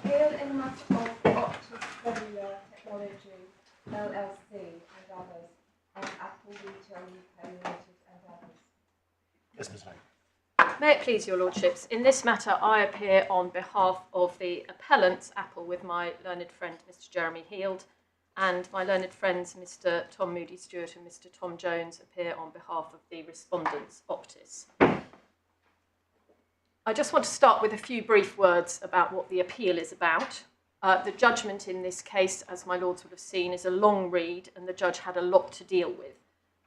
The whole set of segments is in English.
appeal in matter of Optis Cellular Technology LLC and others, and Apple Retail UK Ltd and others. Yes, Ms. Lang. May it please your lordships, in this matter I appear on behalf of the appellants, Apple, with my learned friend Mr. Jeremy Heald, and my learned friends Mr. Tom Moody Stewart and Mr. Tom Jones appear on behalf of the respondents, Optis. I just want to start with a few brief words about what the appeal is about. The judgment in this case, as my lords would have seen, is a long read and the judge had a lot to deal with.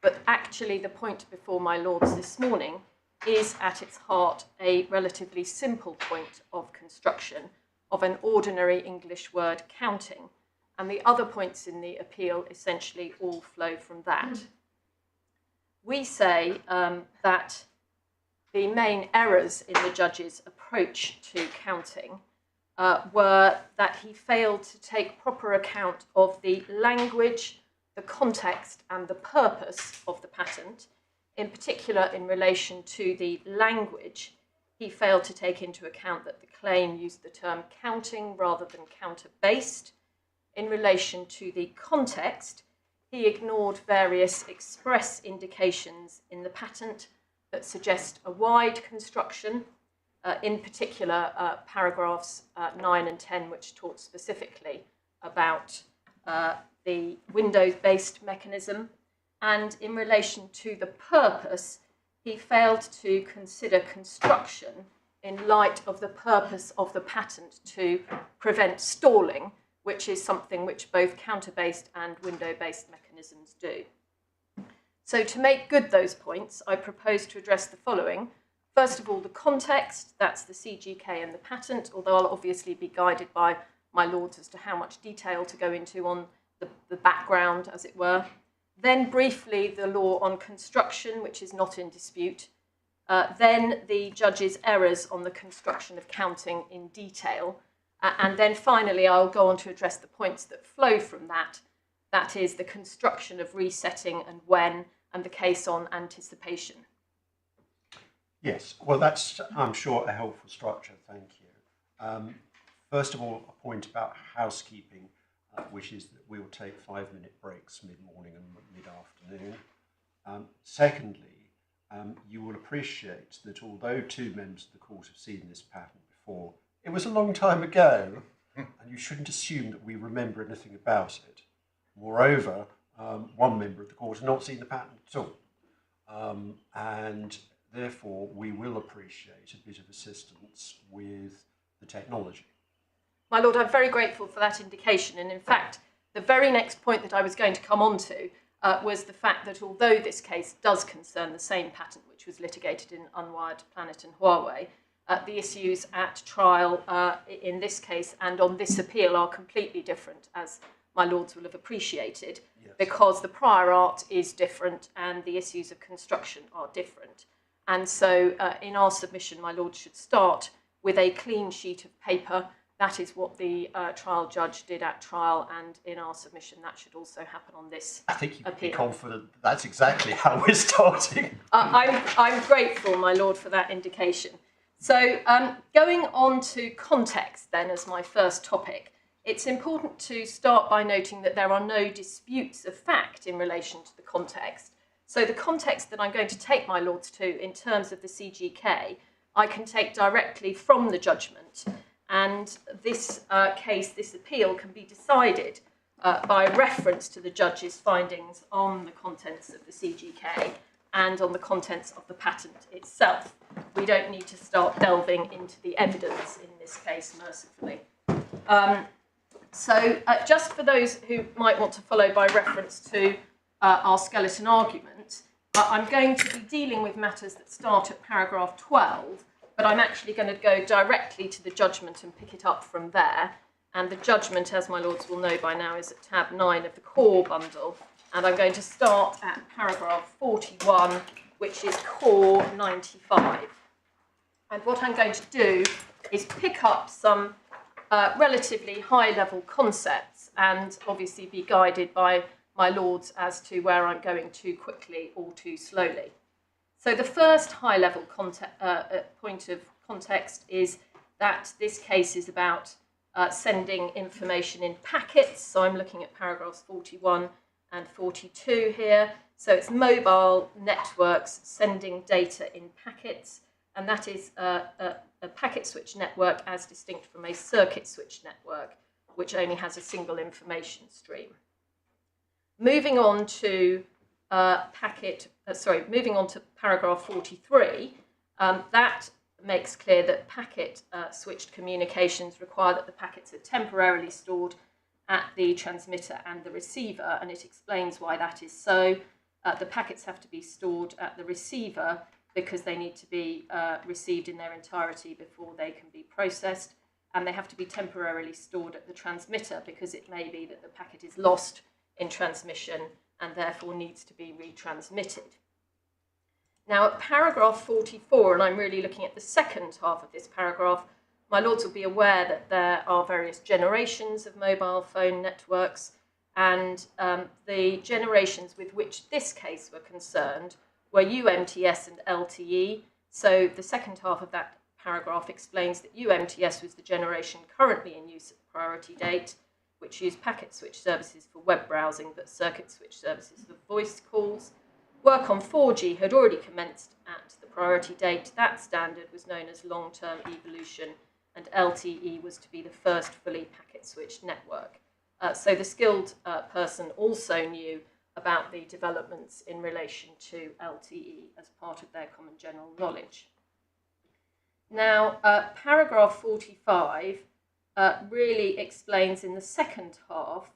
But actually the point before my lords this morning is at its heart a relatively simple point of construction of an ordinary English word counting. And the other points in the appeal essentially all flow from that. We say that the main errors in the judge's approach to counting were that he failed to take proper account of the language, the context and the purpose of the patent. In particular, in relation to the language, he failed to take into account that the claim used the term counting rather than counter-based. In relation to the context, he ignored various express indications in the patent that suggest a wide construction, in particular paragraphs 9 and 10, which talk specifically about the Windows-based mechanism. And in relation to the purpose, he failed to consider construction in light of the purpose of the patent to prevent stalling, which is something which both counter-based and window-based mechanisms do. So to make good those points, I propose to address the following. First of all, the context, that's the CGK and the patent, although I'll obviously be guided by my lords as to how much detail to go into on the background, as it were. Then briefly, the law on construction, which is not in dispute. Then the judge's errors on the construction of counting in detail. And then finally, I'll go on to address the points that flow from that. That is the construction of resetting and when, and the case on anticipation. Yes, well, that's, I'm sure, a helpful structure. Thank you. First of all, a point about housekeeping, which is that we will take 5-minute breaks mid-morning and mid-afternoon. Secondly, you will appreciate that although 2 members of the court have seen this patent before, it was a long time ago, and you shouldn't assume that we remember anything about it. Moreover, 1 member of the court has not seen the patent at all, and therefore we will appreciate a bit of assistance with the technology. My lord, I'm very grateful for that indication, and in fact, the very next point that I was going to come on to was the fact that although this case does concern the same patent which was litigated in Unwired Planet and Huawei, the issues at trial in this case and on this appeal are completely different, as my lords will have appreciated, yes, because the prior art is different and the issues of construction are different. And so in our submission, my lords should start with a clean sheet of paper. That is what the trial judge did at trial, and in our submission that should also happen on this appeal. I think you can be confident that's exactly how we're starting. I'm grateful, my lord, for that indication. So going on to context then as my first topic, it's important to start by noting that there are no disputes of fact in relation to the context. So the context that I'm going to take my lords to in terms of the CGK, I can take directly from the judgment. And this case, this appeal, can be decided by reference to the judge's findings on the contents of the CGK and on the contents of the patent itself. We don't need to start delving into the evidence in this case, mercifully. So just for those who might want to follow by reference to our skeleton argument, I'm going to be dealing with matters that start at paragraph 12, but I'm actually going to go directly to the judgment and pick it up from there. And the judgment, as my lords will know by now, is at tab 9 of the core bundle. And I'm going to start at paragraph 41, which is core 95. And what I'm going to do is pick up some relatively high-level concepts and obviously be guided by my lords as to where I'm going too quickly or too slowly. So the first high-level point of context is that this case is about sending information in packets. So I'm looking at paragraphs 41 and 42 here. So it's mobile networks sending data in packets, and that is a packet switch network as distinct from a circuit switch network, which only has a single information stream. Moving on to moving on to paragraph 43, that makes clear that packet switched communications require that the packets are temporarily stored at the transmitter and the receiver, and it explains why that is so. The packets have to be stored at the receiver because they need to be received in their entirety before they can be processed, and they have to be temporarily stored at the transmitter because it may be that the packet is lost in transmission and therefore needs to be retransmitted. Now at paragraph 44, and I'm really looking at the second half of this paragraph, my lords will be aware that there are various generations of mobile phone networks, and the generations with which this case were concerned were UMTS and LTE. So the second half of that paragraph explains that UMTS was the generation currently in use at the priority date, which used packet switch services for web browsing but circuit switch services for voice calls. Work on 4G had already commenced at the priority date. That standard was known as long-term evolution, and LTE was to be the first fully packet switched network. So the skilled person also knew about the developments in relation to LTE as part of their common general knowledge. Now, paragraph 45 really explains in the second half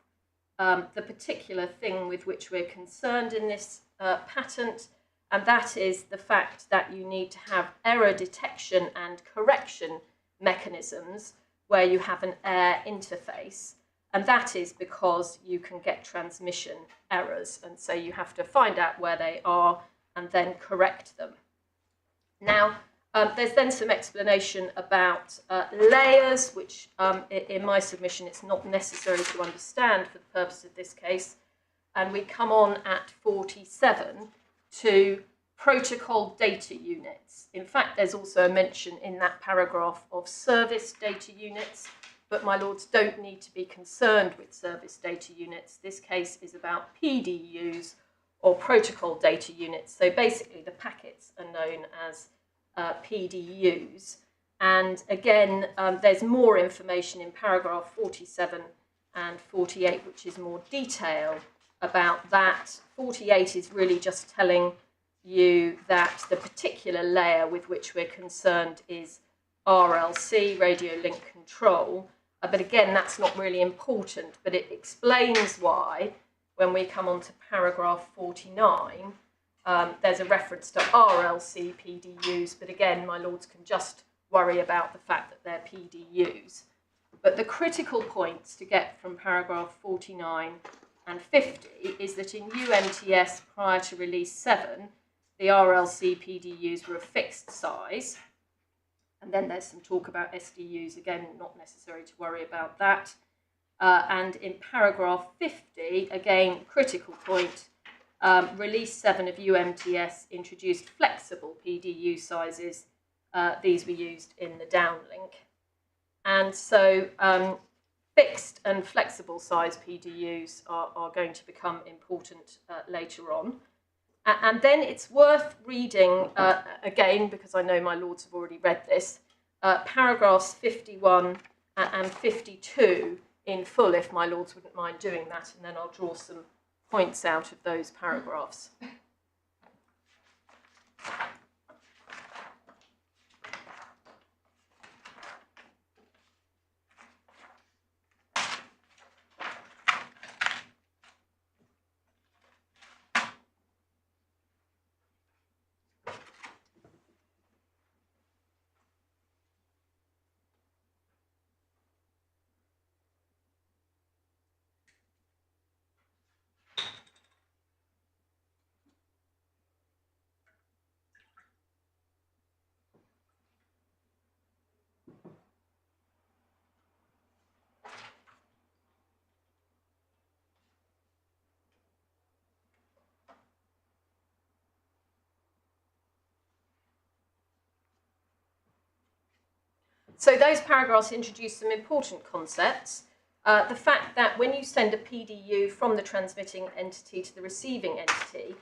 the particular thing with which we're concerned in this patent, and that is the fact that you need to have error detection and correction mechanisms where you have an air interface, and that is because you can get transmission errors, and so you have to find out where they are and then correct them. Now, there's then some explanation about layers, which in my submission it's not necessary to understand for the purpose of this case. And we come on at 47 to protocol data units. In fact, there's also a mention in that paragraph of service data units, but my lords don't need to be concerned with service data units. This case is about PDUs, or protocol data units. So basically the packets are known as PDUs. And again, there's more information in paragraph 47 and 48, which is more detail about that. 48 is really just telling you that the particular layer with which we're concerned is RLC, radio link control. But again, that's not really important, but it explains why when we come on to paragraph 49, there's a reference to RLC PDUs, but again, my lords can just worry about the fact that they're PDUs. But the critical points to get from paragraph 49 and 50 is that in UMTS prior to release 7, the RLC PDUs were a fixed size. And then there's some talk about SDUs, again, not necessary to worry about that. And in paragraph 50, again, critical point, release 7 of UMTS introduced flexible PDU sizes. These were used in the downlink. And so fixed and flexible size PDUs are going to become important later on. And then it's worth reading, again, because I know my lords have already read this, paragraphs 51 and 52 in full, if my lords wouldn't mind doing that, and then I'll draw some points out of those paragraphs. So those paragraphs introduce some important concepts. The fact that when you send a PDU from the transmitting entity to the receiving entity,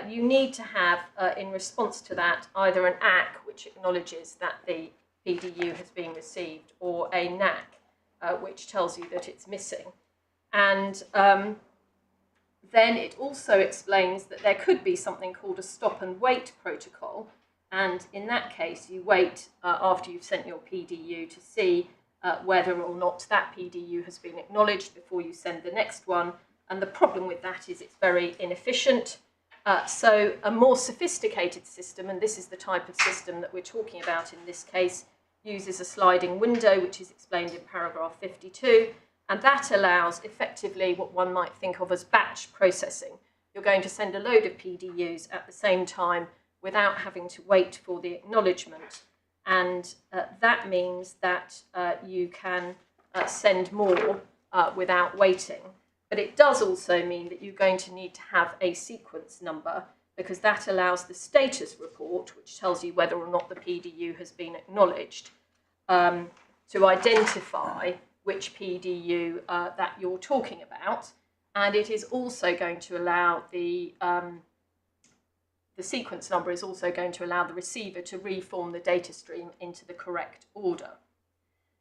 you need to have, in response to that, either an ACK, which acknowledges that the PDU has been received, or a NACK, which tells you that it's missing. And then it also explains that there could be something called a stop and wait protocol. And in that case, you wait after you've sent your PDU to see whether or not that PDU has been acknowledged before you send the next one. And the problem with that is it's very inefficient. So a more sophisticated system, and this is the type of system that we're talking about in this case, uses a sliding window, which is explained in paragraph 52. And that allows effectively what one might think of as batch processing. You're going to send a load of PDUs at the same time without having to wait for the acknowledgement. And that means that you can send more without waiting. But it does also mean that you're going to need to have a sequence number, because that allows the status report, which tells you whether or not the PDU has been acknowledged, to identify which PDU that you're talking about. And it is also going to allow the sequence number is also going to allow the receiver to reform the data stream into the correct order.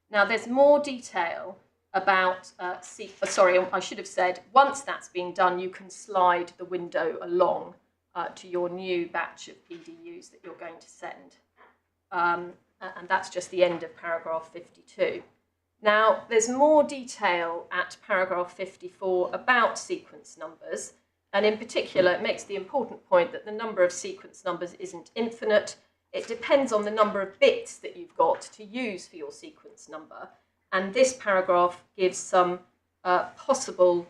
Now, there's more detail about, I should have said, once that's been done, you can slide the window along to your new batch of PDUs that you're going to send. And that's just the end of paragraph 52. Now, there's more detail at paragraph 54 about sequence numbers. And in particular, it makes the important point that the number of sequence numbers isn't infinite. It depends on the number of bits that you've got to use for your sequence number. And this paragraph gives some possible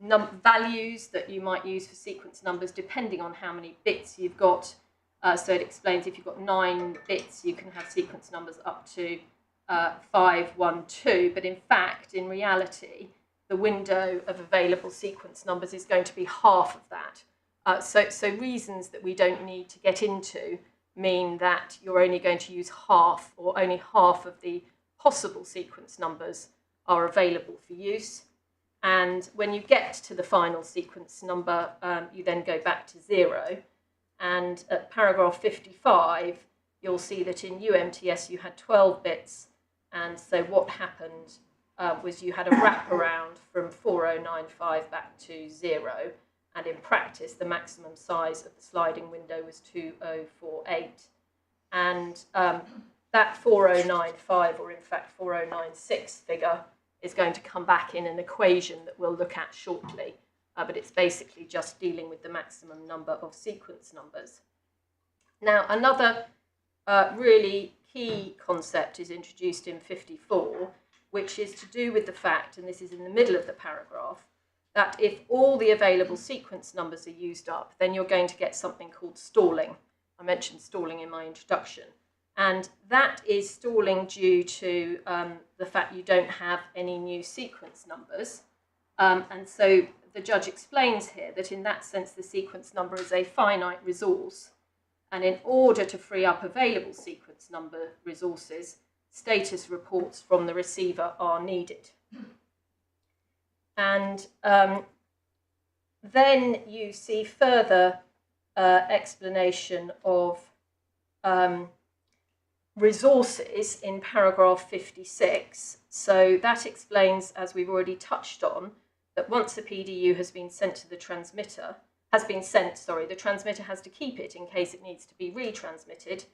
values that you might use for sequence numbers depending on how many bits you've got. So it explains if you've got 9 bits, you can have sequence numbers up to 512. But in fact, in reality, the window of available sequence numbers is going to be half of that. So reasons that we don't need to get into mean that you're only going to use half, or only half of the possible sequence numbers are available for use. And when you get to the final sequence number, you then go back to 0. And at paragraph 55, you'll see that in UMTS you had 12 bits. And so what happened was you had a wraparound from 4095 back to 0. And in practice, the maximum size of the sliding window was 2048. And that 4095, or in fact 4096 figure, is going to come back in an equation that we'll look at shortly. But it's basically just dealing with the maximum number of sequence numbers. Now, another really key concept is introduced in 54, which is to do with the fact, and this is in the middle of the paragraph, that if all the available sequence numbers are used up, then you're going to get something called stalling. I mentioned stalling in my introduction. And that is stalling due to the fact you don't have any new sequence numbers. And so the judge explains here that in that sense, the sequence number is a finite resource. And in order to free up available sequence number resources, status reports from the receiver are needed. And then you see further explanation of resources in paragraph 56. So that explains, as we've already touched on, that once a PDU has been sent to the transmitter, the transmitter has to keep it in case it needs to be retransmitted,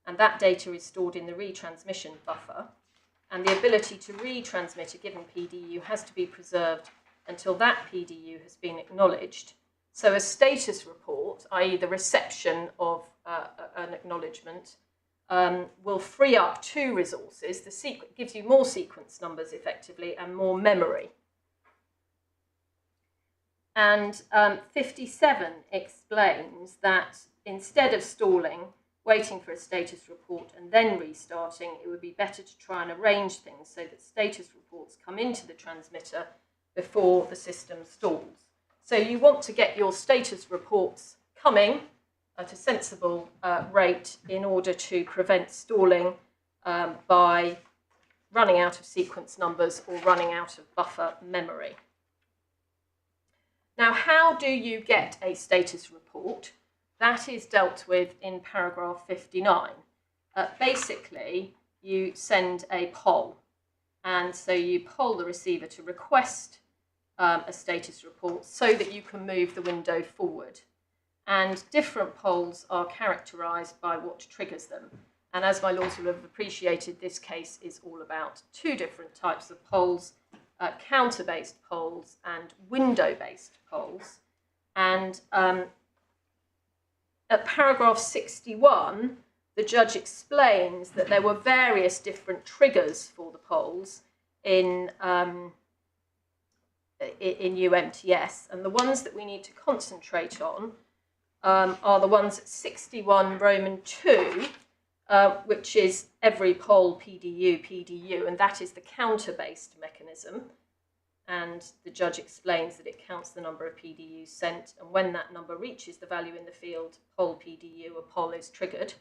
and that data is stored in the retransmission buffer. And the ability to retransmit a given PDU has to be preserved until that PDU has been acknowledged. So a status report, i.e. the reception of an acknowledgement, will free up 2 resources. It gives you more sequence numbers effectively and more memory. And 57 explains that instead of stalling, waiting for a status report and then restarting, it would be better to try and arrange things so that status reports come into the transmitter before the system stalls. So you want to get your status reports coming at a sensible rate in order to prevent stalling by running out of sequence numbers or running out of buffer memory. Now, how do you get a status report? That is dealt with in paragraph 59. Basically, you send a poll, and so you poll the receiver to request a status report so that you can move the window forward. And different polls are characterised by what triggers them. And as my lords will have appreciated, this case is all about two different types of polls, counter-based polls and window-based polls. And at paragraph 61, the judge explains that there were various different triggers for the polls in UMTS, and the ones that we need to concentrate on are the ones at 61 Roman 2, which is every poll PDU, and that is the counter-based mechanism. And the judge explains that it counts the number of PDUs sent, and when that number reaches the value in the field, poll PDU, a poll is triggered.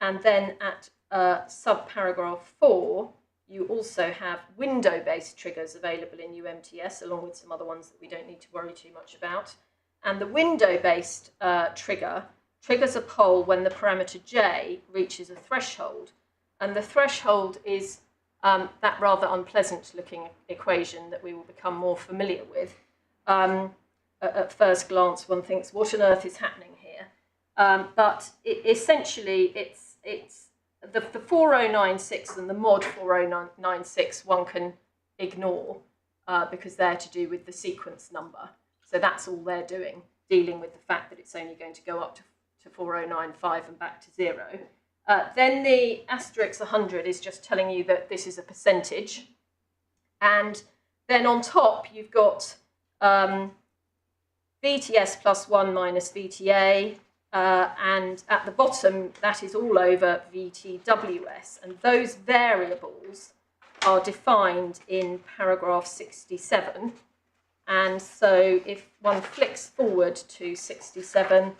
And then at subparagraph 4, you also have window-based triggers available in UMTS, along with some other ones that we don't need to worry too much about. And the window-based trigger triggers a poll when the parameter j reaches a threshold. And the threshold is that rather unpleasant-looking equation that we will become more familiar with. At first glance, one thinks, what on earth is happening here? But essentially, it's the 4096 and the mod 4096 one can ignore because they're to do with the sequence number. So that's all they're doing, dealing with the fact that it's only going to go up to 4095 and back to 0. Then the asterisk 100 is just telling you that this is a percentage. And then on top, you've got VTS plus 1 minus VTA. And at the bottom, that is all over VTWS. And those variables are defined in paragraph 67. And so if one flicks forward to 67,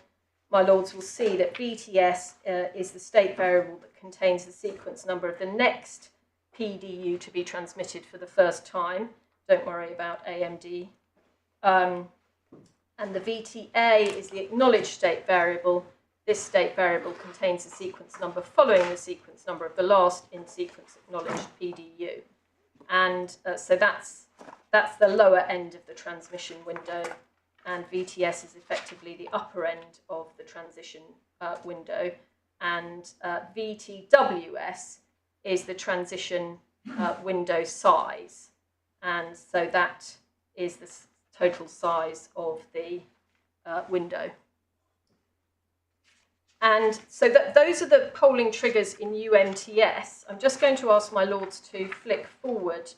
my lords will see that VTS is the state variable that contains the sequence number of the next PDU to be transmitted for the first time. Don't worry about AMD. And the VTA is the acknowledged state variable. This state variable contains the sequence number following the sequence number of the last in-sequence acknowledged PDU. And so that's the lower end of the transmission window, and VTS is effectively the upper end of the transition window, and VTWS is the transition window size, and so that is the total size of the window. And so those are the polling triggers in UMTS. I'm just going to ask my lords to flick forward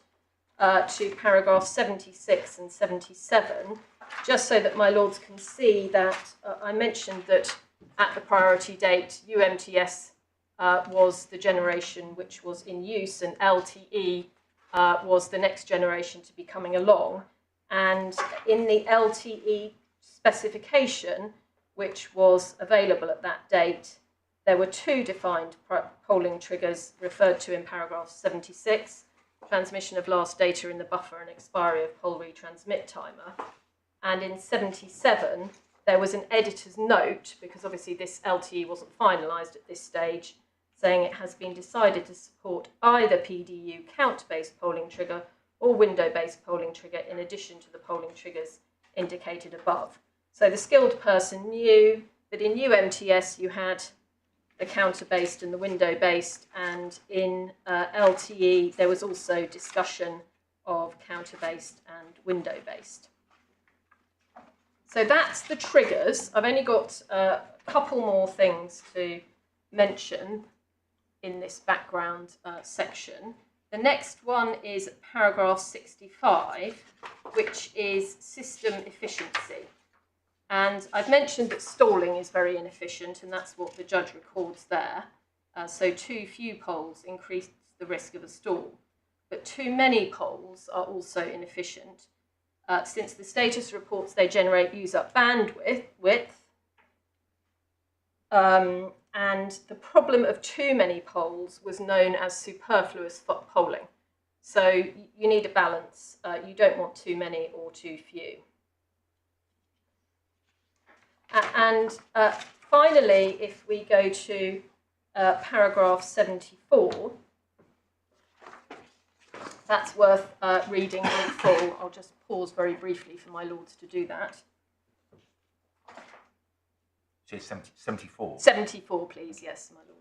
to paragraph 76 and 77, just so that my lords can see that I mentioned that at the priority date, UMTS was the generation which was in use, and LTE was the next generation to be coming along. And in the LTE specification, which was available at that date, there were two defined polling triggers referred to in paragraph 76, transmission of last data in the buffer and expiry of poll retransmit timer. And in 77, there was an editor's note, because obviously this LTE wasn't finalised at this stage, saying it has been decided to support either PDU count-based polling trigger or window-based polling trigger in addition to the polling triggers indicated above. So the skilled person knew that in UMTS you had the counter-based and the window-based, and in LTE there was also discussion of counter-based and window-based. So that's the triggers. I've only got a couple more things to mention in this background section. The next one is paragraph 65, which is system efficiency. And I've mentioned that stalling is very inefficient, and that's what the judge records there. So too few polls increase the risk of a stall, but too many polls are also inefficient. Since the status reports they generate use up bandwidth, and the problem of too many poles was known as superfluous polling. So you need a balance. You don't want too many or too few. And finally, if we go to paragraph 74, that's worth reading in full. I'll just pause very briefly for my lords to do that. So 74? 74, please, yes, my lord.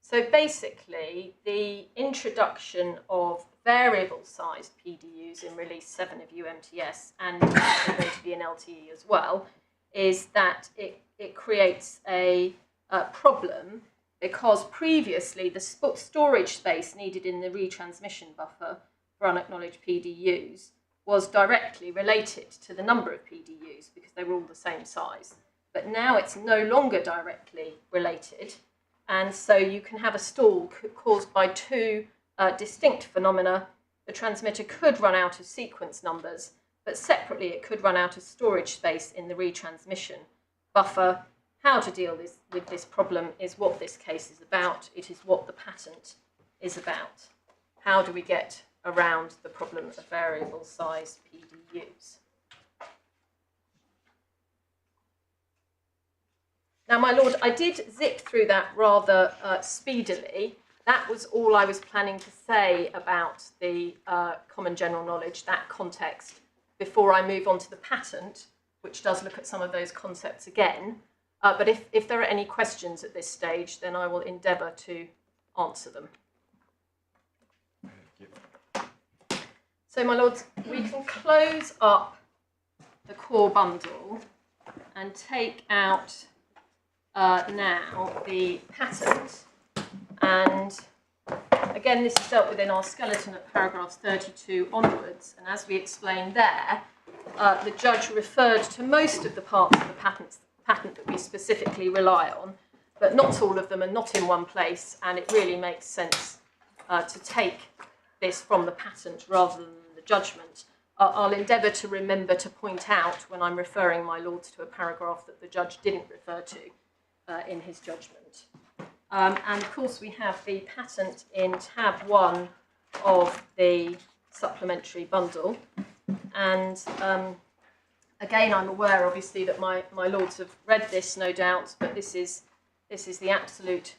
So basically, the introduction of variable-sized PDUs in Release 7 of UMTS, and going to be in LTE as well, is that it creates a problem because previously the storage space needed in the retransmission buffer for unacknowledged PDUs was directly related to the number of PDUs because they were all the same size. But now it's no longer directly related. And so you can have a stall caused by two distinct phenomena. The transmitter could run out of sequence numbers, but separately it could run out of storage space in the retransmission buffer. How to deal with this problem is what this case is about. It is what the patent is about. How do we get around the problem of variable size PDUs? Now, my lord, I did zip through that rather speedily. That was all I was planning to say about the common general knowledge, that context, before I move on to the patent, which does look at some of those concepts again. But if there are any questions at this stage, then I will endeavour to answer them. So, my lords, we can close up the core bundle and take out now the patent, and again this is dealt with in our skeleton at paragraphs 32 onwards, and as we explained there, the judge referred to most of the parts of the patent that we specifically rely on, but not all of them and not in one place, and it really makes sense to take this from the patent rather than the judgment. I'll endeavour to remember to point out when I'm referring, my lords, to a paragraph that the judge didn't refer to in his judgment. And of course we have the patent in tab 1 of the supplementary bundle, and again I'm aware obviously that my lords have read this, no doubt, but this is the absolute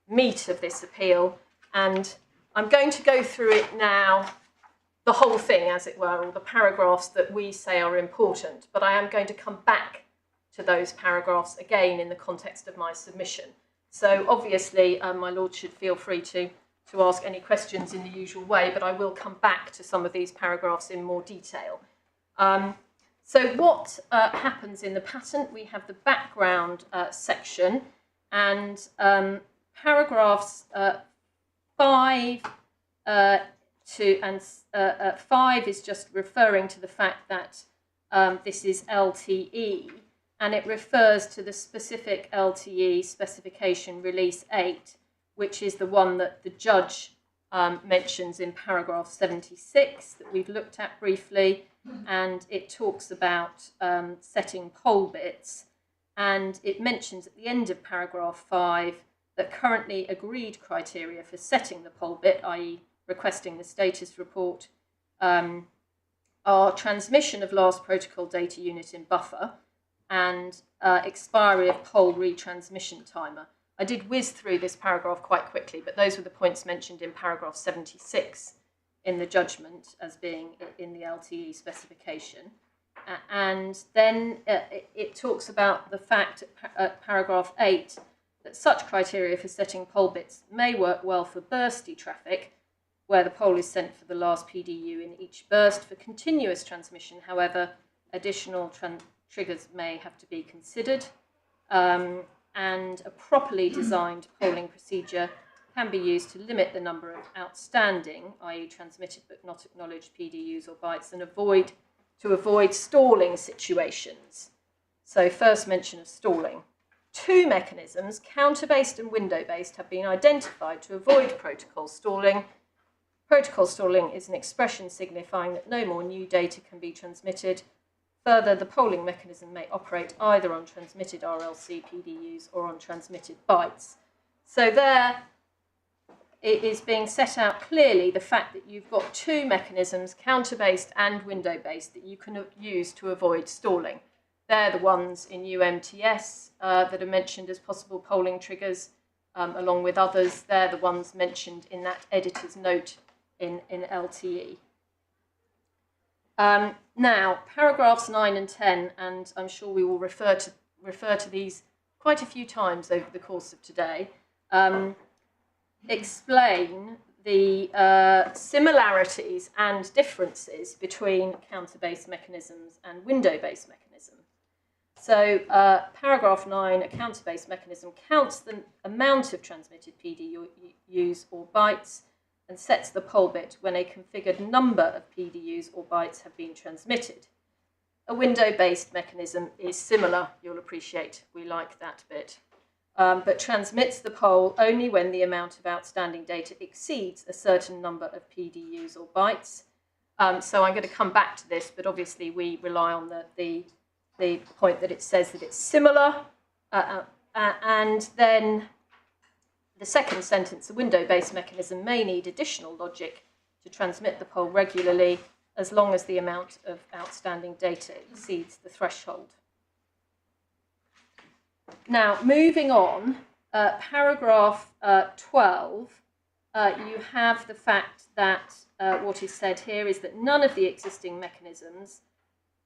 meat of this appeal, and I'm going to go through it now, the whole thing as it were, or the paragraphs that we say are important, but I am going to come back to those paragraphs again in the context of my submission. So obviously my lord should feel free to ask any questions in the usual way, but I will come back to some of these paragraphs in more detail. So what happens in the patent? We have the background section, and paragraphs 5 5 is just referring to the fact that this is LTE, and it refers to the specific LTE specification release 8, which is the one that the judge mentions in paragraph 76 that we've looked at briefly, and it talks about setting pole bits, and it mentions at the end of paragraph 5 that currently agreed criteria for setting the pole bit, i.e. requesting the status report, are transmission of last protocol data unit in buffer and expiry of pole retransmission timer. I did whiz through this paragraph quite quickly, but those were the points mentioned in paragraph 76 in the judgment as being in the LTE specification. And then it talks about the fact at paragraph 8 that such criteria for setting pole bits may work well for bursty traffic, where the poll is sent for the last PDU in each burst. For continuous transmission, however, additional triggers may have to be considered, and a properly designed polling procedure can be used to limit the number of outstanding, i.e. transmitted but not acknowledged PDUs or bytes, and avoid stalling situations. So first mention of stalling. Two mechanisms, counter-based and window-based, have been identified to avoid protocol stalling. Protocol stalling is an expression signifying that no more new data can be transmitted. Further, the polling mechanism may operate either on transmitted RLC PDUs or on transmitted bytes. So there it is being set out clearly the fact that you've got two mechanisms, counter-based and window-based, that you can use to avoid stalling. They're the ones in UMTS that are mentioned as possible polling triggers, along with others. They're the ones mentioned in that editor's note in LTE. Now, paragraphs 9 and 10, and I'm sure we will refer to these quite a few times over the course of today, explain the similarities and differences between counter-based mechanisms and window-based mechanisms. So paragraph 9, a counter-based mechanism counts the amount of transmitted PDUs or bytes and sets the poll bit when a configured number of PDUs or bytes have been transmitted. A window-based mechanism is similar, you'll appreciate, we like that bit, but transmits the poll only when the amount of outstanding data exceeds a certain number of PDUs or bytes. So I'm going to come back to this, but obviously we rely on the point that it says that it's similar, and then the second sentence, a window-based mechanism may need additional logic to transmit the poll regularly as long as the amount of outstanding data exceeds the threshold. Now, moving on, paragraph 12, you have the fact that what is said here is that none of the existing mechanisms.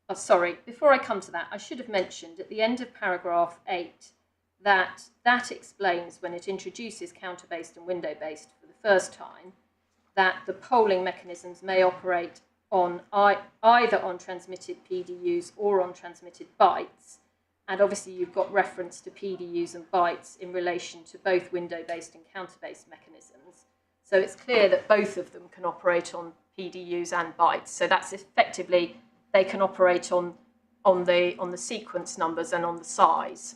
Oh, sorry, before I come to that, I should have mentioned at the end of paragraph 8 that explains, when it introduces counter-based and window-based for the first time, that the polling mechanisms may operate on either on transmitted PDUs or on transmitted bytes. And obviously you've got reference to PDUs and bytes in relation to both window-based and counter-based mechanisms. So it's clear that both of them can operate on PDUs and bytes. So that's effectively, they can operate on the sequence numbers and on the size.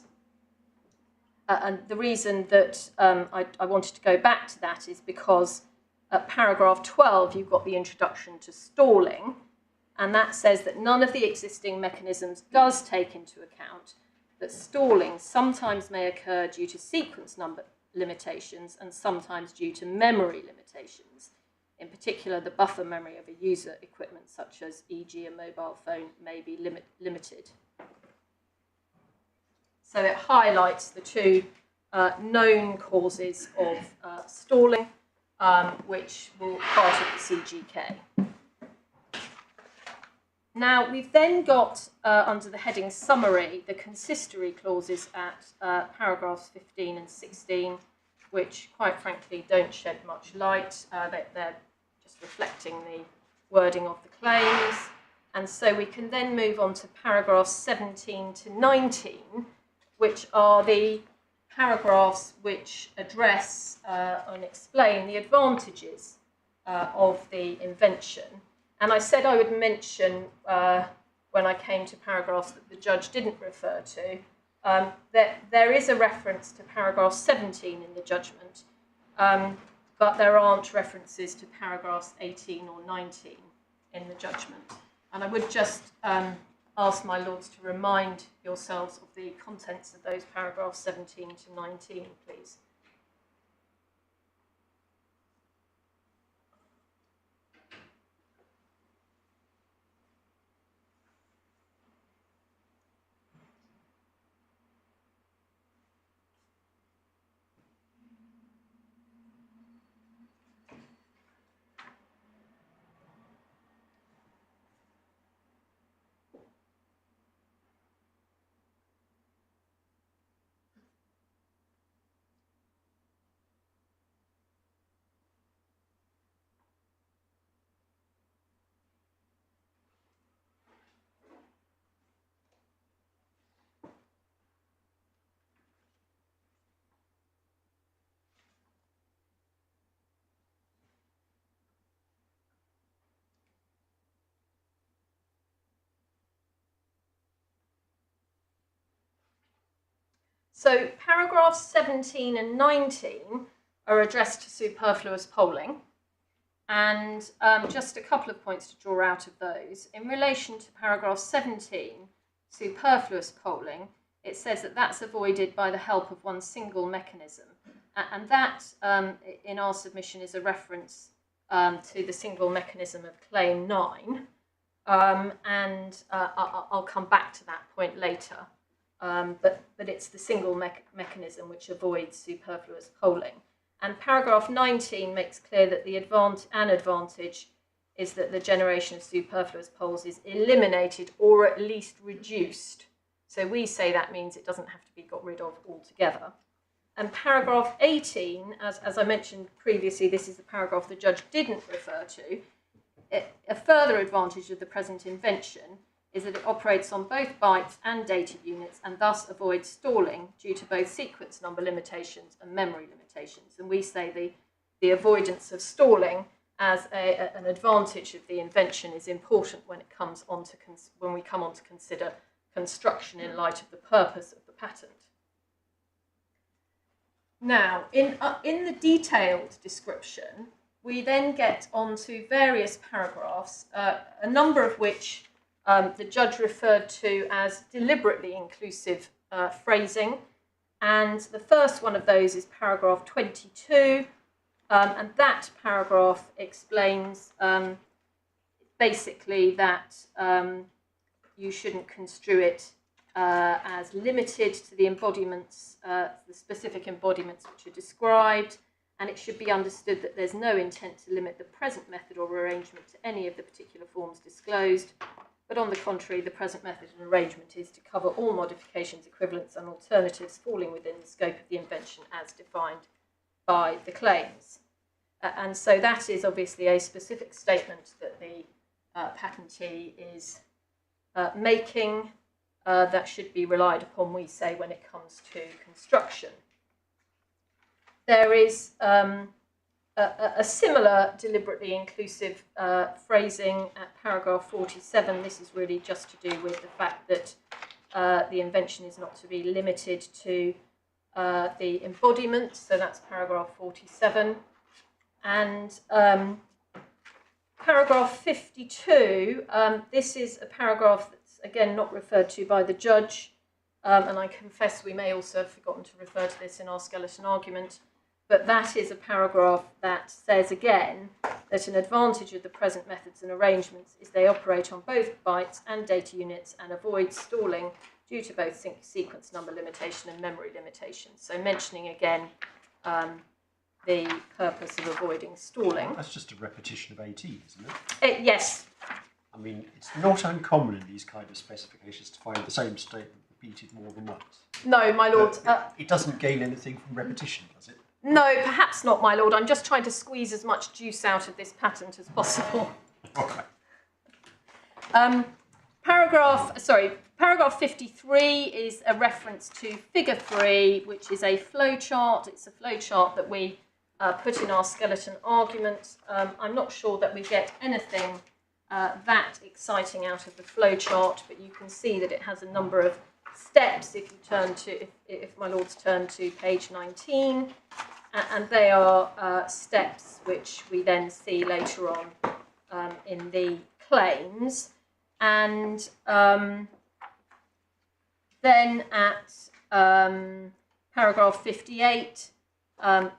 And the reason that I wanted to go back to that is because at paragraph 12, you've got the introduction to stalling, and that says that none of the existing mechanisms does take into account that stalling sometimes may occur due to sequence number limitations and sometimes due to memory limitations. In particular, the buffer memory of a user equipment, such as e.g. a mobile phone, may be limited. So it highlights the two known causes of stalling, which will be part of the CGK. Now, we've then got, under the heading Summary, the consistory clauses at paragraphs 15 and 16, which, quite frankly, don't shed much light. They're just reflecting the wording of the claims. And so we can then move on to paragraphs 17 to 19, which are the paragraphs which address and explain the advantages of the invention. And I said I would mention, when I came to paragraphs that the judge didn't refer to, that there is a reference to paragraph 17 in the judgment, but there aren't references to paragraphs 18 or 19 in the judgment. And I would just ask my lords to remind yourselves of the contents of those paragraphs 17 to 19, please. So paragraphs 17 and 19 are addressed to superfluous polling. And just a couple of points to draw out of those. In relation to paragraph 17, superfluous polling, it says that that's avoided by the help of one single mechanism. And that, in our submission, is a reference to the single mechanism of Claim 9. I'll come back to that point later. But it's the single mechanism which avoids superfluous polling. And paragraph 19 makes clear that an advantage is that the generation of superfluous polls is eliminated or at least reduced. So we say that means it doesn't have to be got rid of altogether. And paragraph 18, as I mentioned previously, this is the paragraph the judge didn't refer to. A further advantage of the present invention is that it operates on both bytes and data units and thus avoids stalling due to both sequence number limitations and memory limitations. And we say the avoidance of stalling as an advantage of the invention is important when we come on to consider construction in light of the purpose of the patent. Now, in the detailed description, we then get onto various paragraphs, a number of which the judge referred to as deliberately inclusive phrasing. And the first one of those is paragraph 22. And that paragraph explains basically that you shouldn't construe it as limited to the embodiments, the specific embodiments which are described, and it should be understood that there's no intent to limit the present method or arrangement to any of the particular forms disclosed, but on the contrary, the present method and arrangement is to cover all modifications, equivalents, and alternatives falling within the scope of the invention as defined by the claims. And so that is obviously a specific statement that the patentee is making that should be relied upon, we say, when it comes to construction. There is a similar deliberately inclusive phrasing at paragraph 47. This is really just to do with the fact that the invention is not to be limited to the embodiment, so that's paragraph 47. And paragraph 52, this is a paragraph that's again not referred to by the judge, and I confess we may also have forgotten to refer to this in our skeleton argument, but that is a paragraph that says again that an advantage of the present methods and arrangements is they operate on both bytes and data units and avoid stalling due to both sequence number limitation and memory limitation. So mentioning again the purpose of avoiding stalling. Well, that's just a repetition of 18, isn't it? Yes. I mean, it's not uncommon in these kind of specifications to find the same statement repeated more than once. No, my lord. It doesn't gain anything from repetition, does it? No, perhaps not, my lord. I'm just trying to squeeze as much juice out of this patent as possible. Okay. Paragraph 53 is a reference to figure 3, which is a flowchart. It's a flowchart that we put in our skeleton argument. I'm not sure that we get anything that exciting out of the flowchart, but you can see that it has a number of steps if you turn to, if my lords turn to page 19, and they are steps which we then see later on in the claims. And then at paragraph 58,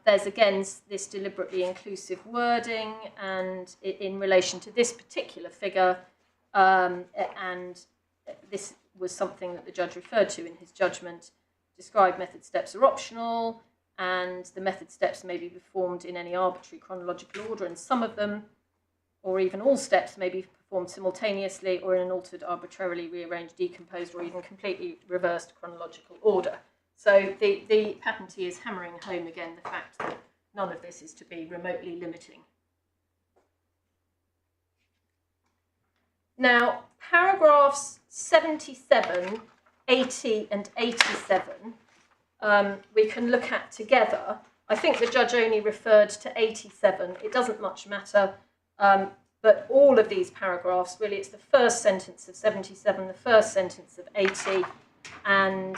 there's again this deliberately inclusive wording, and in relation to this particular figure, and this was something that the judge referred to in his judgment, described method steps are optional, and the method steps may be performed in any arbitrary chronological order, and some of them, or even all steps, may be performed simultaneously or in an altered, arbitrarily rearranged, decomposed, or even completely reversed chronological order. So the patentee is hammering home again the fact that none of this is to be remotely limiting. Now, paragraphs 77, 80 and 87 we can look at together. I think the judge only referred to 87. It doesn't much matter, but all of these paragraphs, really it's the first sentence of 77, the first sentence of 80, and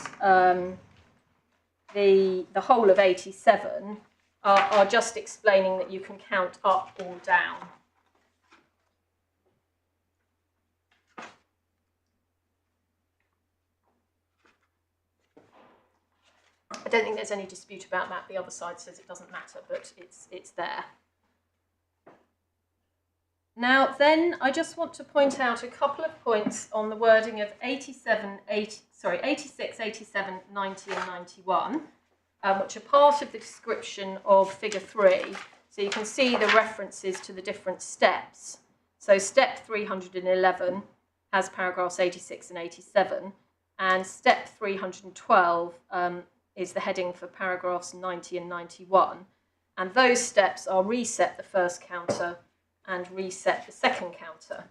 the whole of 87 are just explaining that you can count up or down. I don't think there's any dispute about that. The other side says it doesn't matter, but it's there. Now then, I just want to point out a couple of points on the wording of 86, 87, 90 and 91, which are part of the description of figure 3. So you can see the references to the different steps. So step 311 has paragraphs 86 and 87, and step 312 is the heading for paragraphs 90 and 91. And those steps are reset the first counter and reset the second counter.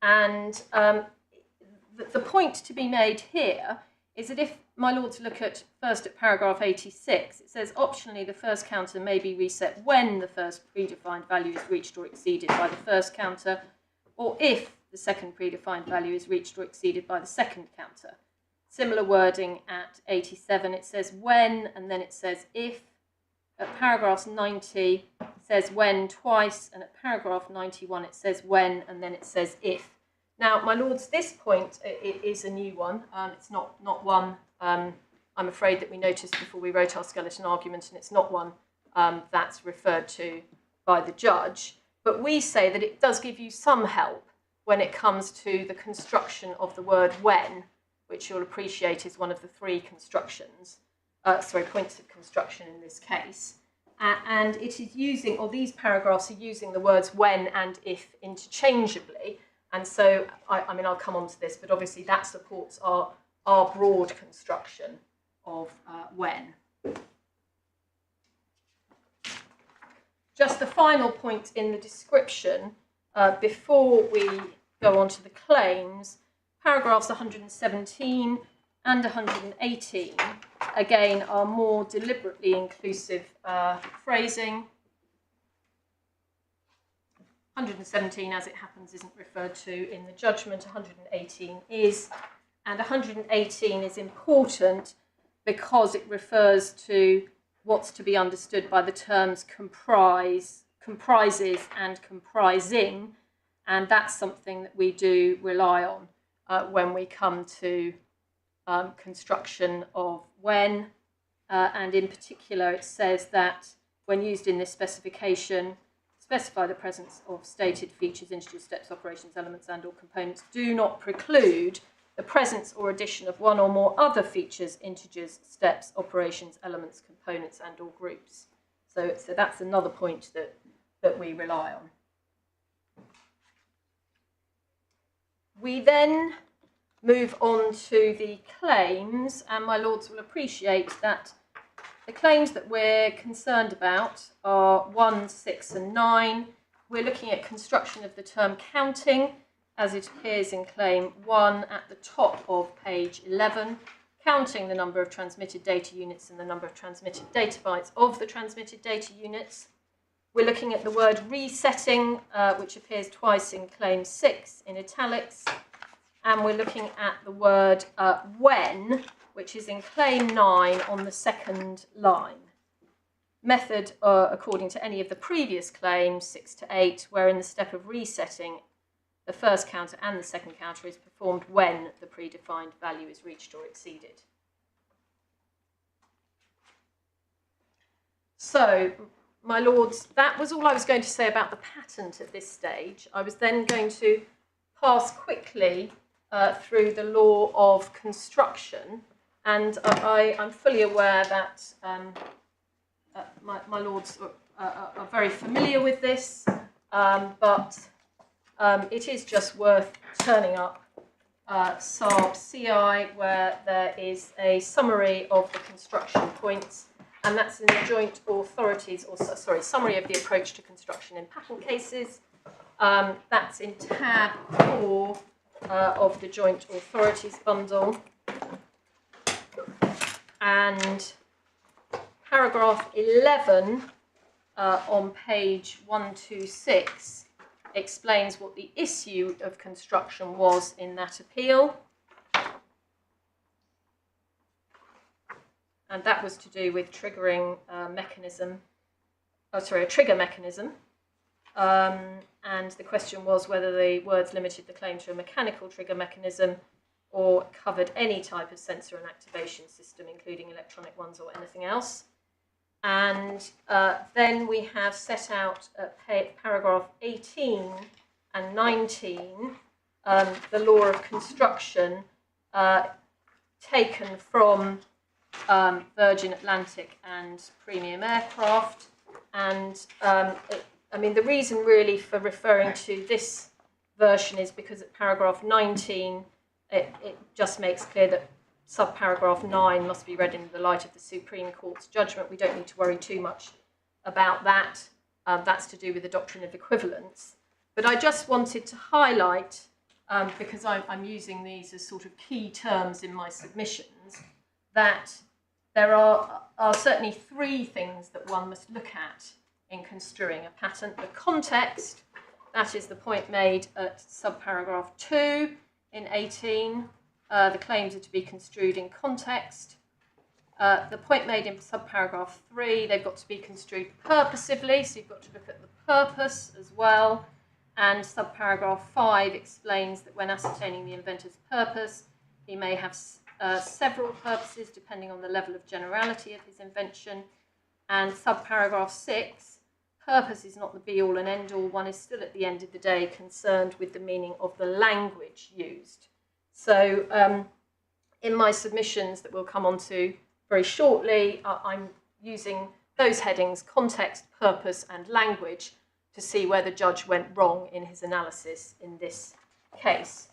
And the point to be made here is that if my lords look at first at paragraph 86, it says optionally the first counter may be reset when the first predefined value is reached or exceeded by the first counter, or if the second predefined value is reached or exceeded by the second counter. Similar wording at 87, it says when and then it says if. At paragraph 90, it says when twice, and at paragraph 91, it says when and then it says if. Now, my lords, this point it is a new one. It's not one, I'm afraid, that we noticed before we wrote our skeleton argument, and it's not one that's referred to by the judge. But we say that it does give you some help when it comes to the construction of the word when, which you'll appreciate is one of the three constructions, points of construction in this case. And it is using, or these paragraphs are using the words when and if interchangeably. And so, I mean, I'll come on to this, but obviously that supports our broad construction of when. Just the final point in the description, before we go on to the claims, paragraphs 117 and 118, again, are more deliberately inclusive phrasing. 117, as it happens, isn't referred to in the judgment. 118 is. And 118 is important because it refers to what's to be understood by the terms comprise, comprises, and comprising. And that's something that we do rely on when we come to construction of when, and in particular it says that when used in this specification, specify the presence of stated features, integers, steps, operations, elements and or components do not preclude the presence or addition of one or more other features, integers, steps, operations, elements, components and or groups. So that's another point that we rely on. We then move on to the claims, and my lords will appreciate that the claims that we're concerned about are 1, 6 and 9. We're looking at construction of the term counting as it appears in claim 1 at the top of page 11, counting the number of transmitted data units and the number of transmitted data bytes of the transmitted data units. We're looking at the word resetting, which appears twice in claim 6 in italics. And we're looking at the word when, which is in claim 9 on the second line. Method, according to any of the previous claims, 6 to 8, where in the step of resetting, the first counter and the second counter is performed when the predefined value is reached or exceeded. So, my lords, that was all I was going to say about the patent at this stage. I was then going to pass quickly through the law of construction, and I'm fully aware that my lords are very familiar with this, but it is just worth turning up SARB CI, where there is a summary of the construction points, and that's in the joint authorities, or sorry, summary of the approach to construction in patent cases. That's in tab 4 of the joint authorities bundle, and paragraph 11 on page 126 explains what the issue of construction was in that appeal. and that was to do with triggering a trigger mechanism. And the question was whether the words limited the claim to a mechanical trigger mechanism or covered any type of sensor and activation system, including electronic ones or anything else. And then we have set out at paragraph 18 and 19 the law of construction taken from Virgin Atlantic and Premium Aircraft. And the reason really for referring to this version is because at paragraph 19, it just makes clear that subparagraph 9 must be read in the light of the Supreme Court's judgment. We don't need to worry too much about that. That's to do with the doctrine of equivalence. But I just wanted to highlight, because I'm using these as sort of key terms in my submissions, that there are certainly three things that one must look at in construing a patent. The context, that is the point made at subparagraph 2 in 18. The claims are to be construed in context. The point made in subparagraph 3, they've got to be construed purposively, so you've got to look at the purpose as well. And subparagraph 5 explains that when ascertaining the inventor's purpose, he may have several purposes depending on the level of generality of his invention. And subparagraph 6, purpose is not the be-all and end-all. One is still at the end of the day concerned with the meaning of the language used. So in my submissions that we'll come on to very shortly, I'm using those headings, context, purpose and language, to see where the judge went wrong in his analysis in this case.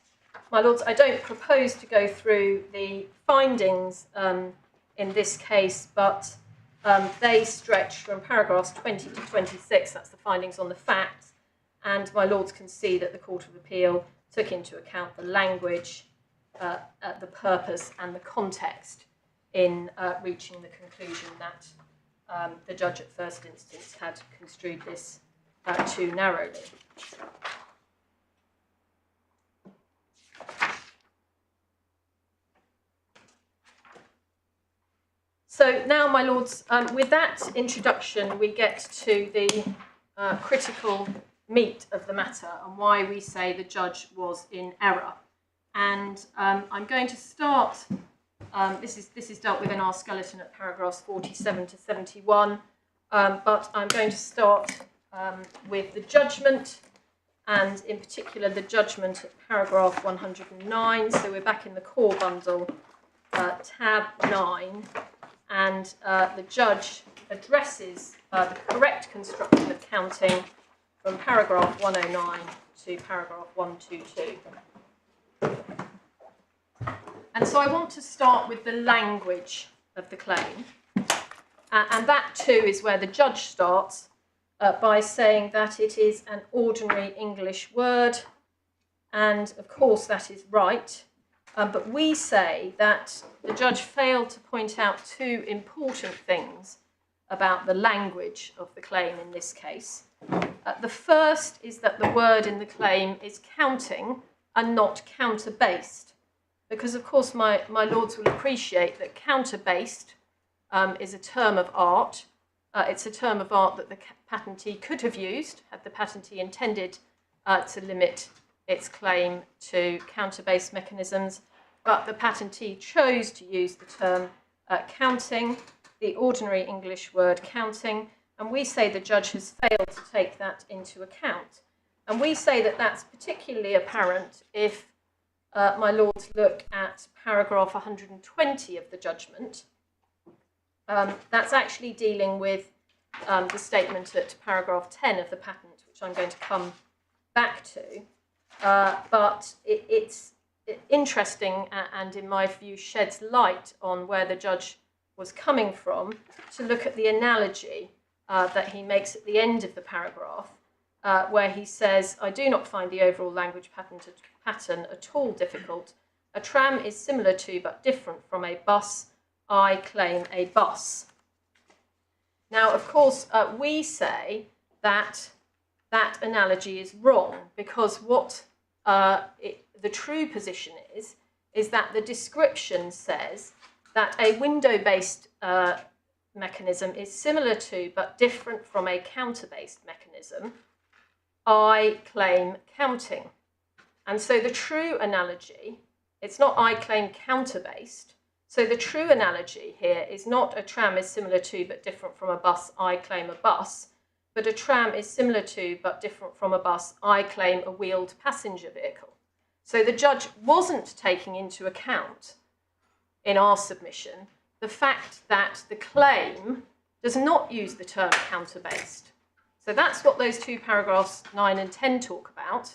My Lords, I don't propose to go through the findings in this case, but they stretch from paragraphs 20 to 26, that's the findings on the facts, and my Lords can see that the Court of Appeal took into account the language, the purpose and the context in reaching the conclusion that the judge at first instance had construed this too narrowly. So now, my Lords, with that introduction, we get to the critical meat of the matter and why we say the judge was in error. And I'm going to start, this is dealt with in our skeleton at paragraphs 47 to 71, but I'm going to start with the judgment, and in particular the judgment at paragraph 109. So we're back in the core bundle, tab 9, and the judge addresses the correct construction of counting from paragraph 109 to paragraph 122. And so I want to start with the language of the claim, and that too is where the judge starts by saying that it is an ordinary English word, and of course that is right, but we say that the judge failed to point out two important things about the language of the claim in this case. The first is that the word in the claim is counting and not counter-based, because of course my Lords will appreciate that counter-based is a term of art. It's a term of art that the patentee could have used had the patentee intended to limit its claim to counter-based mechanisms, but the patentee chose to use the term counting, the ordinary English word counting, and we say the judge has failed to take that into account. And we say that that's particularly apparent if my Lords look at paragraph 120 of the judgment. That's actually dealing with the statement at paragraph 10 of the patent, which I'm going to come back to. But it's interesting and, in my view, sheds light on where the judge was coming from to look at the analogy that he makes at the end of the paragraph, where he says, I do not find the overall language pattern at all difficult. A tram is similar to but different from a bus. I claim a bus. Now, of course, we say that that analogy is wrong, because what the true position is that the description says that a window-based mechanism is similar to but different from a counter-based mechanism, I claim counting. And so the true analogy, it's not I claim counter-based. So the true analogy here is not a tram is similar to but different from a bus, I claim a bus, but a tram is similar to but different from a bus, I claim a wheeled passenger vehicle. So the judge wasn't taking into account in our submission the fact that the claim does not use the term counter-based. So that's what those two paragraphs 9 and 10 talk about.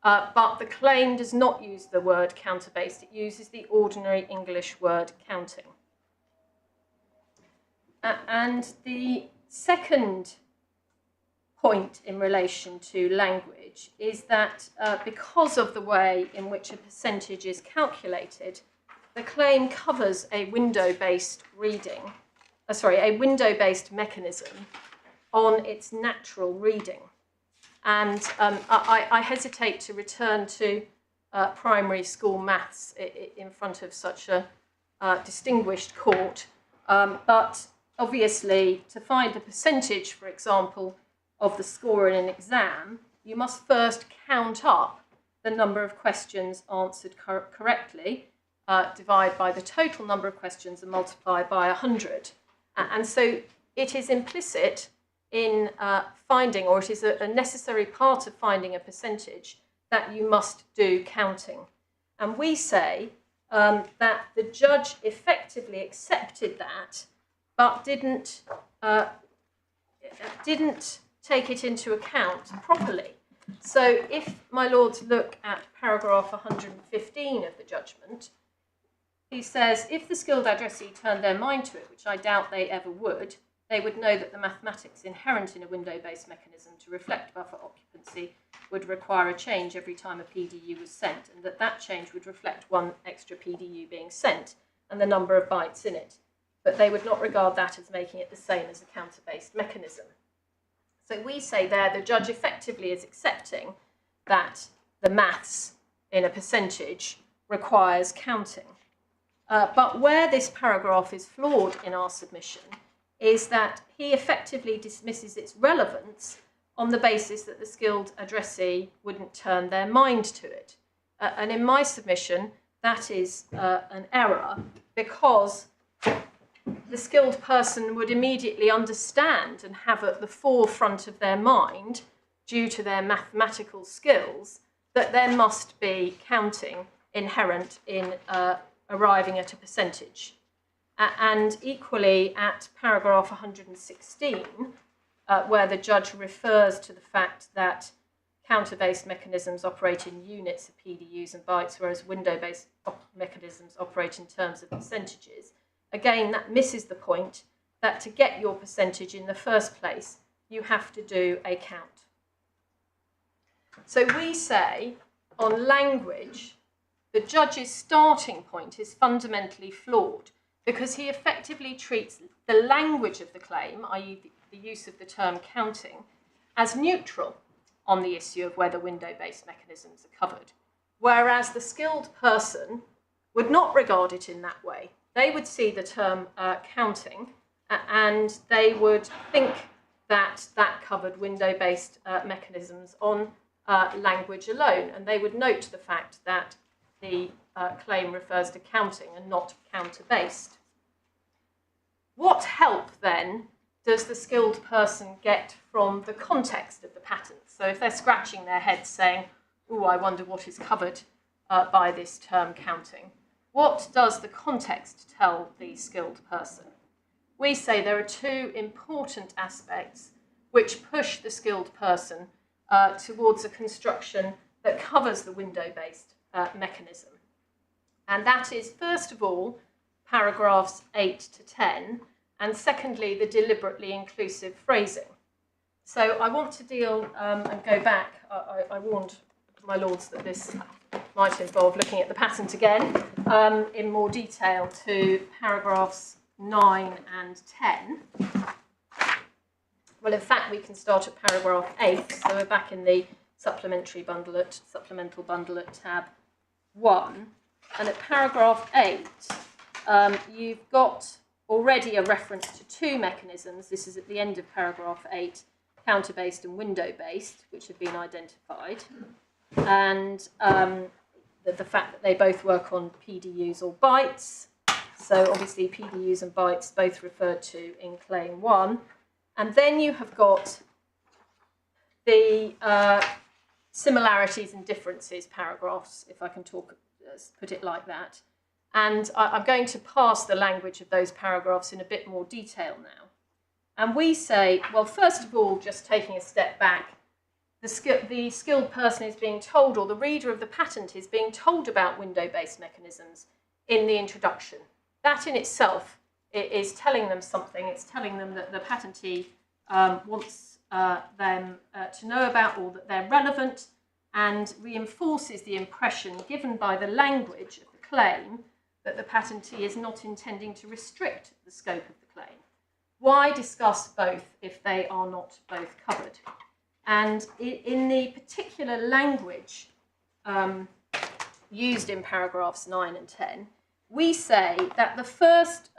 But the claim does not use the word counter-based. It uses the ordinary English word counting. And the second point in relation to language is that because of the way in which a percentage is calculated, the claim covers a window-based a window-based mechanism on its natural reading. And I hesitate to return to primary school maths in front of such a distinguished court. But obviously, to find a percentage, for example, of the score in an exam, you must first count up the number of questions answered correctly, divide by the total number of questions and multiply by 100. And so it is implicit in finding, or it is a necessary part of finding a percentage, that you must do counting. And we say that the judge effectively accepted that, but didn't take it into account properly. So if my lords look at paragraph 115 of the judgment, he says, if the skilled addressee turned their mind to it, which I doubt they ever would, they would know that the mathematics inherent in a window-based mechanism to reflect buffer occupancy would require a change every time a PDU was sent, and that change would reflect one extra PDU being sent and the number of bytes in it. But they would not regard that as making it the same as a counter-based mechanism. So we say there the judge effectively is accepting that the maths in a percentage requires counting. But where this paragraph is flawed in our submission is that he effectively dismisses its relevance on the basis that the skilled addressee wouldn't turn their mind to it. And in my submission, that is an error, because the skilled person would immediately understand and have at the forefront of their mind, due to their mathematical skills, that there must be counting inherent in arriving at a percentage. And equally at paragraph 116, where the judge refers to the fact that counter-based mechanisms operate in units of PDUs and bytes, whereas window-based mechanisms operate in terms of percentages. Again, that misses the point that to get your percentage in the first place, you have to do a count. So we say, on language, the judge's starting point is fundamentally flawed, because he effectively treats the language of the claim, i.e. the use of the term counting, as neutral on the issue of whether window-based mechanisms are covered, whereas the skilled person would not regard it in that way. They would see the term counting, and they would think that that covered window-based mechanisms on language alone, and they would note the fact that the claim refers to counting and not counter-based. What help, then, does the skilled person get from the context of the patent? So if they're scratching their heads saying, "Ooh, I wonder what is covered by this term counting," what does the context tell the skilled person? We say there are two important aspects which push the skilled person towards a construction that covers the window-based mechanism. And that is, first of all, paragraphs 8 to 10, and secondly, the deliberately inclusive phrasing. So I want to deal and go back. I warned my lords that this might involve looking at the patent again in more detail to paragraphs 9 and 10. Well, in fact, we can start at paragraph 8, so we're back in the supplemental bundle at tab 1. And at paragraph 8, you've got already a reference to two mechanisms. This is at the end of paragraph 8, counter-based and window-based, which have been identified. And the fact that they both work on PDUs or bytes. So obviously PDUs and bytes both referred to in claim 1. And then you have got the similarities and differences paragraphs, if I can put it like that. And I'm going to pass the language of those paragraphs in a bit more detail now. And we say, well, first of all, just taking a step back, the skilled person is being told, or the reader of the patent is being told about window-based mechanisms in the introduction. That in itself is telling them something. It's telling them that the patentee wants them to know about, or that they're relevant, and reinforces the impression given by the language of the claim that the patentee is not intending to restrict the scope of the claim. Why discuss both if they are not both covered? And in the particular language used in paragraphs 9 and 10, we say that the first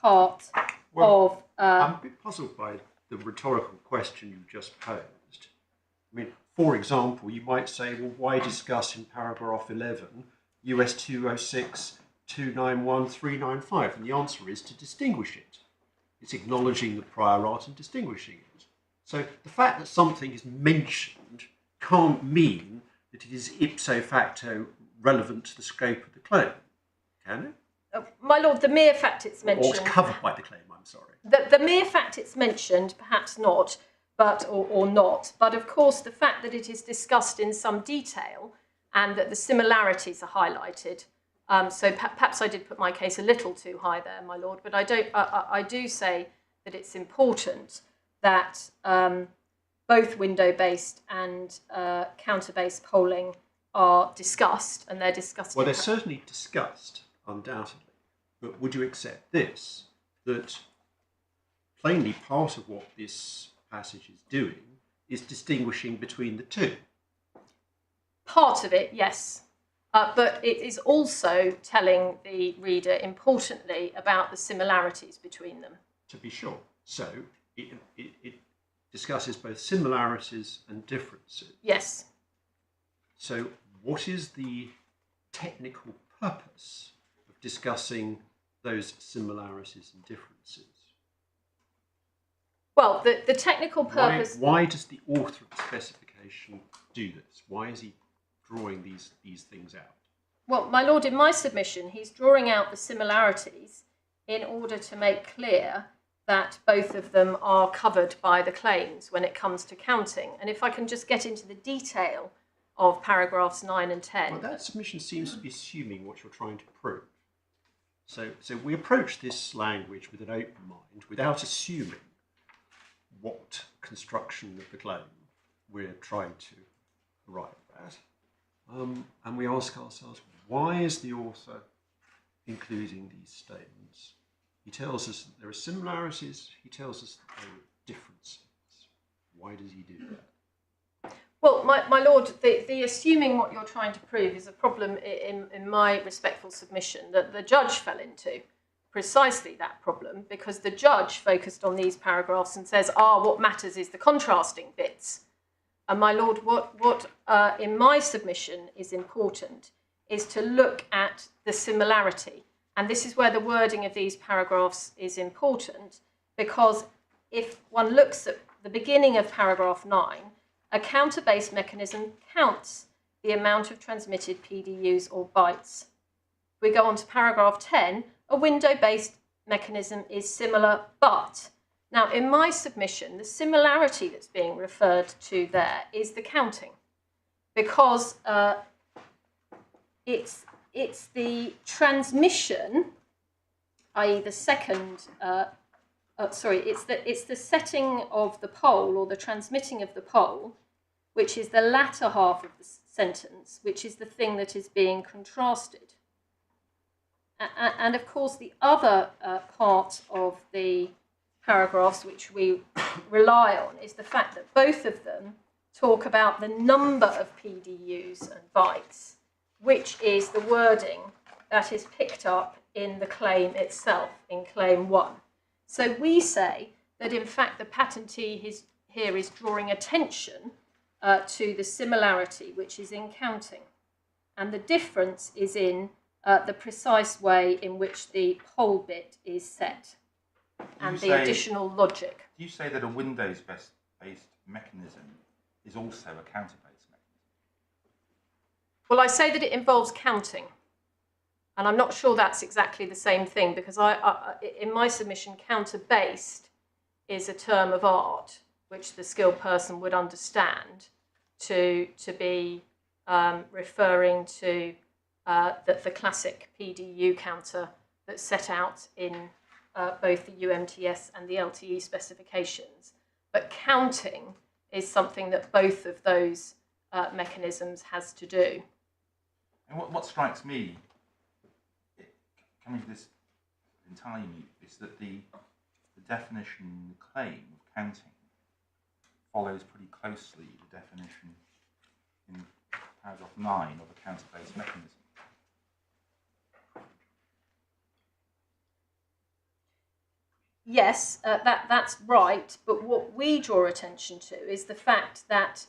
part of... I'm a bit puzzled by the rhetorical question you just posed. I mean, for example, you might say, well, why discuss in paragraph 11 US 206 291 395? And the answer is to distinguish it. It's acknowledging the prior art and distinguishing it. So the fact that something is mentioned can't mean that it is ipso facto relevant to the scope of the claim, can it? My lord, the mere fact it's mentioned... Or it's covered by the claim, I'm sorry. The mere fact it's mentioned, perhaps not, but or not. But of course, the fact that it is discussed in some detail and that the similarities are highlighted. So perhaps I did put my case a little too high there, my lord, but I do say that it's important that both window-based and counter-based polling are discussed, and they're discussed. Well, they're certainly discussed, undoubtedly. But would you accept this, that plainly part of what this passage is doing is distinguishing between the two? Part of it, yes. But it is also telling the reader, importantly, about the similarities between them. To be sure. So it discusses both similarities and differences. Yes. So what is the technical purpose of discussing those similarities and differences? Well, the technical purpose... Why does the author of the specification do this? Why is he drawing these things out? Well, my lord, in my submission, he's drawing out the similarities in order to make clear that both of them are covered by the claims when it comes to counting. And if I can just get into the detail of paragraphs 9 and 10. Well, that submission seems to be assuming what you're trying to prove. So we approach this language with an open mind without assuming what construction of the claim we're trying to arrive at. And we ask ourselves, why is the author including these statements? He tells us that there are similarities, he tells us that there are differences. Why does he do that? Well, my lord, the assuming what you're trying to prove is a problem in my respectful submission that the judge fell into. Precisely that problem, because the judge focused on these paragraphs and says, what matters is the contrasting bits. And my lord, what in my submission is important is to look at the similarity. And this is where the wording of these paragraphs is important, because if one looks at the beginning of paragraph 9, a counter-based mechanism counts the amount of transmitted PDUs or bytes. We go on to paragraph 10, a window-based mechanism is similar, but... Now, in my submission, the similarity that's being referred to there is the counting, because it's the transmission, i.e. the second, it's the setting of the pole or the transmitting of the pole, which is the latter half of the sentence, which is the thing that is being contrasted. And of course, the other part of the paragraphs which we rely on is the fact that both of them talk about the number of PDUs and bytes, which is the wording that is picked up in the claim itself, in claim 1. So we say that in fact the patentee here is drawing attention to the similarity which is in counting. And the difference is in the precise way in which the poll bit is set and the additional logic. Do you say that a Windows-based mechanism is also a counter-based mechanism? Well, I say that it involves counting. And I'm not sure that's exactly the same thing, because in my submission, counter-based is a term of art which the skilled person would understand to be referring to the classic PDU counter that's set out in both the UMTS and the LTE specifications. But counting is something that both of those mechanisms has to do. And what strikes me, coming to this entirely new, is that the definition in the claim of counting follows pretty closely the definition in paragraph 9 of a counter-based mechanism. Yes, that's right, but what we draw attention to is the fact that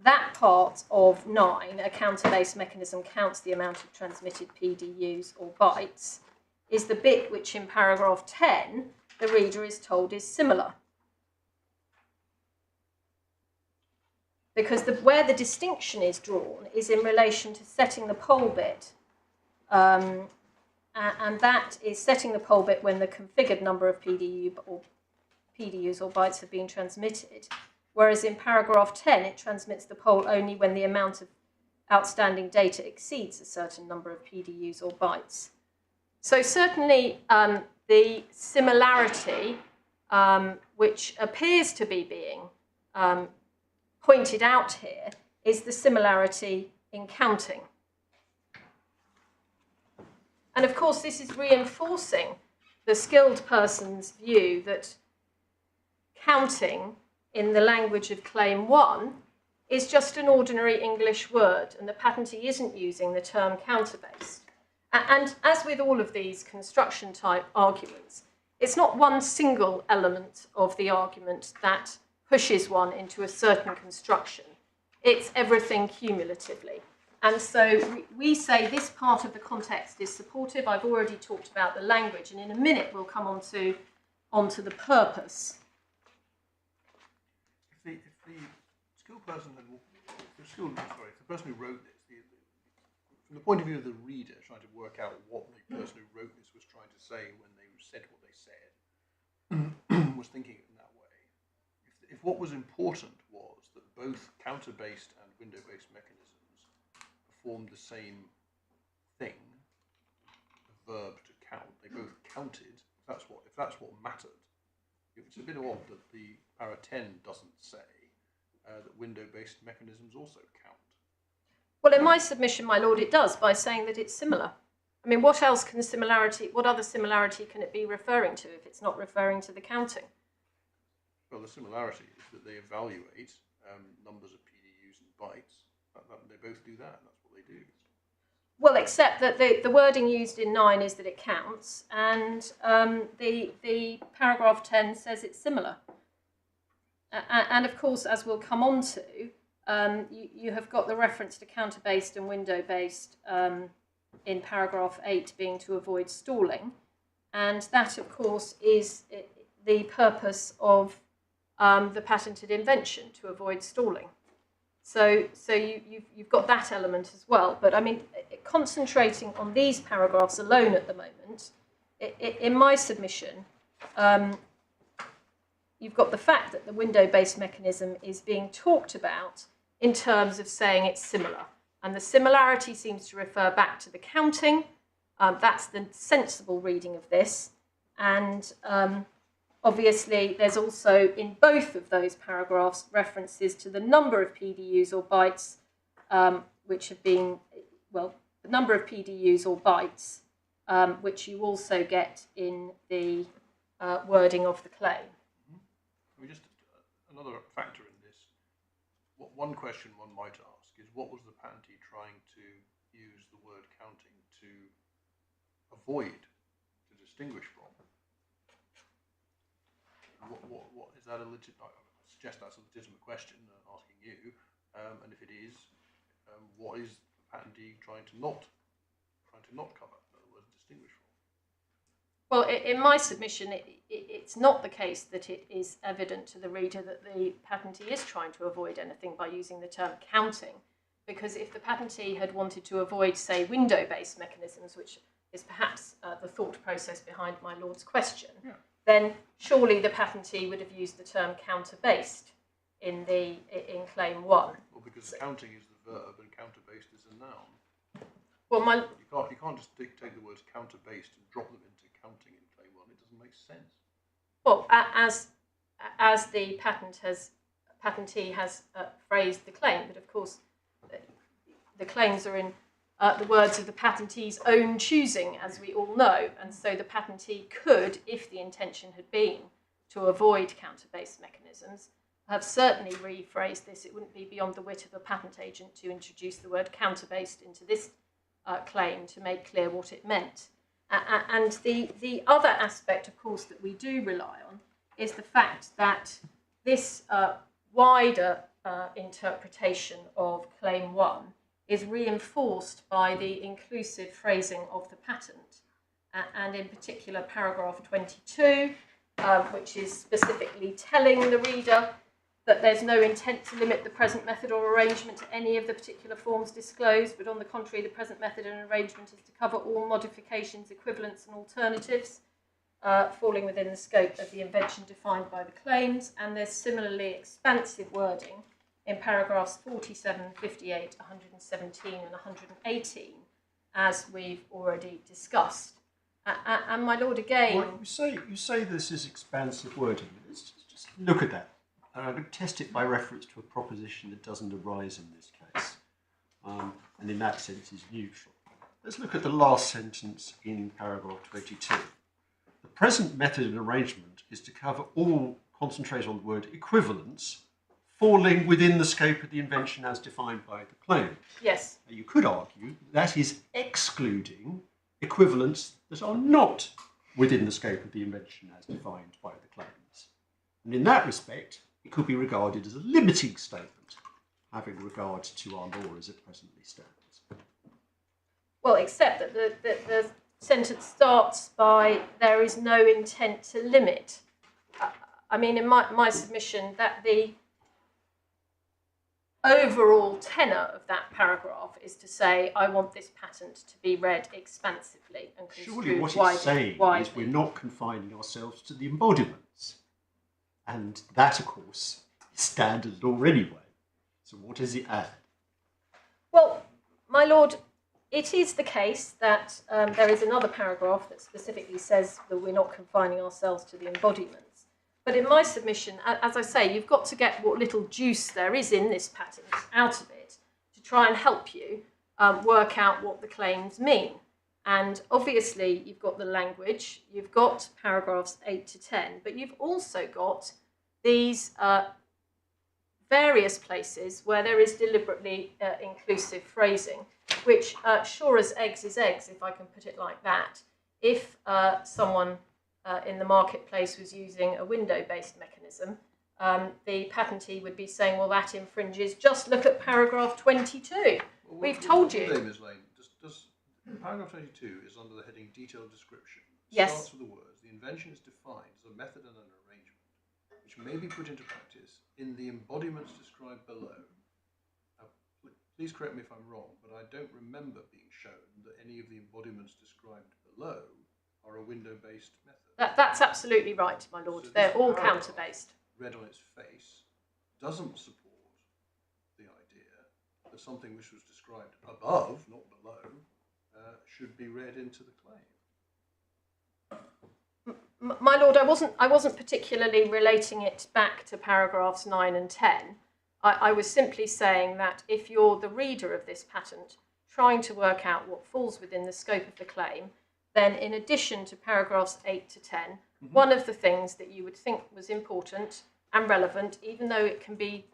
that part of 9, a counter-based mechanism counts the amount of transmitted PDUs or bytes, is the bit which in paragraph 10 the reader is told is similar. Because where the distinction is drawn is in relation to setting the poll bit. And that is setting the poll bit when the configured number of PDUs or bytes have been transmitted, whereas in paragraph 10 it transmits the poll only when the amount of outstanding data exceeds a certain number of PDUs or bytes. So certainly the similarity which appears to be being pointed out here is the similarity in counting. And of course, this is reinforcing the skilled person's view that counting in the language of Claim 1 is just an ordinary English word, and the patentee isn't using the term counter-based. And as with all of these construction-type arguments, it's not one single element of the argument that pushes one into a certain construction. It's everything cumulatively. And so we say this part of the context is supportive. I've already talked about the language, and in a minute we'll come onto the purpose. If the skilled person had, if the person who wrote this, from the point of view of the reader, trying to work out what the person who wrote this was trying to say when they said what they said, was thinking in that way. If what was important was that both counter-based and window-based mechanisms performed the same thing, the verb to count, they both counted. If that's what mattered, it's a bit odd that the para 10 doesn't say that window-based mechanisms also count. Well, in my submission, my lord, it does, by saying that it's similar. I mean, what other similarity can it be referring to if it's not referring to the counting? Well, the similarity is that they evaluate numbers of PDUs and bytes. They both do that, and that's what they do. Well, except that the wording used in 9 is that it counts, and the paragraph 10 says it's similar. And of course, as we'll come on to, you have got the reference to counter-based and window-based in paragraph 8 being to avoid stalling. And that, of course, is the purpose of the patented invention, to avoid stalling. So you've got that element as well. But I mean, concentrating on these paragraphs alone at the moment, in my submission, you've got the fact that the window-based mechanism is being talked about in terms of saying it's similar. And the similarity seems to refer back to the counting. That's the sensible reading of this. And obviously, there's also, in both of those paragraphs, references to the number of PDUs or bytes which have been, well, the number of PDUs or bytes which you also get in the wording of the claim. Just another factor in this. One question one might ask is, what was the patentee trying to use the word counting to avoid distinguish from? What is that a legitimate? I suggest that's a legitimate question asking you, and if it is, what is the patentee trying to not cover? In other words, distinguish from. Well, in my submission, it's not the case that it is evident to the reader that the patentee is trying to avoid anything by using the term counting, because if the patentee had wanted to avoid, say, window-based mechanisms, which is perhaps the thought process behind my Lord's question, then surely the patentee would have used the term counter-based in Claim 1. Well, because counting is the verb and counter-based is a noun. Well, You can't just take the words counter-based and drop them into counting in Claim 1. It doesn't make sense. well, as the patentee has phrased the claim, but of course the claims are in the words of the patentee's own choosing, as we all know, and so the patentee could, if the intention had been to avoid counter-based mechanisms, have certainly rephrased this. It wouldn't be beyond the wit of a patent agent to introduce the word counter-based into this claim to make clear what it meant. And the other aspect, of course, that we do rely on is the fact that this wider interpretation of Claim 1 is reinforced by the inclusive phrasing of the patent, and in particular paragraph 22, which is specifically telling the reader that there's no intent to limit the present method or arrangement to any of the particular forms disclosed, but on the contrary, the present method and arrangement is to cover all modifications, equivalents and alternatives falling within the scope of the invention defined by the claims. And there's similarly expansive wording in paragraphs 47, 58, 117 and 118, as we've already discussed. And my Lord, again... Well, you say this is expansive wording. Let's just look at that. And I would test it by reference to a proposition that doesn't arise in this case. And in that sense is neutral. Let's look at the last sentence in paragraph 22. The present method and arrangement is to cover all, concentrate on the word equivalents, falling within the scope of the invention as defined by the claim. Yes. You could argue that is excluding equivalents that are not within the scope of the invention as defined by the claims. And in that respect, it could be regarded as a limiting statement, having regard to our law as it presently stands. Well, except that the sentence starts by, there is no intent to limit. I mean, in my submission, that the overall tenor of that paragraph is to say, I want this patent to be read expansively and construed Surely what it's saying is we're not confining ourselves to the embodiments. And that, of course, is standard law anyway. So what does it add? Well, my Lord, it is the case that there is another paragraph that specifically says that we're not confining ourselves to the embodiments. But in my submission, as I say, you've got to get what little juice there is in this patent out of it to try and help you work out what the claims mean. And obviously, you've got the language, you've got paragraphs 8 to 10, but you've also got these various places where there is deliberately inclusive phrasing, which sure as eggs is eggs, if I can put it like that. If someone in the marketplace was using a window-based mechanism, the patentee would be saying, well, that infringes. Just look at paragraph 22. Well, We've told you. Ms. Lane, paragraph 22 is under the heading detailed description. It Yes. starts with the words, the invention is defined as a method and an arrangement which may be put into practice in the embodiments described below. Now, please correct me if I'm wrong, but I don't remember being shown that any of the embodiments described below are a window-based method. That's absolutely right, my Lord. So They're this all paragraph, counter-based. read on its face, doesn't support the idea that something which was described above, not below, should be read into the claim. My Lord, I wasn't particularly relating it back to paragraphs 9 and 10. I was simply saying that if you're the reader of this patent trying to work out what falls within the scope of the claim, then in addition to paragraphs 8 to 10, one of the things that you would think was important and relevant, even though it can be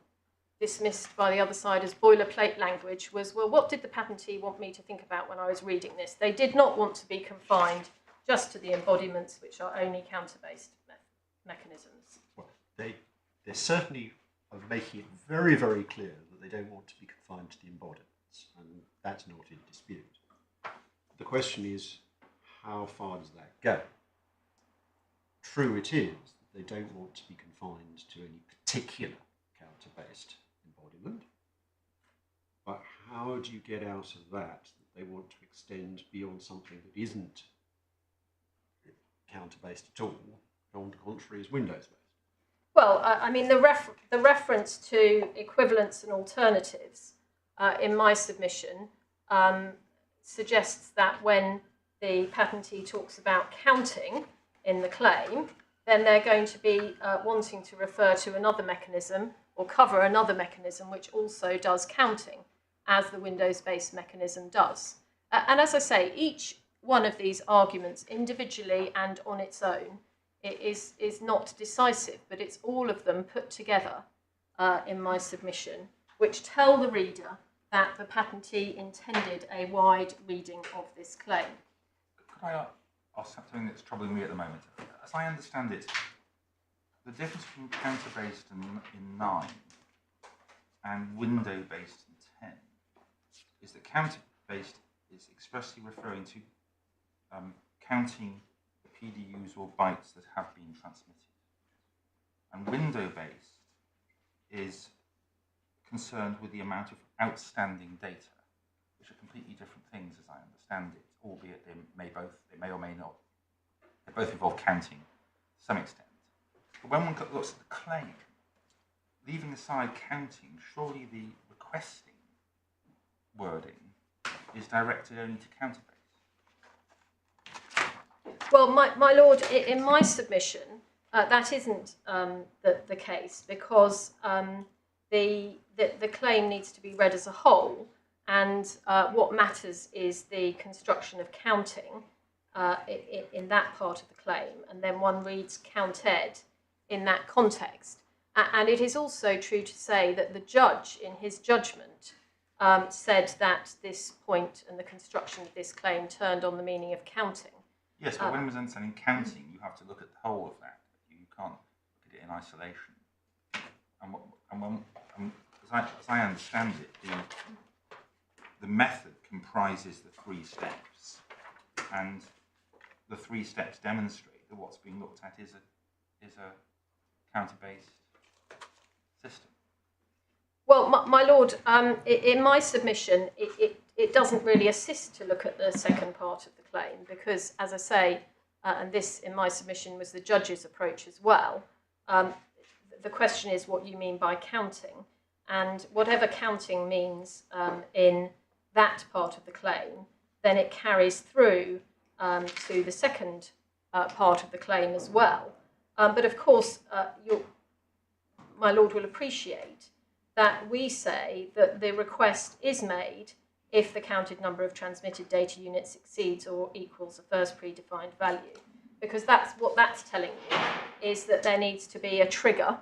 dismissed by the other side as boilerplate language, was, well, what did the patentee want me to think about when I was reading this? They did not want to be confined just to the embodiments, which are only counter-based mechanisms. Well, they're certainly making it very, very clear that they don't want to be confined to the embodiments, and that's not in dispute. The question is, how far does that go? True it is that they don't want to be confined to any particular counter-based embodiment, but how do you get out of that they want to extend beyond something that isn't counter-based at all, on the contrary is Windows-based? Well, I mean, the reference to equivalents and alternatives in my submission suggests that when the patentee talks about counting in the claim, then they're going to be wanting to refer to another mechanism or cover another mechanism which also does counting, as the Windows-based mechanism does. And as I say, each one of these arguments individually and on its own is not decisive, but it's all of them put together in my submission, which tell the reader that the patentee intended a wide reading of this claim. Could I ask something that's troubling me at the moment? As I understand it, the difference between counter-based in 9 and window-based in 10 is that counter-based is expressly referring to counting the PDUs or bytes that have been transmitted. And window-based is concerned with the amount of outstanding data, which are completely different things as I understand it, albeit they may or may not, they both involve counting to some extent. But when one looks at the claim, leaving aside counting, surely the requesting wording is directed only to counter-based. Well, my lord, in my submission, that isn't the case, because the claim needs to be read as a whole, and what matters is the construction of counting in that part of the claim, and then one reads counted in that context. And it is also true to say that the judge, in his judgment, said that this point and the construction of this claim turned on the meaning of counting. Yes, but when we're understanding counting, you have to look at the whole of that. You can't look at it in isolation. As I understand it, the method comprises the 3 steps, and the 3 steps demonstrate that what's being looked at is a counter-based system. Well, my lord, in my submission, it doesn't really assist to look at the second part of the claim, because, as I say, and this in my submission was the judge's approach as well, the question is what you mean by counting. And whatever counting means in that part of the claim, then it carries through to the second part of the claim as well. But of course, my lord will appreciate that we say that the request is made if the counted number of transmitted data units exceeds or equals a first predefined value. Because what that's telling you is that there needs to be a trigger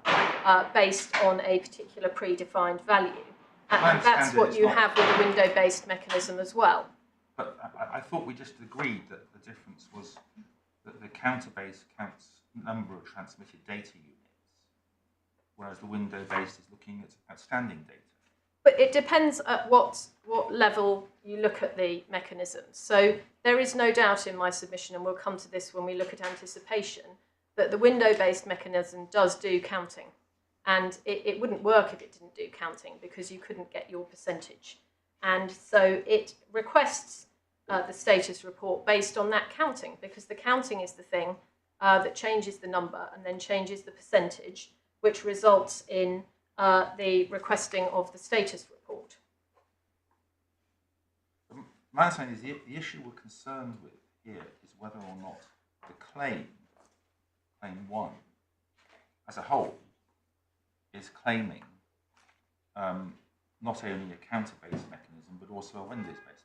based on a particular predefined value. And that's what you have with a window-based mechanism as well. But I thought we just agreed that the difference was that the counter-based counts number of transmitted data units, whereas the window-based is looking at outstanding data. But it depends at what level you look at the mechanisms. So there is no doubt in my submission, and we'll come to this when we look at anticipation, that the window-based mechanism does do counting. And it wouldn't work if it didn't do counting, because you couldn't get your percentage. And so it requests the status report based on that counting, because the counting is the thing that changes the number and then changes the percentage, which results in the requesting of the status report. My understanding is the issue we're concerned with here is whether or not the claim 1, as a whole, is claiming not only a counter-based mechanism, but also a Windows-based mechanism.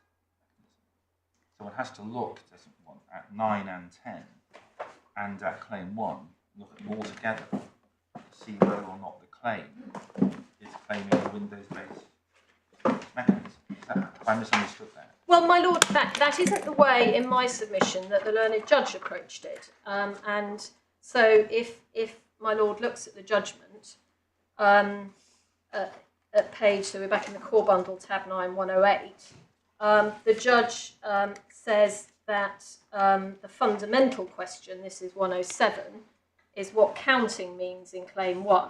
So it has to look at 9 and 10, and at claim 1, look at them all together to see whether or not the claim is claiming a Windows-based mechanism. Have I misunderstood that? Well, my lord, that isn't the way in my submission that the learned judge approached it. And so if my lord looks at the judgment, at page, so we're back in the core bundle, tab 9, 108, the judge says that the fundamental question, this is 107, is what counting means in claim 1.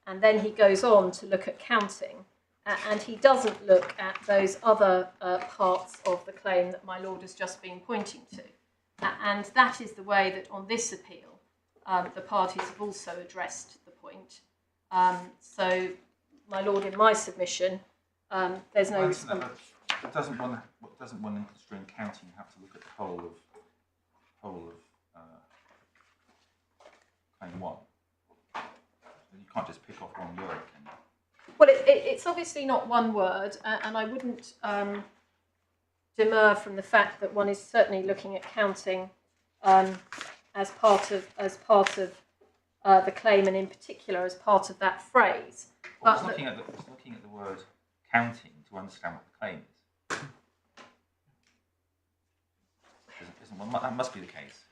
And then he goes on to look at counting, and he doesn't look at those other parts of the claim that my lord has just been pointing to. And that is the way that on this appeal, the parties have also addressed the point. So, my lord, in my submission, there's no response. Doesn't one, in construing counting, have to look at the whole of claim 1? You can't just pick off one word, can you? Well, it's obviously not one word, and I wouldn't demur from the fact that one is certainly looking at counting as part of the claim, and in particular as part of that phrase. Well, it's looking at the word counting to understand what the claim is. Well, that must be the case,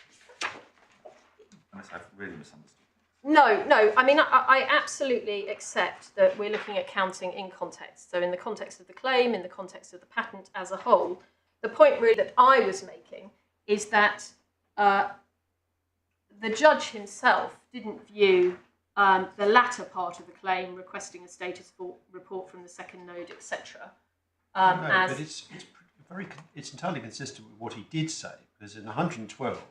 unless I've really misunderstood. No. I mean, I absolutely accept that we're looking at counting in context. So in the context of the claim, in the context of the patent as a whole, the point really that I was making is that the judge himself didn't view the latter part of the claim, requesting a status report from the second node, etc. No, but it's entirely consistent with what he did say, because in 112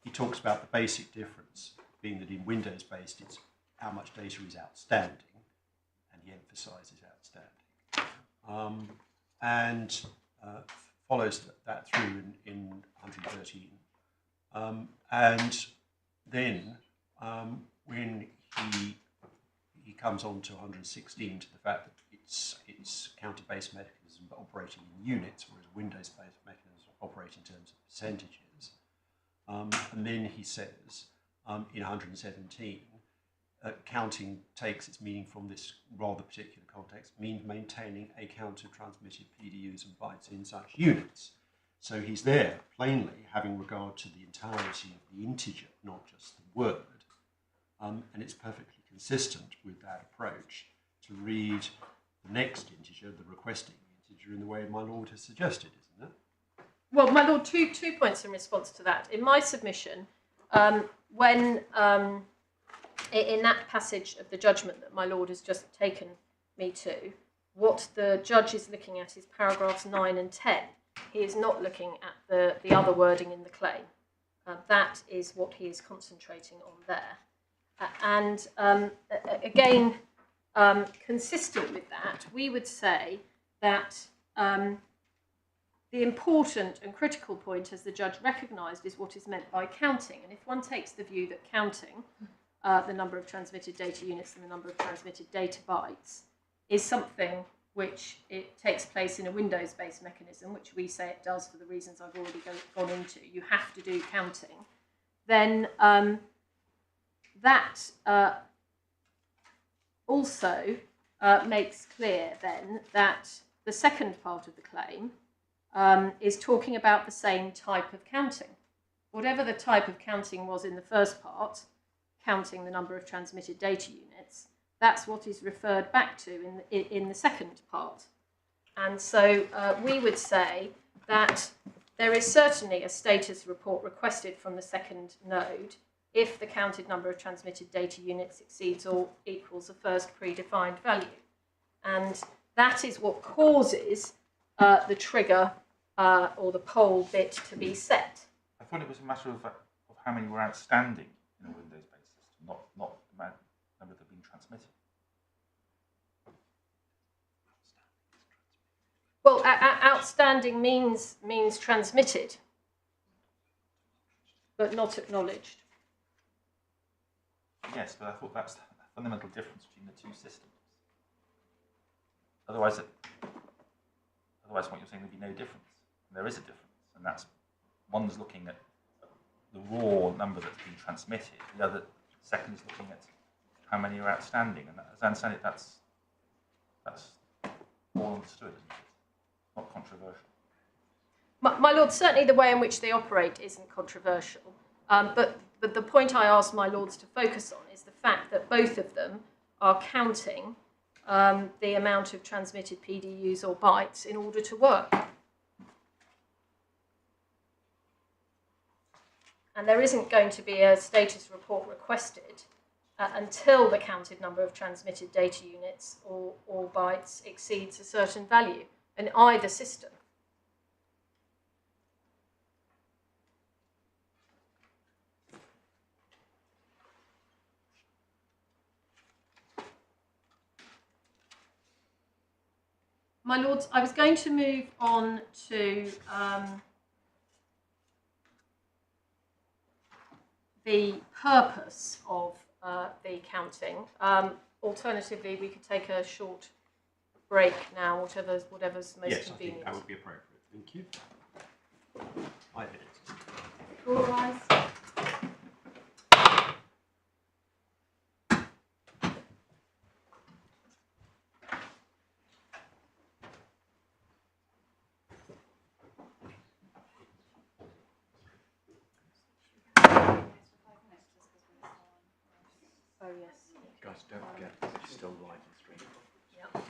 he talks about the basic difference being that in Windows-based it's how much data is outstanding, and he emphasises outstanding, and follows that through in 113, and then when he comes on to 116 to the fact that it's counter-based mechanism operating in units, whereas Windows-based mechanisms operate in terms of percentages, and then he says in 117, counting takes its meaning from this rather particular context, means maintaining a count of transmitted PDUs and bytes in such units. So he's there plainly having regard to the entirety of the integer, not just the word. And it's perfectly consistent with that approach to read the next integer, the requesting integer, in the way my lord has suggested, isn't it? Well, my lord, two points in response to that. In my submission, when in that passage of the judgment that my lord has just taken me to, what the judge is looking at is paragraphs 9 and 10. He is not looking at the other wording in the claim. That is what he is concentrating on there. And again, consistent with that, we would say that the important and critical point, as the judge recognised, is what is meant by counting. And if one takes the view that counting the number of transmitted data units and the number of transmitted data bytes is something which it takes place in a Windows-based mechanism, which we say it does for the reasons I've already gone into, you have to do counting, then that also makes clear then that the second part of the claim is talking about the same type of counting. Whatever the type of counting was in the first part, counting the number of transmitted data units, that's what is referred back to in the second part. And so we would say that there is certainly a status report requested from the second node if the counted number of transmitted data units exceeds or equals the first predefined value. And that is what causes the trigger or the poll bit to be set. I thought it was a matter of how many were outstanding in a Windows-based system, not the number that have been transmitted. Well, outstanding means transmitted, but not acknowledged. Yes, but I thought that's the fundamental difference between the two systems. Otherwise, what you're saying, there'd be no difference. And there is a difference, and that's one's looking at the raw number that's been transmitted. The other second is looking at how many are outstanding. And as I understand it, that's all understood, isn't it? Not controversial. My Lord, certainly the way in which they operate isn't controversial, but the point I asked my Lords to focus on is the fact that both of them are counting the amount of transmitted PDUs or bytes in order to work. And there isn't going to be a status report requested until the counted number of transmitted data units or bytes exceeds a certain value in either system. My Lords, I was going to move on to the purpose of the counting. Alternatively, we could take a short break now, whatever's most Yes, convenient. I think that would be appropriate. Thank you. 5 minutes. All rise. Oh yes. Guys, don't forget, it's still live on stream. Yep.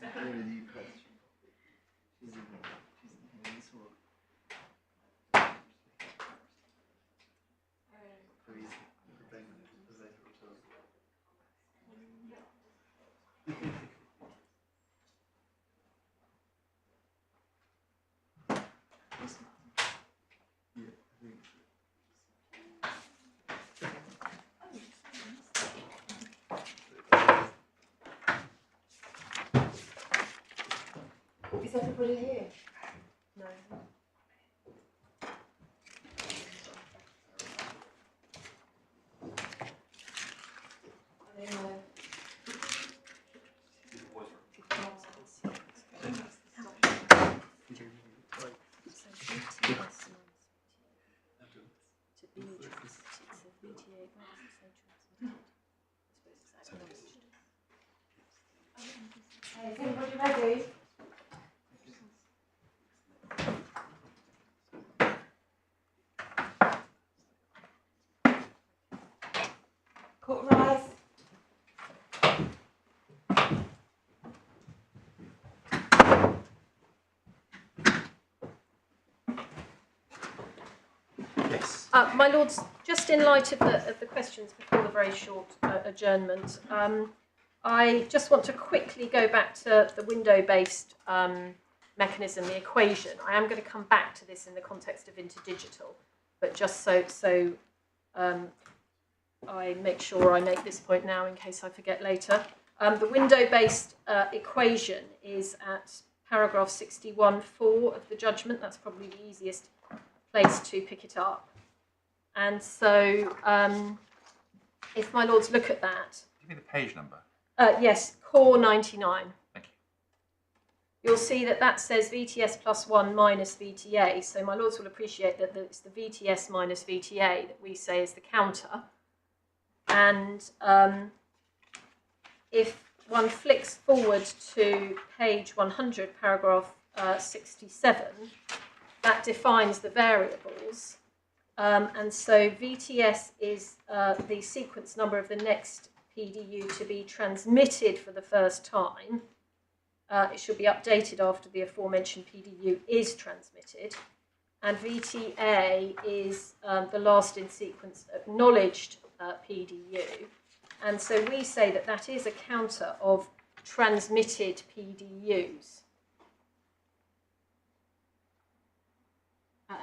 really question. She's in this one. Please, Is everybody here? No. Is everybody ready? Court rise. Yes. My Lords, just in light of the questions before the very short adjournment, I just want to quickly go back to the window-based mechanism, the equation. I am going to come back to this in the context of Interdigital, but just so I make sure I make this point now in case I forget later. The window-based equation is at paragraph 61(4) of the judgment. That's probably the easiest place to pick it up. And so if my Lords look at that. Give me the page number. Yes, core 99. Thank you. You'll see that that says VTS plus 1 minus VTA. So my Lords will appreciate that it's the VTS minus VTA that we say is the counter. And if one flicks forward to page 100, paragraph 67, that defines the variables. And so VTS is the sequence number of the next PDU to be transmitted for the first time. It should be updated after the aforementioned PDU is transmitted. And VTA is the last in sequence acknowledged PDU. And so we say that that is a counter of transmitted PDUs.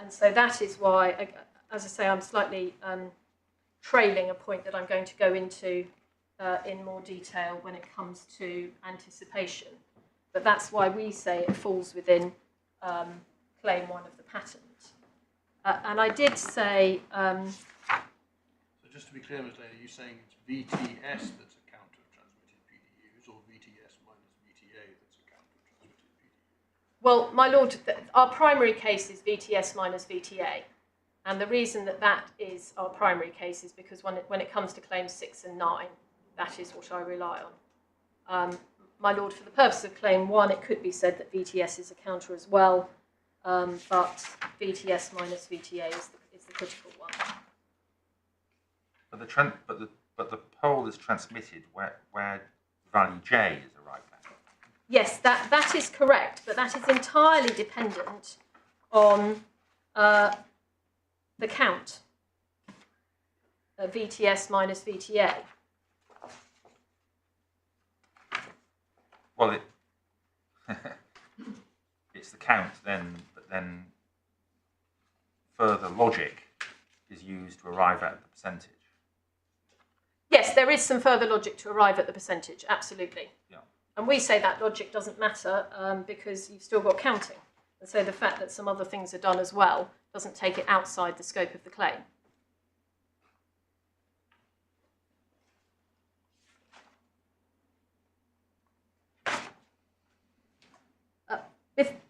And so that is why, as I say, I'm slightly trailing a point that I'm going to go into in more detail when it comes to anticipation. But that's why we say it falls within claim 1 of the patent. And I did say... So just to be clear, Ms. Lane, are you saying it's VTS that's a counter of transmitted PDUs, or VTS minus VTA that's a counter of transmitted PDUs? Well, my Lord, our primary case is VTS minus VTA. And the reason that that is our primary case is because when it comes to claims 6 and 9, that is what I rely on. My Lord, for the purpose of claim 1, it could be said that VTS is a counter as well, but VTS minus VTA is the critical one. But the pole is transmitted where value J is arrived at. Yes, that is correct, but that is entirely dependent on the count, VTS minus VTA. Well, it's the count then, but then further logic is used to arrive at the percentage. Yes, there is some further logic to arrive at the percentage, absolutely. Yeah. And we say that logic doesn't matter because you've still got counting. And so the fact that some other things are done as well doesn't take it outside the scope of the claim.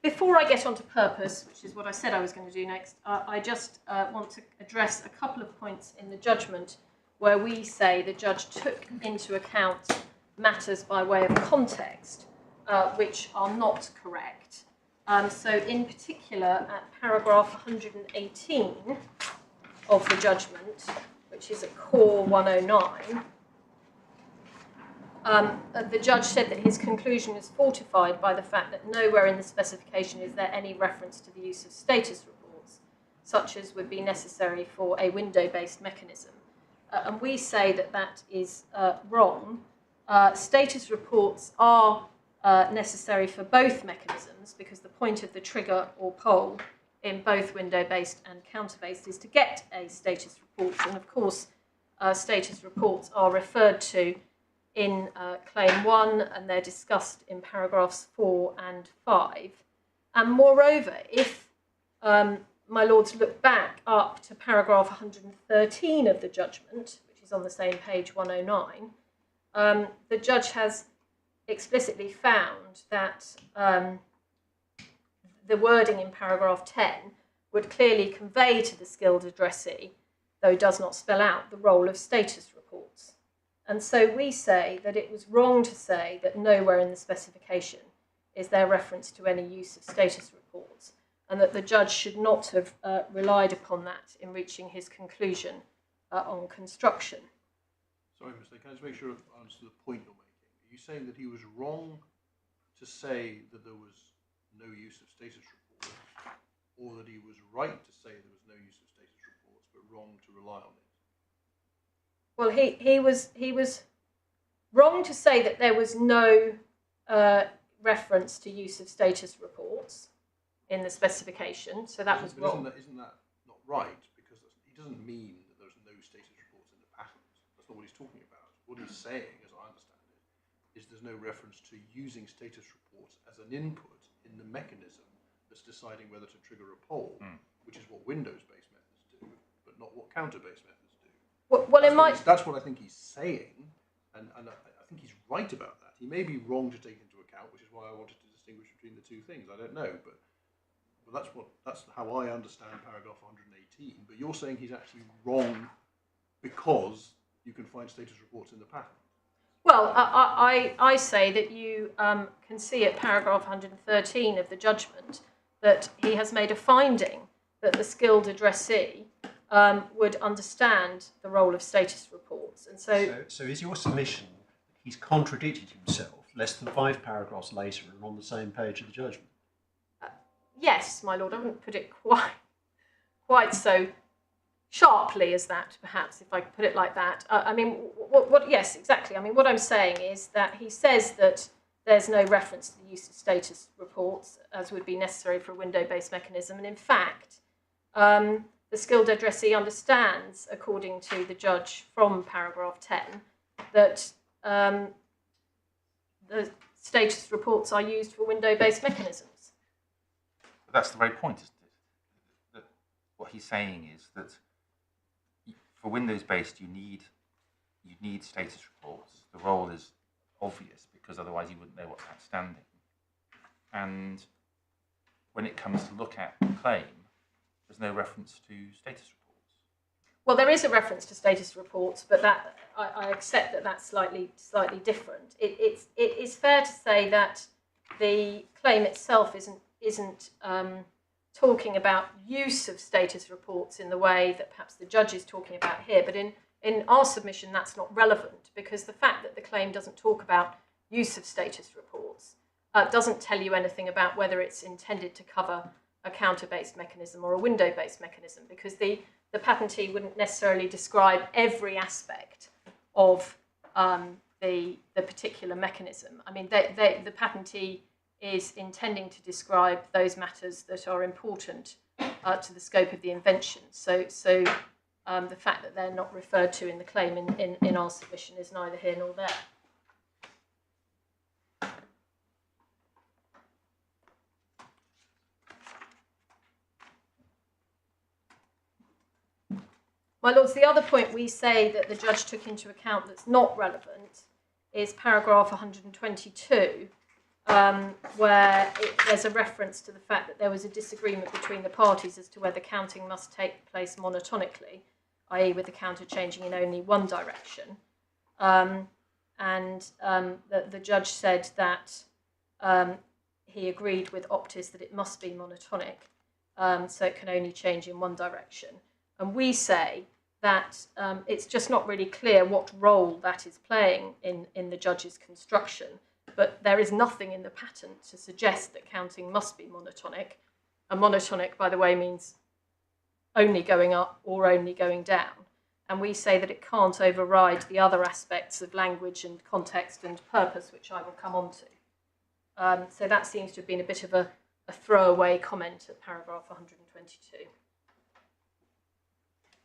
Before I get on to purpose, which is what I said I was going to do next, I just want to address a couple of points in the judgment where we say the judge took into account matters by way of context, which are not correct. So in particular, at paragraph 118 of the judgment, which is at core 109, the judge said that his conclusion is fortified by the fact that nowhere in the specification is there any reference to the use of status reports, such as would be necessary for a window-based mechanism. And we say that that is wrong. Status reports are necessary for both mechanisms because the point of the trigger or pole in both window-based and counter-based is to get a status report. And of course, status reports are referred to in Claim 1 and they're discussed in paragraphs 4 and 5. And moreover, if my lords look back up to paragraph 113 of the judgment, which is on the same page 109, the judge has explicitly found that the wording in paragraph 10 would clearly convey to the skilled addressee, though does not spell out, the role of status reports. And so we say that it was wrong to say that nowhere in the specification is there reference to any use of status reports, and that the judge should not have relied upon that in reaching his conclusion on construction. Sorry, Mr. Can I just make sure I understood the point you're making? Are you saying that he was wrong to say that there was no use of status reports, or that he was right to say there was no use of status reports, but wrong to rely on it? Well, he was wrong to say that there was no reference to use of status reports in the specification, so that was wrong. Isn't that not right? Because he doesn't mean that there's no status reports in the patent. That's not what he's talking about. What he's saying, as I understand it, is there's no reference to using status reports as an input in the mechanism that's deciding whether to trigger a poll, which is what Windows-based methods do, but not what counter-based methods do. That's what I think he's saying, and I think he's right about that. He may be wrong to take into account, which is why I wanted to distinguish between the two things. I don't know, but that's how I understand paragraph 118. But you're saying he's actually wrong because you can find status reports in the patent. Well, I say that you can see at paragraph 113 of the judgment that he has made a finding that the skilled addressee would understand the role of status reports. And so is your submission he's contradicted himself less than 5 paragraphs later and on the same page of the judgment? Yes, my lord, I wouldn't put it quite so sharply as that, perhaps, if I could put it like that. I mean, yes, exactly. I mean, what I'm saying is that he says that there's no reference to the use of status reports as would be necessary for a window-based mechanism. And in fact, the skilled addressee understands, according to the judge from paragraph 10, that the status reports are used for window-based mechanisms. But that's the very point, isn't it? That what he's saying is that for Windows-based, you need status reports. The role is obvious because otherwise you wouldn't know what's outstanding. And when it comes to look at the claim, there's no reference to status reports. Well, there is a reference to status reports, but that I accept that that's slightly different. It is fair to say that the claim itself isn't talking about use of status reports in the way that perhaps the judge is talking about here, but in our submission that's not relevant because the fact that the claim doesn't talk about use of status reports doesn't tell you anything about whether it's intended to cover a counter-based mechanism or a window-based mechanism, because the patentee wouldn't necessarily describe every aspect of the particular mechanism. I mean, the patentee is intending to describe those matters that are important to the scope of the invention. So the fact that they're not referred to in the claim in our submission is neither here nor there. My lords, the other point we say that the judge took into account that's not relevant is paragraph 122, where there's a reference to the fact that there was a disagreement between the parties as to whether counting must take place monotonically, i.e. with the counter changing in only one direction. The judge said that he agreed with Optis that it must be monotonic, so it can only change in one direction. And we say that it's just not really clear what role that is playing in the judge's construction. But there is nothing in the patent to suggest that counting must be monotonic. And monotonic, by the way, means only going up or only going down. And we say that it can't override the other aspects of language and context and purpose, which I will come on to. So that seems to have been a bit of a throwaway comment at paragraph 122.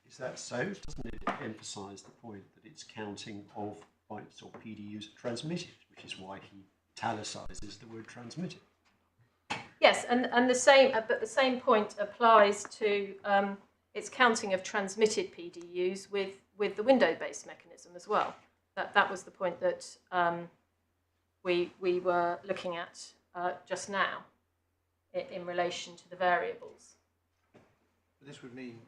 Is that so? Doesn't it emphasise the point that it's counting of bytes or PDUs transmitted, which is why he italicises the word transmitted? Yes, and the same, but the same point applies to its counting of transmitted PDUs with the window-based mechanism as well. That was the point that we were looking at just now in relation to the variables. But this would mean,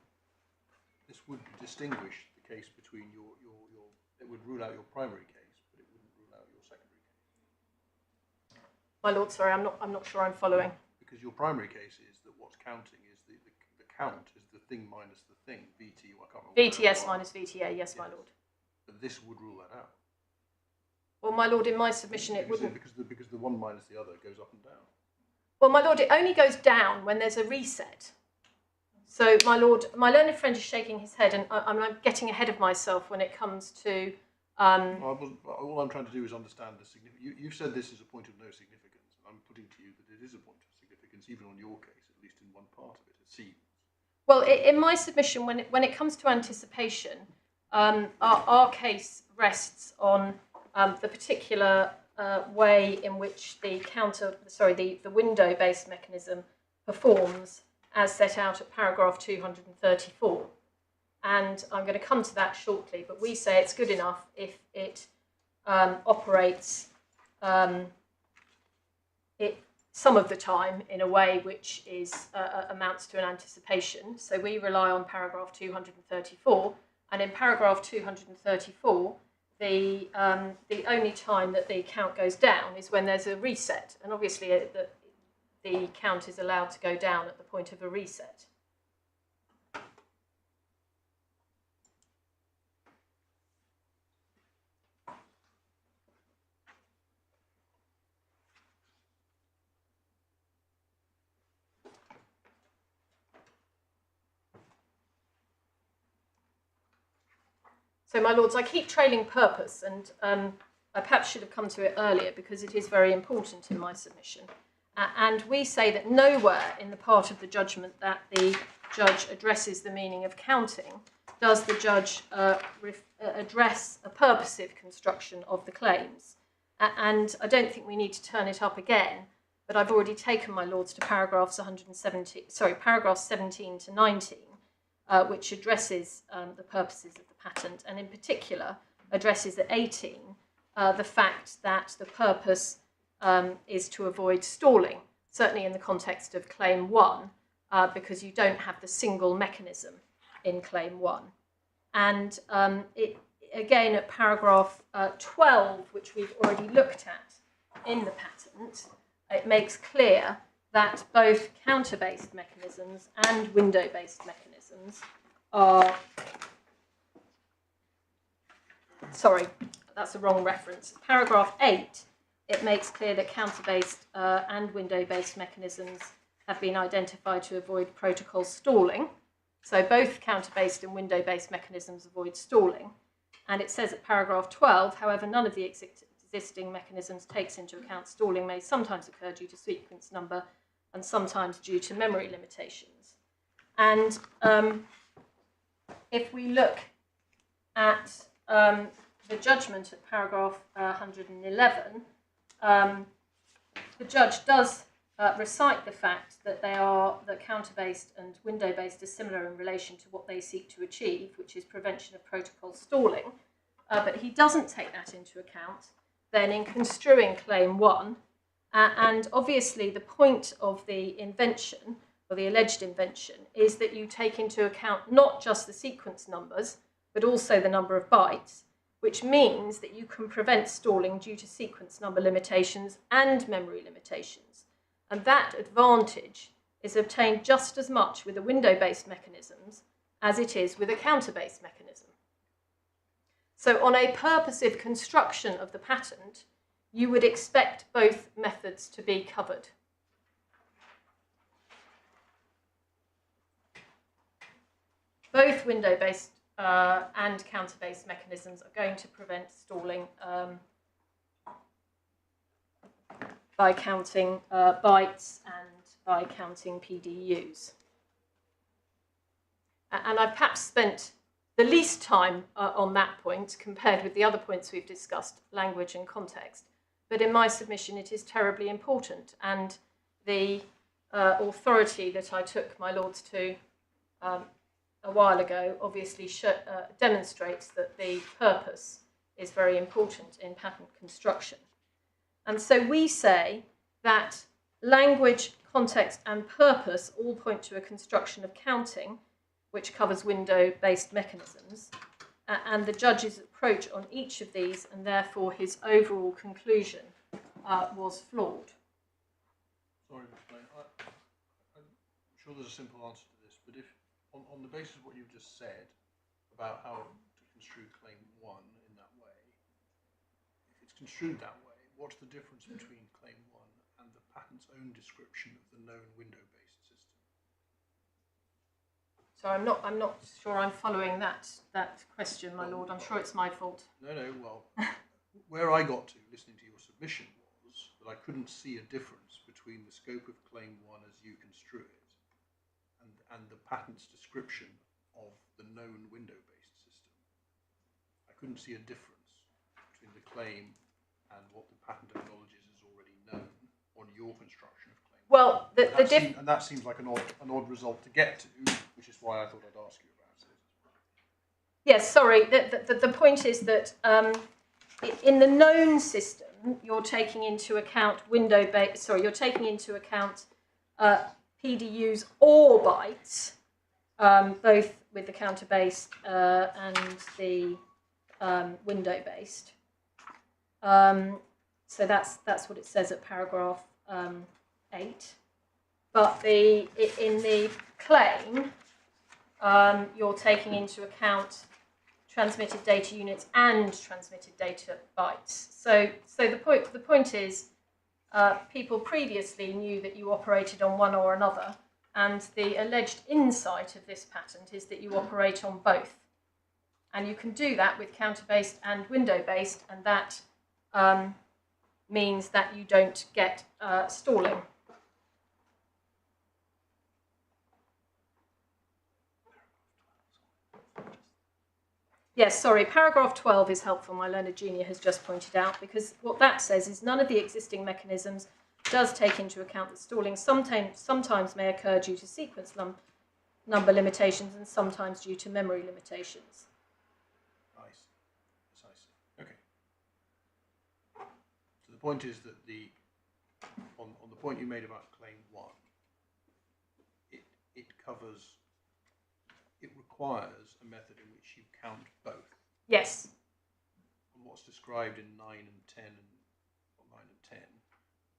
this would distinguish the case between your it would rule out your primary case, but it wouldn't rule out your secondary case. My lord, sorry, I'm not sure I'm following. Because your primary case is that what's counting is the count is the thing minus the thing, VT, I can't remember. VTS minus VTA, yes, my lord. But this would rule that out. Well, my lord, in my submission it Because wouldn't. because the one minus the other goes up and down. Well, my lord, it only goes down when there's a reset. So, my lord, my learned friend is shaking his head, and I'm getting ahead of myself when it comes to. All I'm trying to do is understand the significance. You've said this is a point of no significance, and I'm putting to you that it is a point of significance, even on your case, at least in one part of it, it seems. Well, in my submission, when it comes to anticipation, our case rests on the particular way in which the window-based mechanism performs as set out at paragraph 234. And I'm going to come to that shortly, but we say it's good enough if it operates some of the time in a way which is amounts to an anticipation. So we rely on paragraph 234, and in paragraph 234, the only time that the count goes down is when there's a reset, and obviously the count is allowed to go down at the point of a reset. So, my lords, I keep trailing purpose, and I perhaps should have come to it earlier because it is very important in my submission. And we say that nowhere in the part of the judgment that the judge addresses the meaning of counting does the judge address a purposive construction of the claims. And I don't think we need to turn it up again, but I've already taken, my lords, to paragraphs 17 to 19. Which addresses the purposes of the patent, and in particular addresses at 18 the fact that the purpose is to avoid stalling, certainly in the context of Claim 1, because you don't have the single mechanism in Claim 1. And it again at paragraph 12, which we've already looked at in the patent, it makes clear that both counter-based mechanisms and window-based mechanisms are... Sorry, that's a wrong reference. Paragraph 8, it makes clear that counter-based and window-based mechanisms have been identified to avoid protocol stalling. So both counter-based and window-based mechanisms avoid stalling. And it says at paragraph 12, however, none of the existing mechanisms takes into account stalling may sometimes occur due to sequence number and sometimes due to memory limitations. And if we look at the judgment at paragraph 111, the judge does recite the fact that that counter-based and window-based are similar in relation to what they seek to achieve, which is prevention of protocol stalling. But he doesn't take that into account then in construing Claim 1. And obviously the point of the invention, or the alleged invention, is that you take into account not just the sequence numbers, but also the number of bytes, which means that you can prevent stalling due to sequence number limitations and memory limitations. And that advantage is obtained just as much with the window-based mechanisms as it is with a counter-based mechanism. So on a purposive construction of the patent, you would expect both methods to be covered. Both window-based and counter-based mechanisms are going to prevent stalling by counting bytes and by counting PDUs. And I've perhaps spent the least time on that point compared with the other points we've discussed, language and context. But in my submission, it is terribly important. And the authority that I took my lords to a while ago obviously demonstrates that the purpose is very important in patent construction. And so we say that language, context, and purpose all point to a construction of counting, which covers window-based mechanisms, and the judge's approach on each of these, and therefore his overall conclusion, was flawed. Sorry to explain. I'm sure there's a simple answer to this, but if, on the basis of what you've just said about how to construe claim 1 in that way, if it's construed that way, what's the difference between claim 1 and the patent's own description of the known window-based system? So I'm not sure I'm following that question, my lord. I'm sure it's my fault. No, well, where I got to listening to your submission was that I couldn't see a difference between the scope of claim 1 as you construe it and the patent's description of the known window-based system. I couldn't see a difference between the claim and what the patent acknowledges is already known on your construction of claim 1. Well, And that seems like an odd result to get to, which is why I thought I'd ask you about it. yes, sorry. The point is that in the known system, you're taking into account you're taking into account PDUs or bytes, both with the counter-based and the window-based. So that's what it says at paragraph 8. But in the claim, you're taking into account transmitted data units and transmitted data bytes. So the point is, people previously knew that you operated on one or another, and the alleged insight of this patent is that you operate on both. And you can do that with counter-based and window-based, and that means that you don't get stalling. Yes, sorry, paragraph 12 is helpful, my learned junior has just pointed out, because what that says is none of the existing mechanisms does take into account that stalling sometimes may occur due to sequence number limitations and sometimes due to memory limitations. I see. Okay. So the point is that on the point you made about claim 1, it requires a method in which you count both. Yes. And what's described in 9 and 10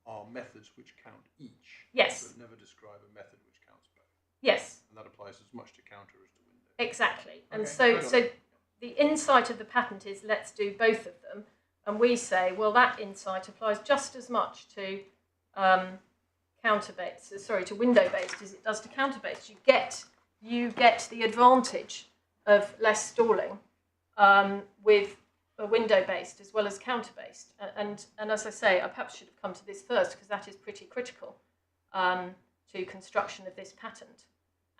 are methods which count each. Yes. But never describe a method which counts both. Yes. And that applies as much to counter as to window. Exactly. And okay, so the insight of the patent is let's do both of them. And we say, well, that insight applies just as much to to window-based as it does to counter-based. You get the advantage of less stalling with a window-based as well as counter-based. And as I say, I perhaps should have come to this first because that is pretty critical to construction of this patent.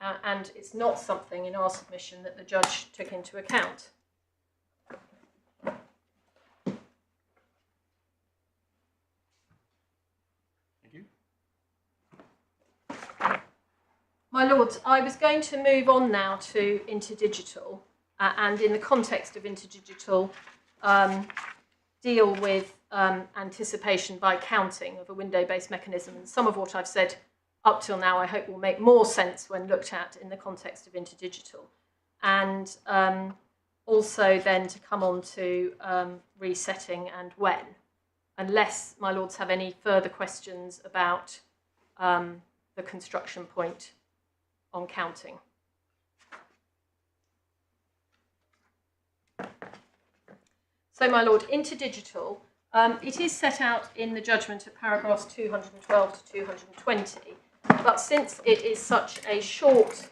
And it's not something in our submission that the judge took into account. My lords, I was going to move on now to Interdigital, and in the context of Interdigital, deal with anticipation by counting of a window-based mechanism. And some of what I've said up till now, I hope will make more sense when looked at in the context of Interdigital. And also then to come on to resetting and when, unless my lords have any further questions about the construction point on counting. So, my lord, Interdigital, it is set out in the judgment at paragraphs 212 to 220, but since it is such a short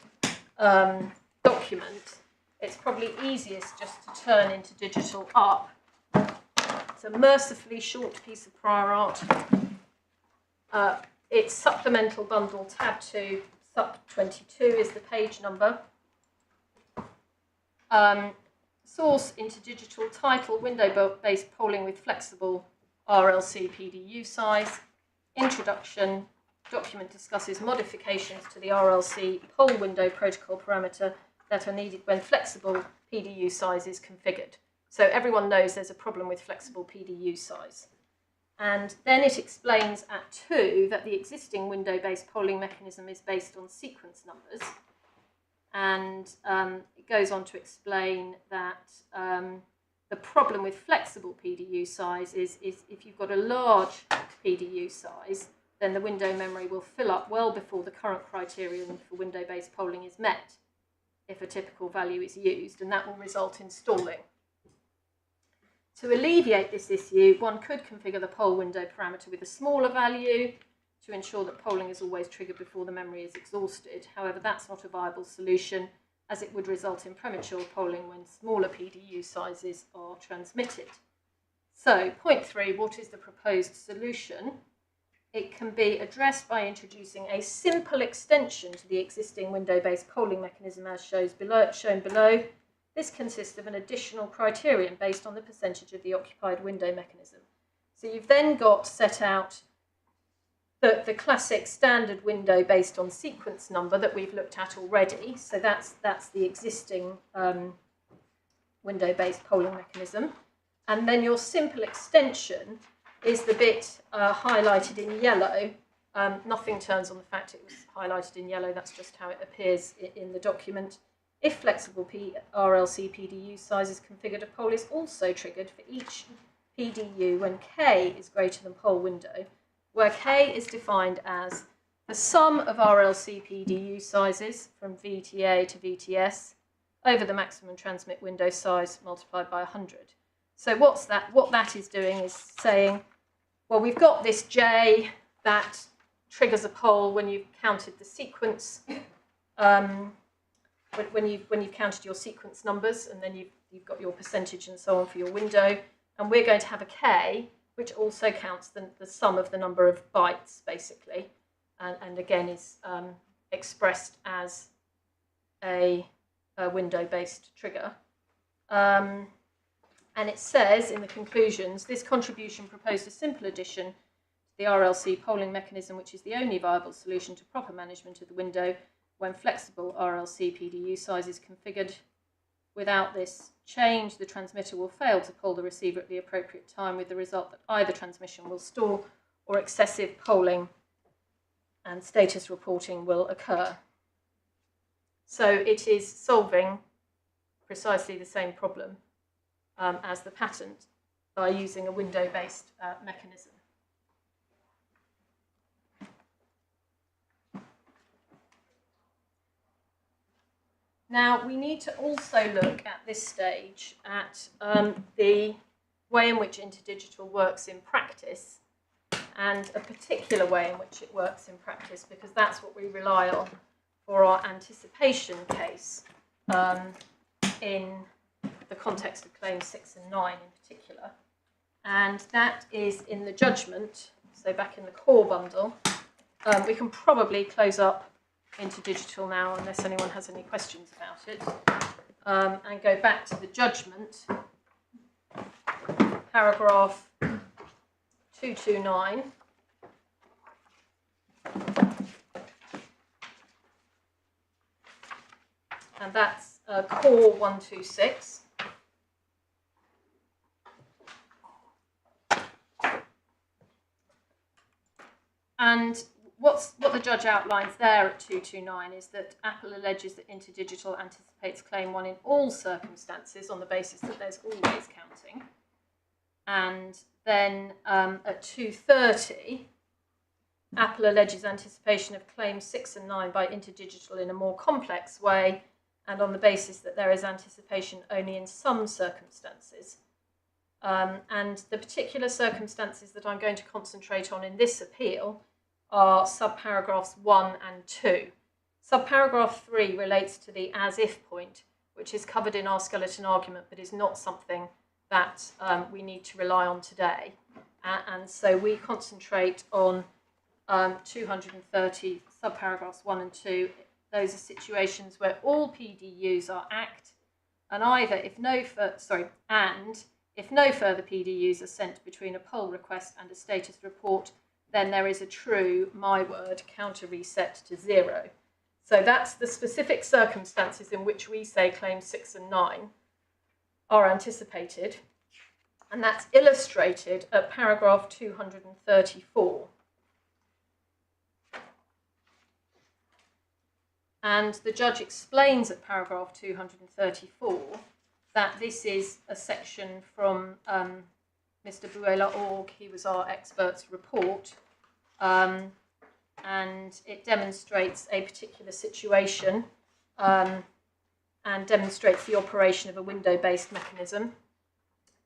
document, it's probably easiest just to turn Interdigital up. It's a mercifully short piece of prior art. It's supplemental bundle tab 2, sub 22 is the page number. Source Interdigital, title, window-based polling with flexible RLC PDU size. Introduction, document discusses modifications to the RLC poll window protocol parameter that are needed when flexible PDU size is configured. So everyone knows there's a problem with flexible PDU size. And then it explains at 2 that the existing window-based polling mechanism is based on sequence numbers. And it goes on to explain that the problem with flexible PDU size is if you've got a large PDU size, then the window memory will fill up well before the current criterion for window-based polling is met, if a typical value is used, and that will result in stalling. To alleviate this issue, one could configure the poll window parameter with a smaller value to ensure that polling is always triggered before the memory is exhausted. However, that's not a viable solution, as it would result in premature polling when smaller PDU sizes are transmitted. So, point 3, what is the proposed solution? It can be addressed by introducing a simple extension to the existing window-based polling mechanism as shown below. This consists of an additional criterion based on the percentage of the occupied window mechanism. So you've then got set out the classic standard window based on sequence number that we've looked at already. So that's the existing window-based polling mechanism. And then your simple extension is the bit highlighted in yellow. Nothing turns on the fact it was highlighted in yellow. That's just how it appears in the document. If flexible RLC PDU size is configured, a poll is also triggered for each PDU when K is greater than poll window, where K is defined as the sum of RLC PDU sizes from VTA to VTS over the maximum transmit window size multiplied by 100. So what that is doing is saying, well, we've got this J that triggers a poll when you've counted the sequence, when you've counted your sequence numbers, and then you've got your percentage and so on for your window. And we're going to have a K, which also counts the sum of the number of bytes, basically, and again is expressed as a window-based trigger. And it says in the conclusions, this contribution proposed a simple addition to the RLC polling mechanism, which is the only viable solution to proper management of the window when flexible RLC PDU size is configured. Without this change, the transmitter will fail to poll the receiver at the appropriate time, with the result that either transmission will stall or excessive polling and status reporting will occur. So it is solving precisely the same problem as the patent by using a window-based mechanism. Now, we need to also look at this stage at the way in which Interdigital works in practice, and a particular way in which it works in practice, because that's what we rely on for our anticipation case in the context of claims 6 and 9 in particular. And that is in the judgment, so back in the core bundle. We can probably close up Interdigital now, unless anyone has any questions about it, and go back to the judgment, paragraph 229. And that's core 126. And what the judge outlines there at 229 is that Apple alleges that Interdigital anticipates claim 1 in all circumstances on the basis that there's always counting. And then at 230, Apple alleges anticipation of claims 6 and 9 by Interdigital in a more complex way, and on the basis that there is anticipation only in some circumstances. And the particular circumstances that I'm going to concentrate on in this appeal are subparagraphs 1 and 2. Subparagraph 3 relates to the as-if point, which is covered in our skeleton argument, but is not something that we need to rely on today. And so we concentrate on 230 subparagraphs 1 and 2. Those are situations where all PDUs are act, and either if no further PDUs are sent between a poll request and a status report, then there is a true, my word, counter reset to 0. So that's the specific circumstances in which we say claims 6 and 9 are anticipated, and that's illustrated at paragraph 234. And the judge explains at paragraph 234 that this is a section from Mr. Buela-Org. He was our expert's report, and it demonstrates a particular situation and demonstrates the operation of a window-based mechanism.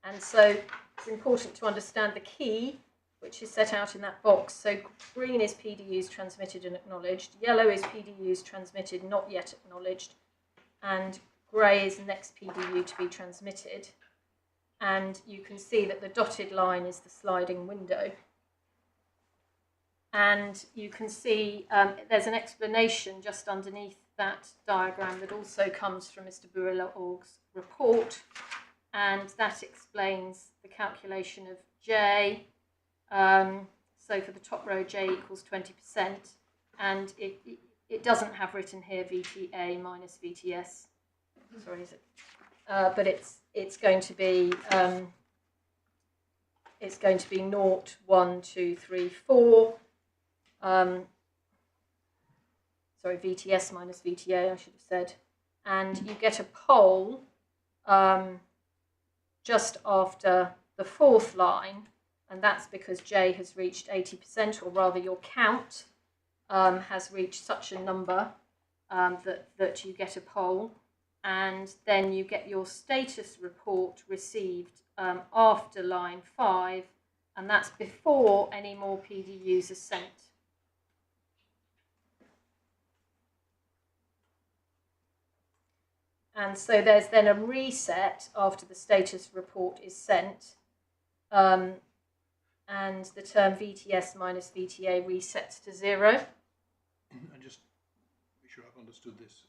And so it's important to understand the key, which is set out in that box. So green is PDUs transmitted and acknowledged, yellow is PDUs transmitted, not yet acknowledged, and grey is the next PDU to be transmitted. And you can see that the dotted line is the sliding window. And you can see there's an explanation just underneath that diagram that also comes from Mr. Buela-Org's report, and that explains the calculation of J. So for the top row, J equals 20%, and it doesn't have written here VTA minus VTS. Sorry, is it? But it's going to be 0, 1, 2, 3, 4. Sorry, VTS minus VTA, I should have said. And you get a poll just after the 4th line, and that's because J has reached 80%, or rather your count has reached such a number that you get a poll. And then you get your status report received after line 5, and that's before any more PDUs are sent. And so there's then a reset after the status report is sent, and the term VTS minus VTA resets to 0. And just make sure I've understood this.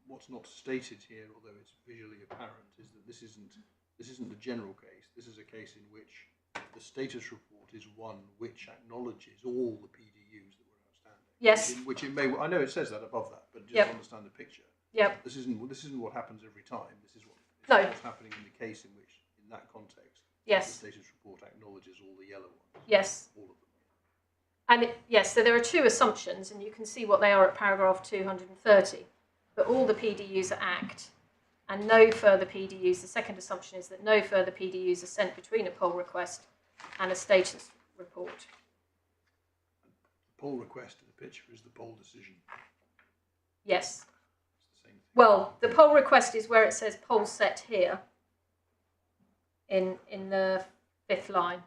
What's not stated here, although it's visually apparent, is that this isn't the general case. This is a case in which the status report is one which acknowledges all the PDUs that were outstanding. Yes. Which it may. I know it says that above that, but just Yep. understand the picture. Yep. This isn't what happens every time. This is No. what's happening in the case in which, in that context, Yes. the status report acknowledges all the yellow ones. Yes. All of them. And yes, so there are two assumptions, and you can see what they are at paragraph 230. But all the PDUs are act, and no further PDUs. The second assumption is that no further PDUs are sent between a poll request and a status report. The poll request in the picture is the poll decision. Yes. It's the same thing. Well, the poll request is where it says poll set here in the 5th line.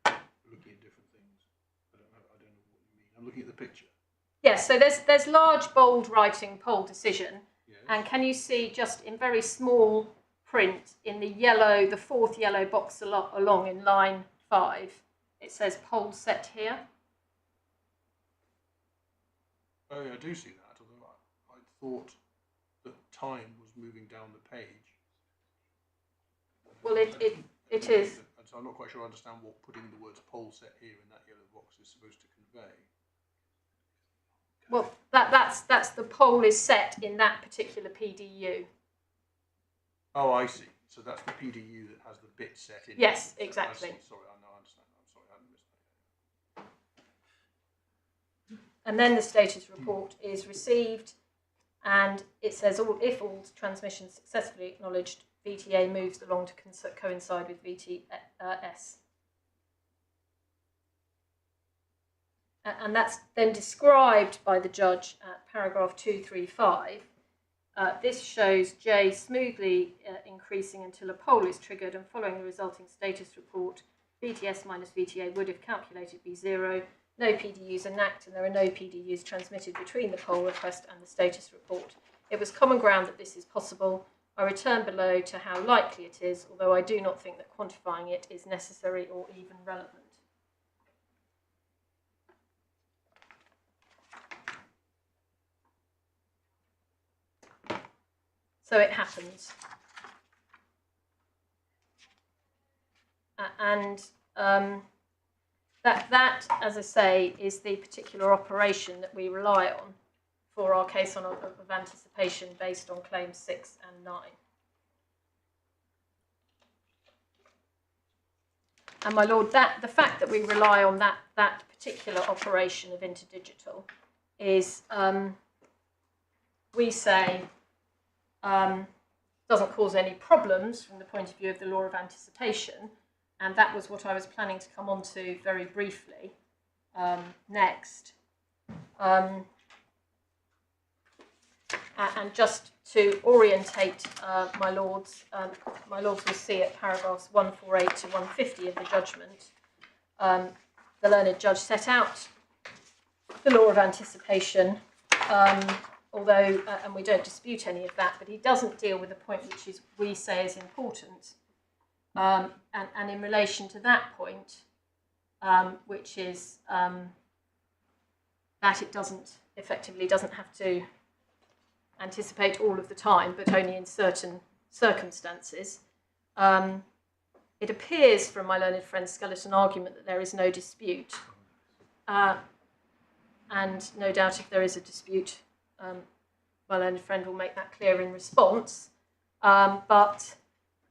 We're looking at different things. I don't know what you mean. I'm looking at the picture. Yes, so there's large bold writing poll decision, Yes. and can you see just in very small print in the yellow, the 4th yellow box along in line 5, it says poll set here. Oh, yeah, I do see that, although I thought that time was moving down the page. Well, it is. And so I'm not quite sure I understand what putting the words poll set here in that yellow box is supposed to convey. Well, that's the poll is set in that particular PDU. Oh, I see. So that's the PDU that has the bit set in. Yes, it. exactly. I see. Sorry, I understand. I'm sorry, I hadn't missed that. And then the status report is received, and it says if all transmissions successfully acknowledged, VTA moves along to coincide with VTS. And that's then described by the judge at paragraph 235. This shows J smoothly increasing until a poll is triggered, and following the resulting status report, VTS minus VTA would, if calculated, be 0. No PDUs enact, and there are no PDUs transmitted between the poll request and the status report. It was common ground that this is possible. I return below to how likely it is, although I do not think that quantifying it is necessary or even relevant. So it happens. That, as I say, is the particular operation that we rely on for our case of anticipation based on claims 6 and 9. And my lord, the fact that we rely on that particular operation of Interdigital is, we say, doesn't cause any problems from the point of view of the law of anticipation, and that was what I was planning to come on to very briefly next. And just to orientate my lords will see at paragraphs 148 to 150 of the judgment, the learned judge set out the law of anticipation, although, and we don't dispute any of that, but he doesn't deal with the point which is, we say, is important. And in relation to that point, which is that it effectively doesn't have to anticipate all of the time, but only in certain circumstances. It appears from my learned friend's skeleton argument that there is no dispute. And no doubt if there is a dispute, my learned friend will make that clear in response. But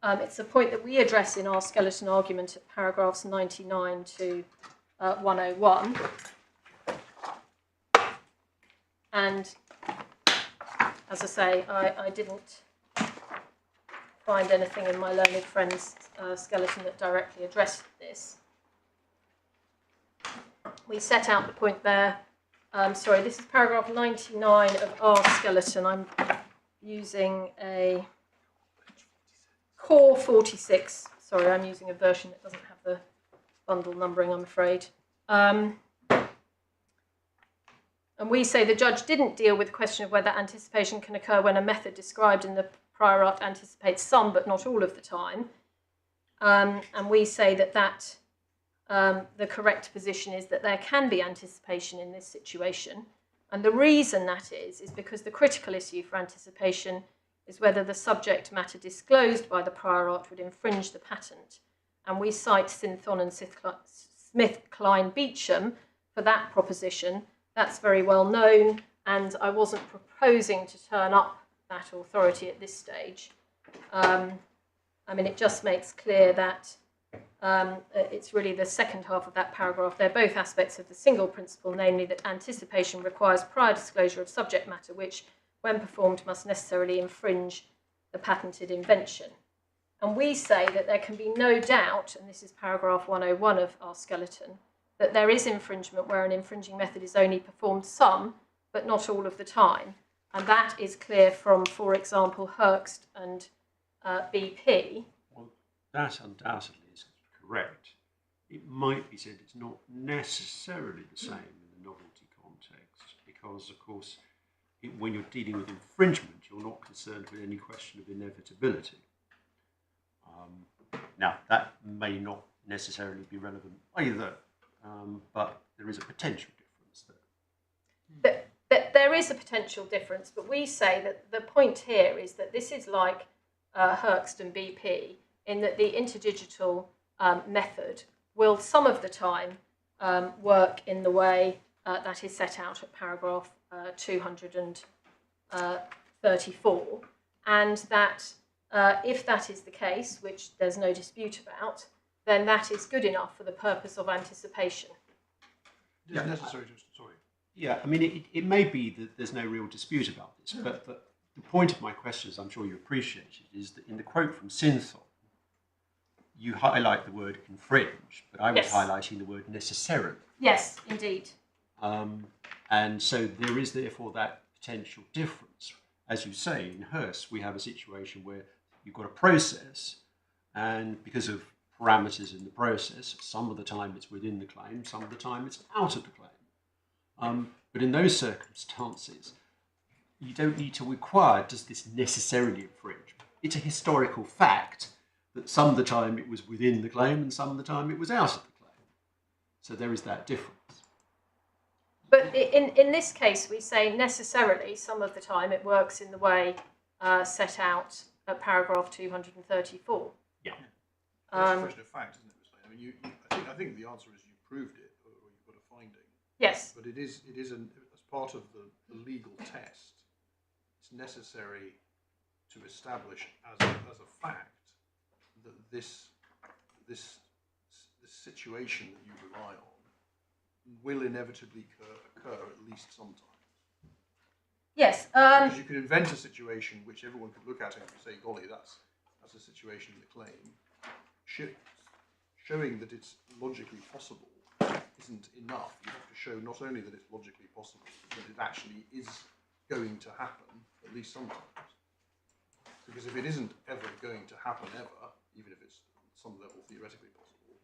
it's a point that we address in our skeleton argument at paragraphs 99 to 101. And as I say, I didn't find anything in my learned friend's skeleton that directly addressed this. We set out the point there. Sorry, this is paragraph 99 of our skeleton. I'm using a core 46. Sorry, I'm using a version that doesn't have the bundle numbering, I'm afraid. And we say the judge didn't deal with the question of whether anticipation can occur when a method described in the prior art anticipates some but not all of the time. And we say that the correct position is that there can be anticipation in this situation. And the reason that is because the critical issue for anticipation is whether the subject matter disclosed by the prior art would infringe the patent. And we cite Synthon and Smith-Klein-Beecham for that proposition. That's very well known, and I wasn't proposing to turn up that authority at this stage. I mean, it just makes clear that it's really the second half of that paragraph. They're both aspects of the single principle, namely that anticipation requires prior disclosure of subject matter, which, when performed, must necessarily infringe the patented invention. And we say that there can be no doubt, and this is paragraph 101 of our skeleton, that there is infringement where an infringing method is only performed some, but not all of the time. And that is clear from, for example, Herxt and BP. Well, that undoubtedly is correct. It might be said it's not necessarily the same in the novelty context, because, of course, when you're dealing with infringement, you're not concerned with any question of inevitability. Now, that may not necessarily be relevant either. But there is a potential difference there. There is a potential difference, but we say that the point here is that this is like Herxt and BP, in that the interdigital method will some of the time work in the way that is set out at paragraph 234, and that if that is the case, which there's no dispute about, then that is good enough for the purpose of anticipation. It is necessary to, sorry. Yeah, I mean, it may be that there's no real dispute about this, but the point of my question, as I'm sure you appreciate it, is that in the quote from Synthon, you highlight the word infringe, but I was highlighting the word necessarily. Yes, indeed. And so there is therefore that potential difference. As you say, in Herst, we have a situation where you've got a process, and because of parameters in the process, some of the time it's within the claim, some of the time it's out of the claim. But in those circumstances, you don't need to require, does this necessarily infringe? It's a historical fact that some of the time it was within the claim and some of the time it was out of the claim. So there is that difference. But in this case, we say necessarily some of the time it works in the way set out at paragraph 234. Yeah. That's a question of fact, isn't it? I mean, I think the answer is you proved it, or you've got a finding. Yes. But it is as part of the legal test. It's necessary to establish as a fact that this situation that you rely on will inevitably occur at least sometimes. Yes. Because you could invent a situation which everyone could look at and say, golly, that's a situation in the claim. Showing that it's logically possible isn't enough. You have to show not only that it's logically possible, but that it actually is going to happen, at least sometimes. Because if it isn't ever going to happen ever, even if it's at some level theoretically possible,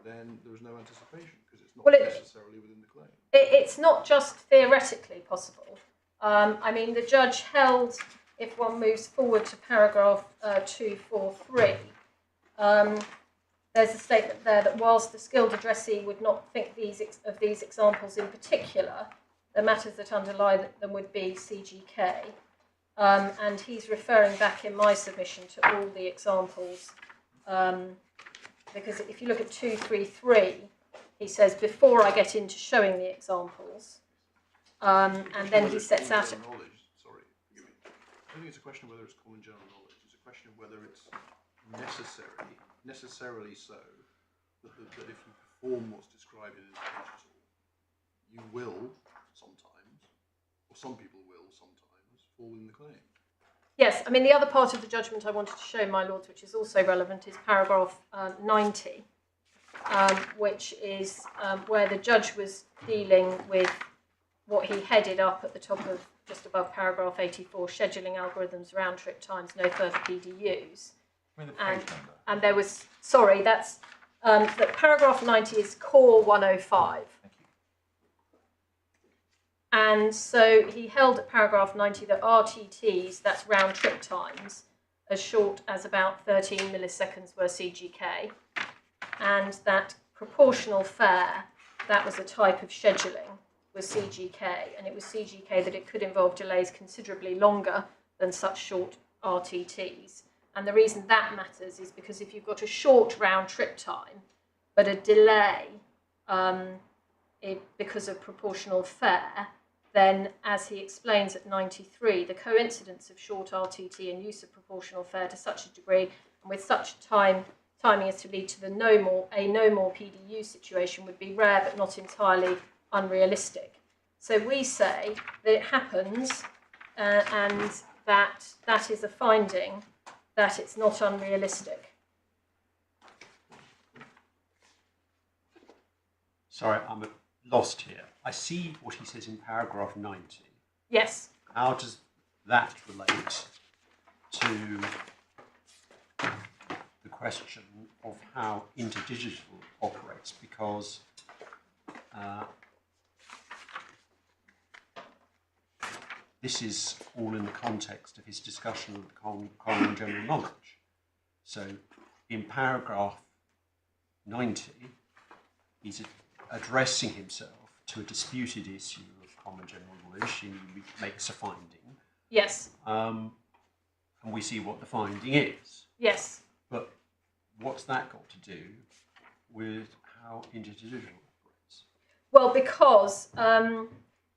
then there's no anticipation because it's not necessarily within the claim. It's not just theoretically possible. I mean, the judge held, if one moves forward to paragraph 243, there's a statement there that whilst the skilled addressee would not think of these examples in particular, the matters that underlie them would be CGK. And he's referring back in my submission to all the examples, because if you look at 233, he says, before I get into showing the examples, and then he sets out... Sorry, forgive me. I don't think it's a question of whether it's common general knowledge. It's a question of whether it's necessarily so that if you perform what's described in Interdigital, you will sometimes, or some people will sometimes, fall in the claim. Yes, I mean, the other part of the judgment I wanted to show, my lords, which is also relevant, is paragraph 90, which is where the judge was dealing with what he headed up at the top of, just above paragraph 84, scheduling algorithms, round-trip times, no further PDUs. And there was, sorry, that's, that paragraph 90 is core 105. Thank you. And so he held at paragraph 90 that RTTs, that's round-trip times, as short as about 13 milliseconds were CGK, and that proportional fare, that was a type of scheduling, was CGK, and it was CGK that it could involve delays considerably longer than such short RTTs. And the reason that matters is because if you've got a short round-trip time, but a delay because of proportional fare, then, as he explains at 93, the coincidence of short RTT and use of proportional fare to such a degree and with such timing as to lead to the no more PDU situation would be rare but not entirely unrealistic. So we say that it happens and that is a finding that it's not unrealistic. Sorry, I'm lost here. I see what he says in paragraph 90. Yes. How does that relate to the question of how Interdigital operates? Because this is all in the context of his discussion of common general knowledge. So in paragraph 90, he's addressing himself to a disputed issue of common general knowledge, and he makes a finding. Yes. And we see what the finding is. Yes. But what's that got to do with how Interdigital operates? Well, because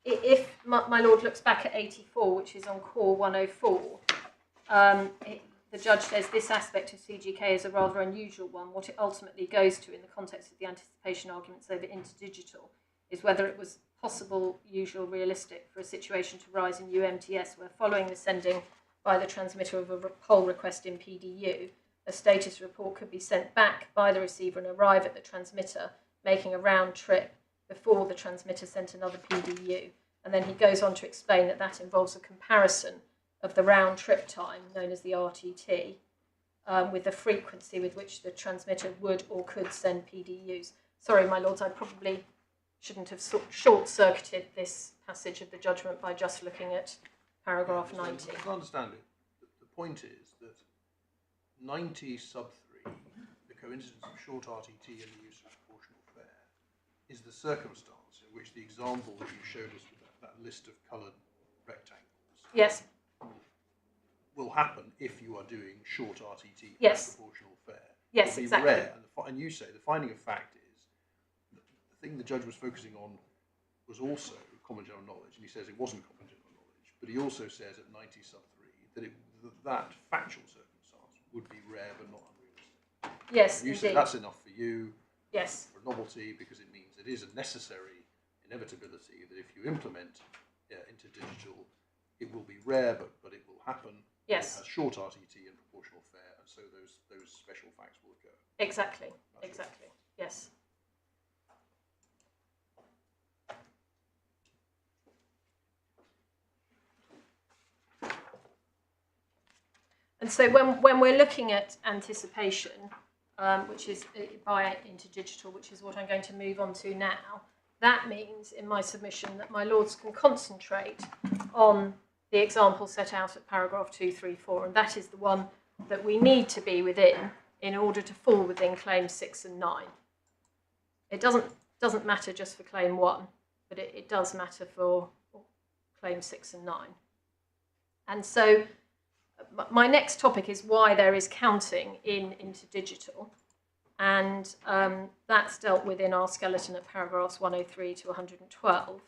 if my lord looks back at 84, which is on core 104, the judge says this aspect of CGK is a rather unusual one. What it ultimately goes to in the context of the anticipation arguments over Interdigital is whether it was possible, usual, realistic for a situation to rise in UMTS where following the sending by the transmitter of a poll request in PDU, a status report could be sent back by the receiver and arrive at the transmitter, making a round trip before the transmitter sent another PDU. And then he goes on to explain that that involves a comparison of the round trip time, known as the RTT, with the frequency with which the transmitter would or could send PDUs. Sorry, my lords, I probably shouldn't have short-circuited this passage of the judgment by just looking at paragraph 90. As I understand it, the point is that 90 sub 3, the coincidence of short RTT and the use of proportional fare, is the circumstance in which the example that you showed us with that list of coloured rectangles Yes. will happen if you are doing short RTT Yes. and proportional fare. Yes, It'll be exactly. rare, and you say the finding of fact is that the thing the judge was focusing on was also common general knowledge, and he says it wasn't common general knowledge, but he also says at 90 sub 3 that that factual circumstance would be rare but not unrealistic. Yes, And you indeed. say that's enough for you. Yes. For novelty, because it means it is a necessary inevitability that if you implement Interdigital, it will be rare, but it will happen. Yes. It has short RTT and proportional fare, and so those special facts will occur. Exactly. That's Exactly. Yes. And so when we're looking at anticipation, which is by Interdigital, which is what I'm going to move on to now, that means in my submission that my lords can concentrate on the example set out at paragraph 234, and that is the one that we need to be within in order to fall within claims 6 and 9. It doesn't matter just for claim 1, but it does matter for claims 6 and 9. And so my next topic is why there is counting in Interdigital, and that's dealt with in our skeleton at paragraphs 103 to 112.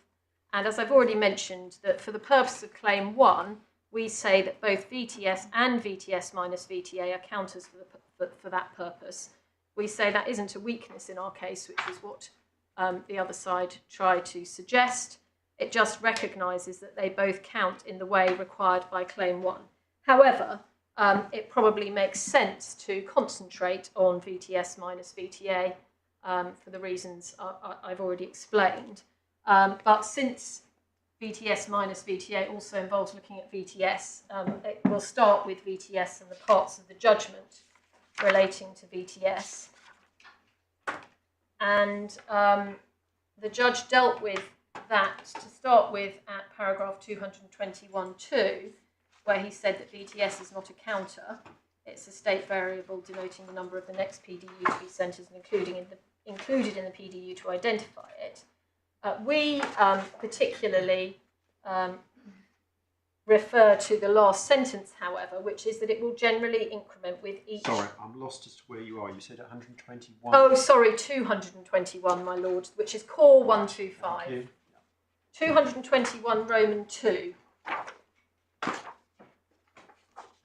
And as I've already mentioned, that for the purpose of claim 1, we say that both VTS and VTS minus VTA are counters for that purpose. We say that isn't a weakness in our case, which is what the other side tried to suggest. It just recognises that they both count in the way required by claim 1. However, it probably makes sense to concentrate on VTS minus VTA for the reasons I've already explained. But since VTS minus VTA also involves looking at VTS, we'll start with VTS and the parts of the judgment relating to VTS. And the judge dealt with that to start with at paragraph 221.2, where he said that VTS is not a counter. It's a state variable denoting the number of the next PDU to be sent as included in the PDU to identify it. We particularly refer to the last sentence, however, which is that it will generally increment with each... Sorry, I'm lost as to where you are. You said 121. Oh, sorry, 221, my lord, which is core 125. Thank you. 221 Roman 2.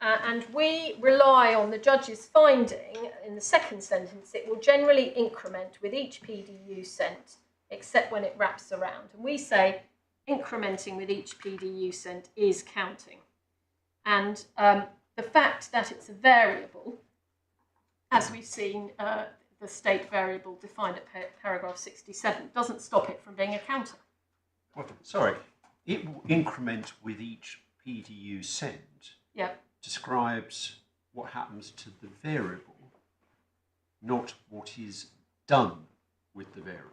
And we rely on the judge's finding in the second sentence, it will generally increment with each PDU sent, except when it wraps around. And we say incrementing with each PDU sent is counting. And the fact that it's a variable, as we've seen the state variable defined at paragraph 67, doesn't stop it from being a counter. Well, sorry, it will increment with each PDU sent. Yeah. Describes what happens to the variable, not what is done with the variable.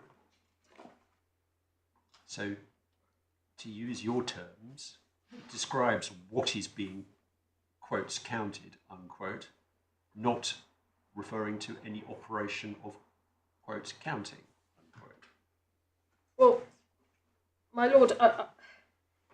So, to use your terms, it describes what is being, quotes, counted, unquote, not referring to any operation of, quote, counting, unquote. Well, my lord,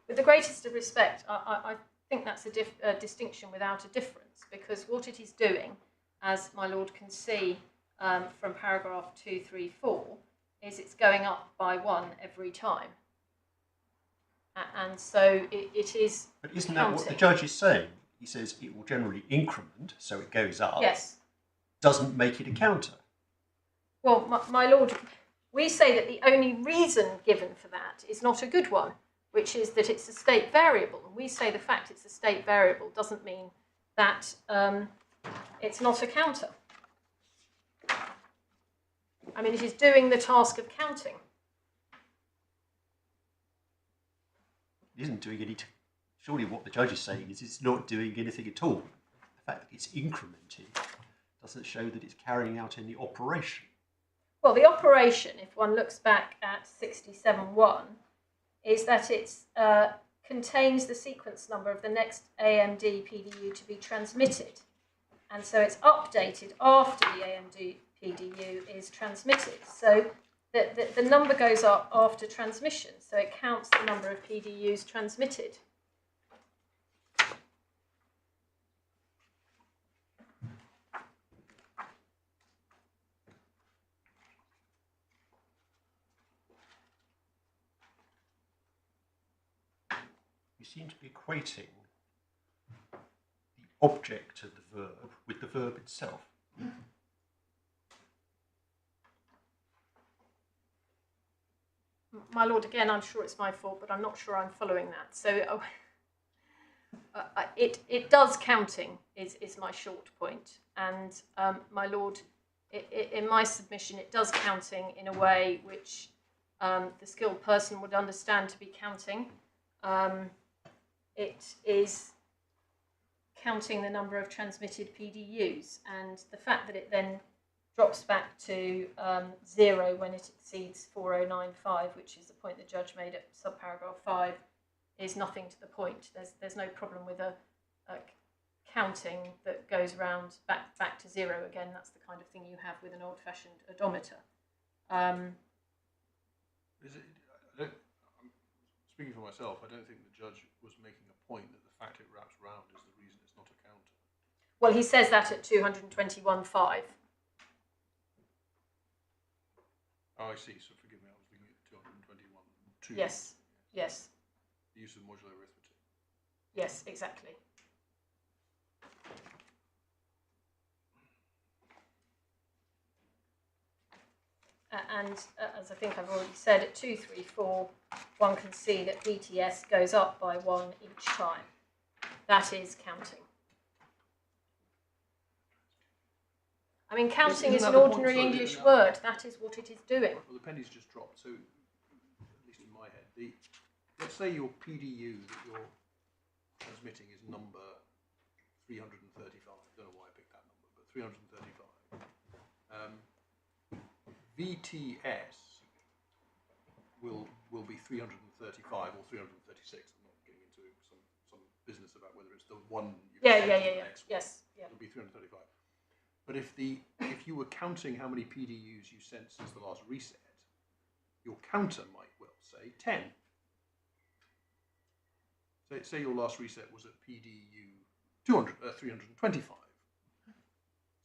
with the greatest of respect, I think that's a distinction without a difference, because what it is doing, as my lord can see from paragraph 234, is it's going up by 1 every time. And so it is. But isn't counting. that what the judge is saying? He says it will generally increment, so it goes up. Yes. Doesn't make it a counter. Well, my lord, we say that the only reason given for that is not a good one, which is that it's a state variable. And we say the fact it's a state variable doesn't mean that it's not a counter. I mean, it is doing the task of counting. It isn't doing any... Surely what the judge is saying is it's not doing anything at all. fact that it's incremented doesn't show that it's carrying out any operation. Well, the operation, if one looks back at 67.1, is that it contains the sequence number of the next AMD PDU to be transmitted. And so it's updated after the AMD PDU is transmitted. So the number goes up after transmission, so it counts the number of PDUs transmitted. You seem to be equating the object of the verb with the verb itself. My lord, again, I'm sure it's my fault, but I'm not sure I'm following that. So it does counting is my short point. And my lord, in my submission, it does counting in a way which the skilled person would understand to be counting. It is counting the number of transmitted PDUs, and the fact that it then drops back to 0 when it exceeds 4095, which is the point the judge made at subparagraph 5, is nothing to the point. There's no problem with a counting that goes around back to 0 again. That's the kind of thing you have with an old-fashioned odometer. Speaking for myself, I don't think the judge was making a point that the fact it wraps round is the reason it's not a counter. Well, he says that at 221.5. Oh, I see. So forgive me, I was looking at 221.2. Yes, yes, The use of modular arithmetic. yes, exactly. And as I think I've already said, at 234, one can see that BTS goes up by 1 each time. That is counting. I mean, counting is an ordinary English word. That is what it is doing. Well, the penny's just dropped. So, at least in my head, let's say your PDU that you're transmitting is number 335. I don't know why I picked that number, but 335. VTS will be 335 or 336. I'm not getting into some business about whether it's the one you Yeah. next one. Yes, yeah. It'll be 335. But if you were counting how many PDUs you sent since the last reset, your counter might well say 10. So say your last reset was at PDU 325.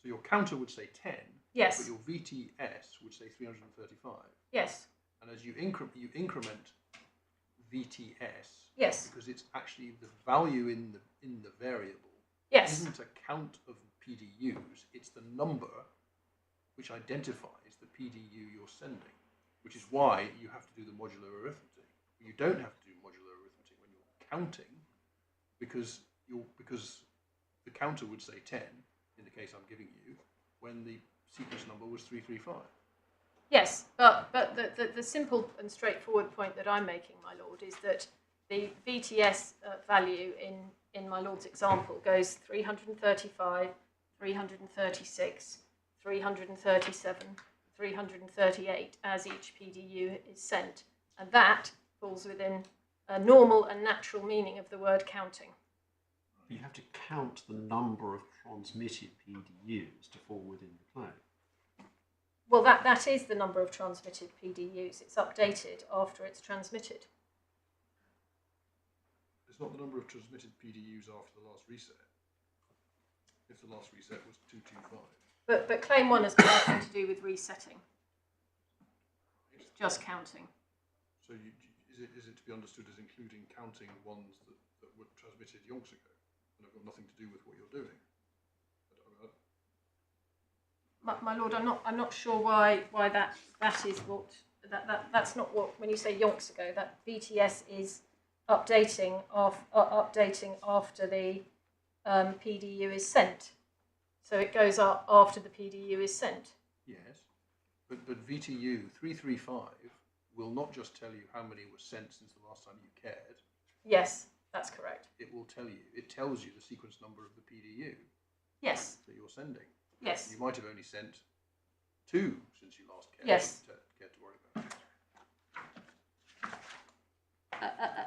So your counter would say 10. Yes. But your VTS would say 335. Yes. And as you increment VTS, Yes. because it's actually the value in the variable, Yes. isn't a count of PDUs, it's the number which identifies the PDU you're sending, which is why you have to do the modular arithmetic. You don't have to do modular arithmetic when you're counting, because the counter would say 10 in the case I'm giving you when the sequence number was 335. Yes, but the simple and straightforward point that I'm making, my lord, is that the VTS value in my lord's example goes 335, 336, 337, 338 as each PDU is sent. And that falls within a normal and natural meaning of the word counting. You have to count the number of transmitted PDUs to fall within the claim. Well, that is the number of transmitted PDUs. It's updated after it's transmitted. It's not the number of transmitted PDUs after the last reset. If the last reset was 225. But claim 1 has got nothing to do with resetting. It's just counting. So is it to be understood as including counting ones that were transmitted yonks ago and have got nothing to do with what you're doing? My lord, I'm not sure why that is what that's not what, when you say yonks ago, that VTS is updating after the PDU is sent. So it goes up after the PDU is sent. Yes, but VTU 335 will not just tell you how many were sent since the last time you cared. Yes, that's correct. It will tell you. It tells you the sequence number of the PDU. Yes. that you're sending. Yes. You might have only sent 2 since you last cared, Yes. cared to worry about it.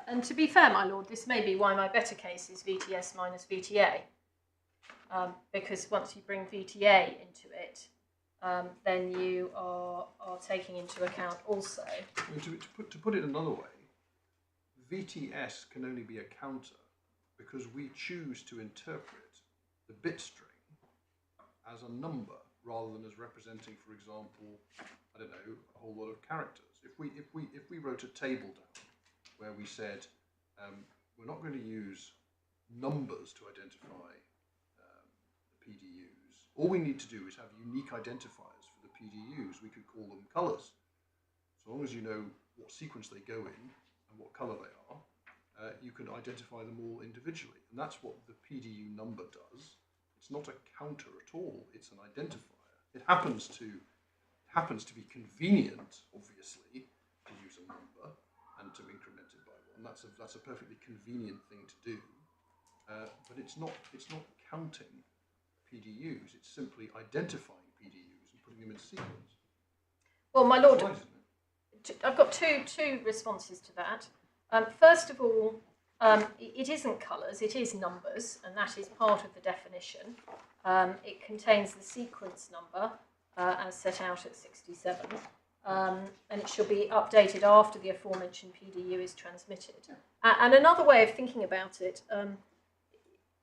And to be fair, my lord, this may be why my better case is VTS minus VTA, because once you bring VTA into it, then you are taking into account also. I mean, to put it another way, VTS can only be a counter because we choose to interpret the bit string as a number rather than as representing, for example, I don't know, a whole lot of characters. If we wrote a table down where we said we're not going to use numbers to identify the PDUs, all we need to do is have unique identifiers for the PDUs. We could call them colours. So long as you know what sequence they go in and what colour they are, you can identify them all individually. And that's what the PDU number does. It's not a counter at all, it's an identifier. It happens to be convenient, obviously, to use a number and to increment it by 1. That's a perfectly convenient thing to do. But it's not counting PDUs, it's simply identifying PDUs and putting them in sequence. Well, my lord, That's right, isn't it? I've got two responses to that. First of all, it isn't colours, it is numbers, and that is part of the definition. It contains the sequence number as set out at 67, and it should be updated after the aforementioned PDU is transmitted. And another way of thinking about it,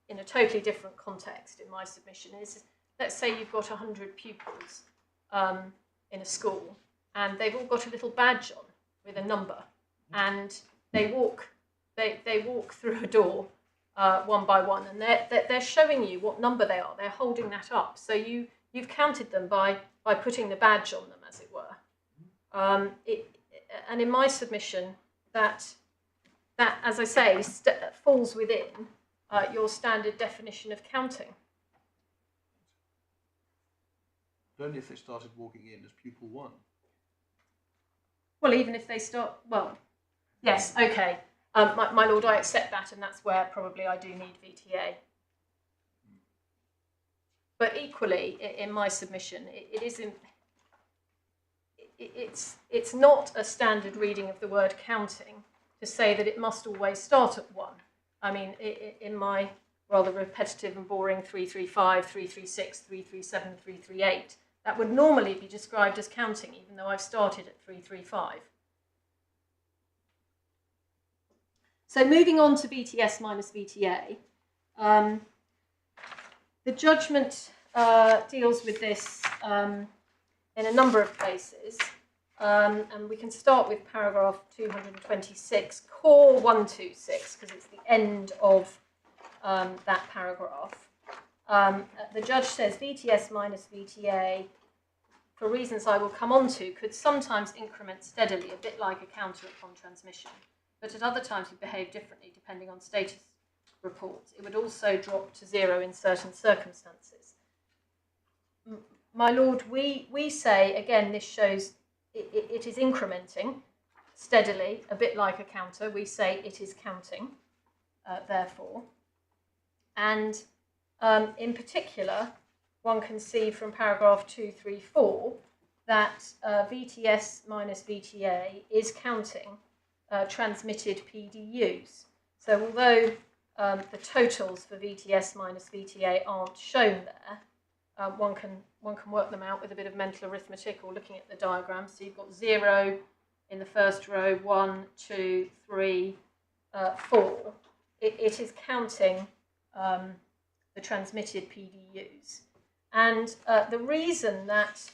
in a totally different context in my submission, is let's say you've got 100 pupils in a school, and they've all got a little badge on with a number, and they walk through a door one by one, and they're showing you what number they are. They're holding that up, so you've counted them by putting the badge on them, as it were. And in my submission, that as I say, falls within your standard definition of counting. But only if they started walking in as pupil 1. Well, even if they start, well, yes, okay. My lord, I accept that, and that's where probably I do need VTA. But equally, in my submission, it's not a standard reading of the word counting to say that it must always start at 1. I mean, in my rather repetitive and boring 335, 336, 337, 338, that would normally be described as counting, even though I've started at 335. So moving on to VTS minus VTA, the judgment deals with this in a number of places, and we can start with paragraph 226, core 126, because it's the end of that paragraph. The judge says VTS minus VTA, for reasons I will come on to, could sometimes increment steadily, a bit like a counter upon transmission, but at other times would behave differently depending on status reports. It would also drop to 0 in certain circumstances. My lord, we say, again, this shows it is incrementing steadily, a bit like a counter. We say it is counting, therefore. And in particular, one can see from paragraph 234 that VTS minus VTA is counting transmitted PDUs. So although the totals for VTS minus VTA aren't shown there, one can work them out with a bit of mental arithmetic or looking at the diagram. So you've got 0 in the first row, 1, 2, 3, 4. It is counting the transmitted PDUs. And the reason that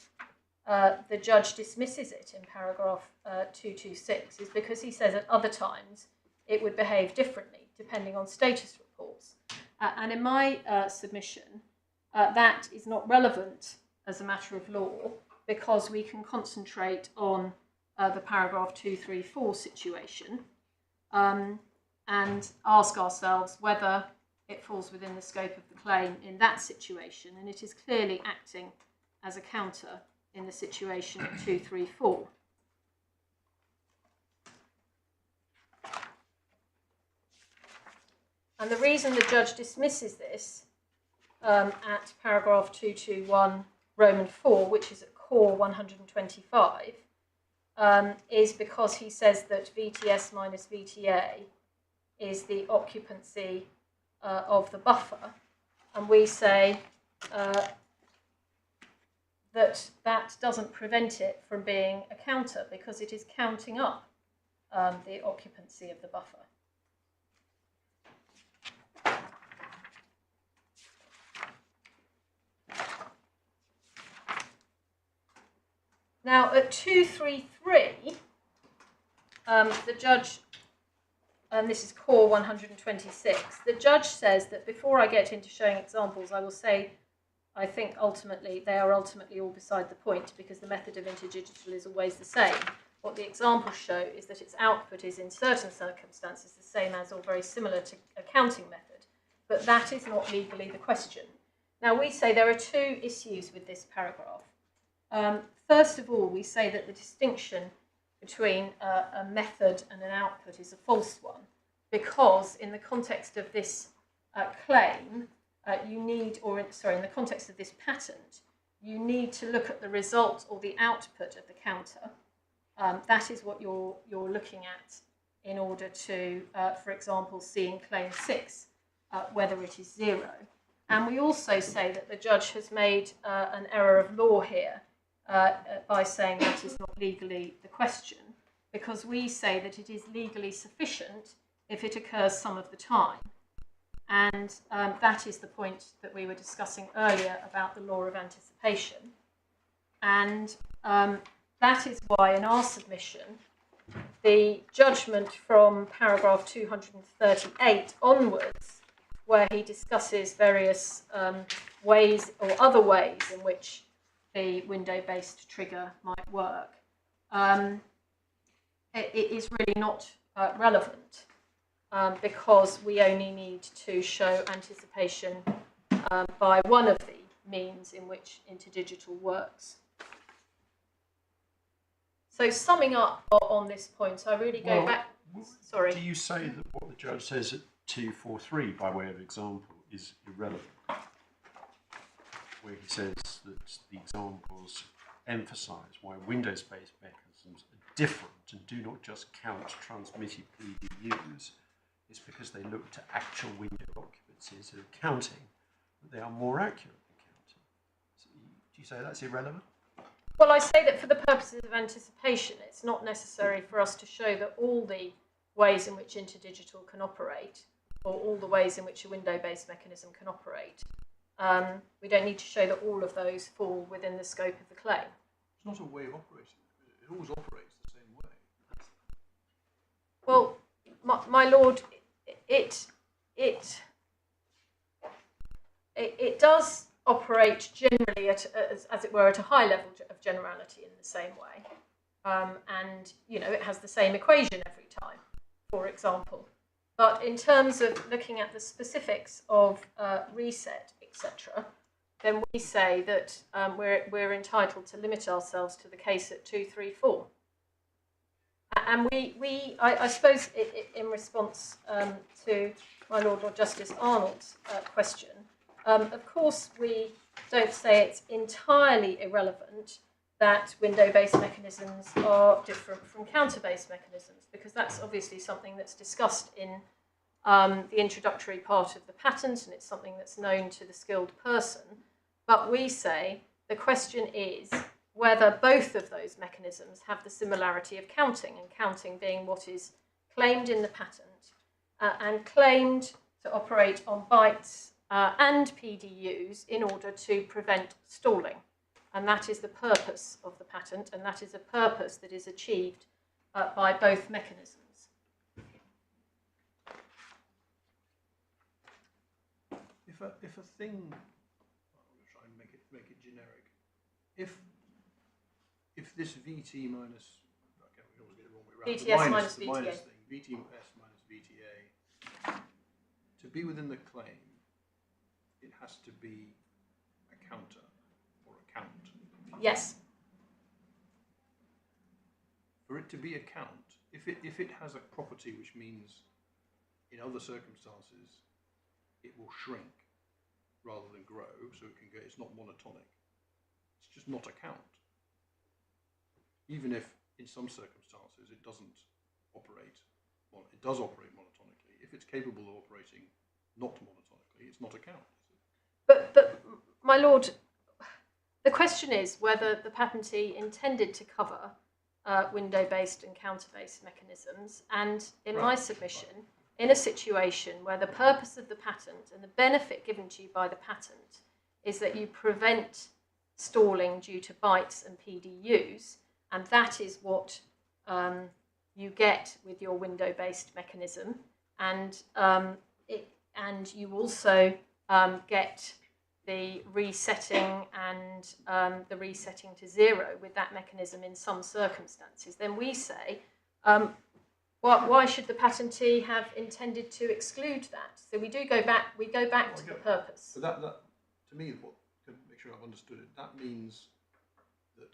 the judge dismisses it in paragraph 226 is because he says at other times it would behave differently depending on status reports. And in my submission, that is not relevant as a matter of law because we can concentrate on the paragraph 234 situation and ask ourselves whether it falls within the scope of the claim in that situation, and it is clearly acting as a counter in the situation of 234. And the reason the judge dismisses this at paragraph 221 Roman 4, which is at core 125, is because he says that VTS minus VTA is the occupancy of the buffer, and we say that that doesn't prevent it from being a counter because it is counting up the occupancy of the buffer. Now at 233, the judge, and this is core 126, the judge says that before I get into showing examples, I will say I think ultimately they are ultimately all beside the point because the method of Interdigital is always the same. What the examples show is that its output is in certain circumstances the same as or very similar to a counting method, but that is not legally the question. Now we say there are two issues with this paragraph. First of all, we say that the distinction between a method and an output is a false one because in the context of this claim, you need, or in the context of this patent, you need to look at the result or the output of the counter. That is what you're looking at in order to, for example, see in claim 6 whether it is 0. And we also say that the judge has made an error of law here by saying that is not legally the question, because we say that it is legally sufficient if it occurs some of the time. And that is the point that we were discussing earlier about the law of anticipation. And that is why in our submission, the judgment from paragraph 238 onwards, where he discusses various ways or other ways in which the window-based trigger might work, it is really not relevant. Because we only need to show anticipation by one of the means in which Interdigital works. So summing up on this point, I really go back... Sorry. Do you say that what the judge says at 243, by way of example, is irrelevant? Where he says that the examples emphasise why Windows-based mechanisms are different and do not just count transmitted PDUs, is because they look to actual window occupancies of counting, that they are more accurate than counting. So do you say that's irrelevant? Well, I say that for the purposes of anticipation, it's not necessary for us to show that all the ways in which Interdigital can operate, or all the ways in which a window-based mechanism can operate. We don't need to show that all of those fall within the scope of the claim. It's not a way of operating. It always operates the same way. Well, my lord, it does operate generally at, as it were, at a high level of generality in the same way, and it has the same equation every time, for example. But in terms of looking at the specifics of reset, etc., then we say that we're entitled to limit ourselves to the case at 234. And I suppose in response to my Lord Justice Arnold's question, of course we don't say it's entirely irrelevant that window-based mechanisms are different from counter-based mechanisms, because that's obviously something that's discussed in the introductory part of the patent, and it's something that's known to the skilled person. But we say the question is whether both of those mechanisms have the similarity of counting, and counting being what is claimed in the patent and claimed to operate on bytes and PDUs in order to prevent stalling. And that is the purpose of the patent, and that is a purpose that is achieved by both mechanisms. If a thing, I'm going to try and make it generic. If this VT minus, okay, we always get it wrong way around. VTS minus VTA. Minus thing, VTS minus VTA, to be within the claim, it has to be a counter or a count. Yes. For it to be a count, if it has a property which means in other circumstances it will shrink, rather than grow, so it's not monotonic. It's just not a count. Even if in some circumstances it doesn't operate, well, it does operate monotonically. If it's capable of operating not monotonically, it's not a count. But my lord, the question is whether the patentee intended to cover window-based and counter-based mechanisms, and in my submission, in a situation where the purpose of the patent and the benefit given to you by the patent is that you prevent stalling due to bytes and PDUs, and that is what you get with your window-based mechanism, and you also get the resetting and the resetting to zero with that mechanism in some circumstances, then we say, why should the patentee have intended to exclude that? So we go back to the purpose. So that to me, to make sure I've understood it, that means that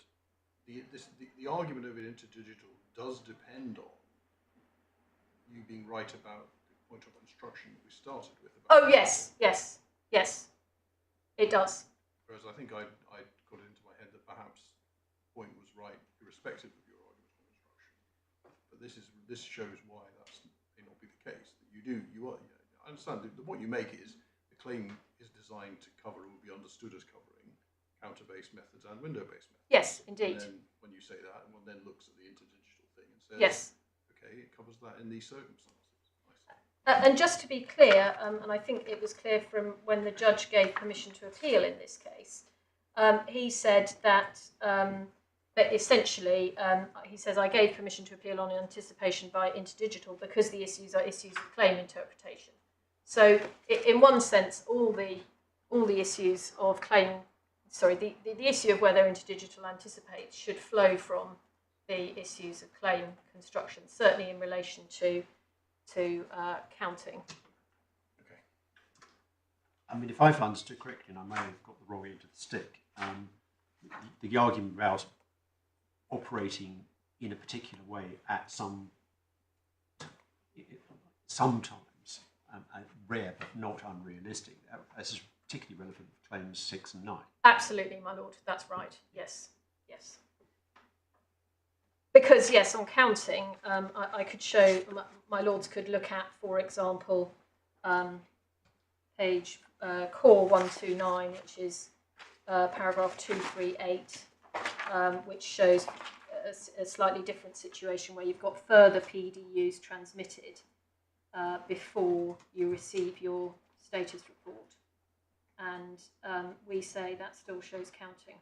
the argument over Interdigital does depend on you being right about the point of construction that we started with. Oh yes, it does. Whereas I think I got it into my head that perhaps the point was right irrespective of your argument on construction. But this shows why that may not be the case. That I understand the point you make is the claim is designed to cover or will be understood as covering counter-based methods and window-based methods. Yes, indeed. And then when you say that, one then looks at the interdigital thing and says, yes, okay, it covers that in these circumstances. And just to be clear, and I think it was clear from when the judge gave permission to appeal in this case, he said that essentially, he says, I gave permission to appeal on anticipation by Interdigital because the issues are issues of claim interpretation. So in one sense, all the issues of claim, the issue of whether Interdigital anticipates should flow from the issues of claim construction, certainly in relation to counting. Okay. I mean, if I've understood correctly, and I may have got the wrong end of the stick, the argument about operating in a particular way at sometimes rare but not unrealistic. This is particularly relevant for claims 6 and 9. Absolutely, my lord. That's right. Yes. Because, yes, on counting, I could show, my lords could look at, for example, page core 129, which is paragraph 238, which shows a slightly different situation where you've got further PDUs transmitted before you receive your status report. And we say that still shows counting.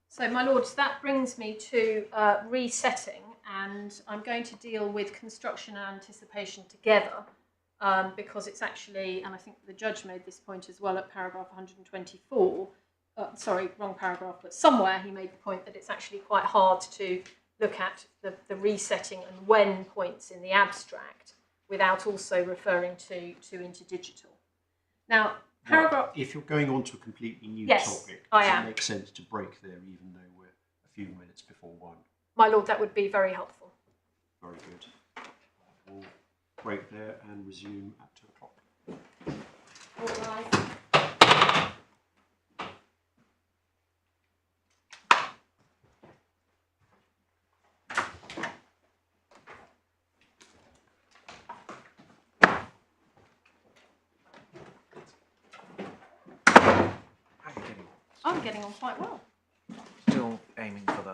So, my lords, that brings me to resetting, and I'm going to deal with construction and anticipation together because it's actually, and I think the judge made this point as well at paragraph 124, sorry, wrong paragraph, but somewhere he made the point that it's actually quite hard to look at the resetting and when points in the abstract without also referring to Interdigital. Now, paragraph. If you're going on to a completely new Yes, topic, I does am. it make sense to break there even though we're a few minutes before 1? My lord, that would be very helpful. Very good. We'll break there and resume at 2 o'clock. All right. I'm getting on quite well. Still aiming for the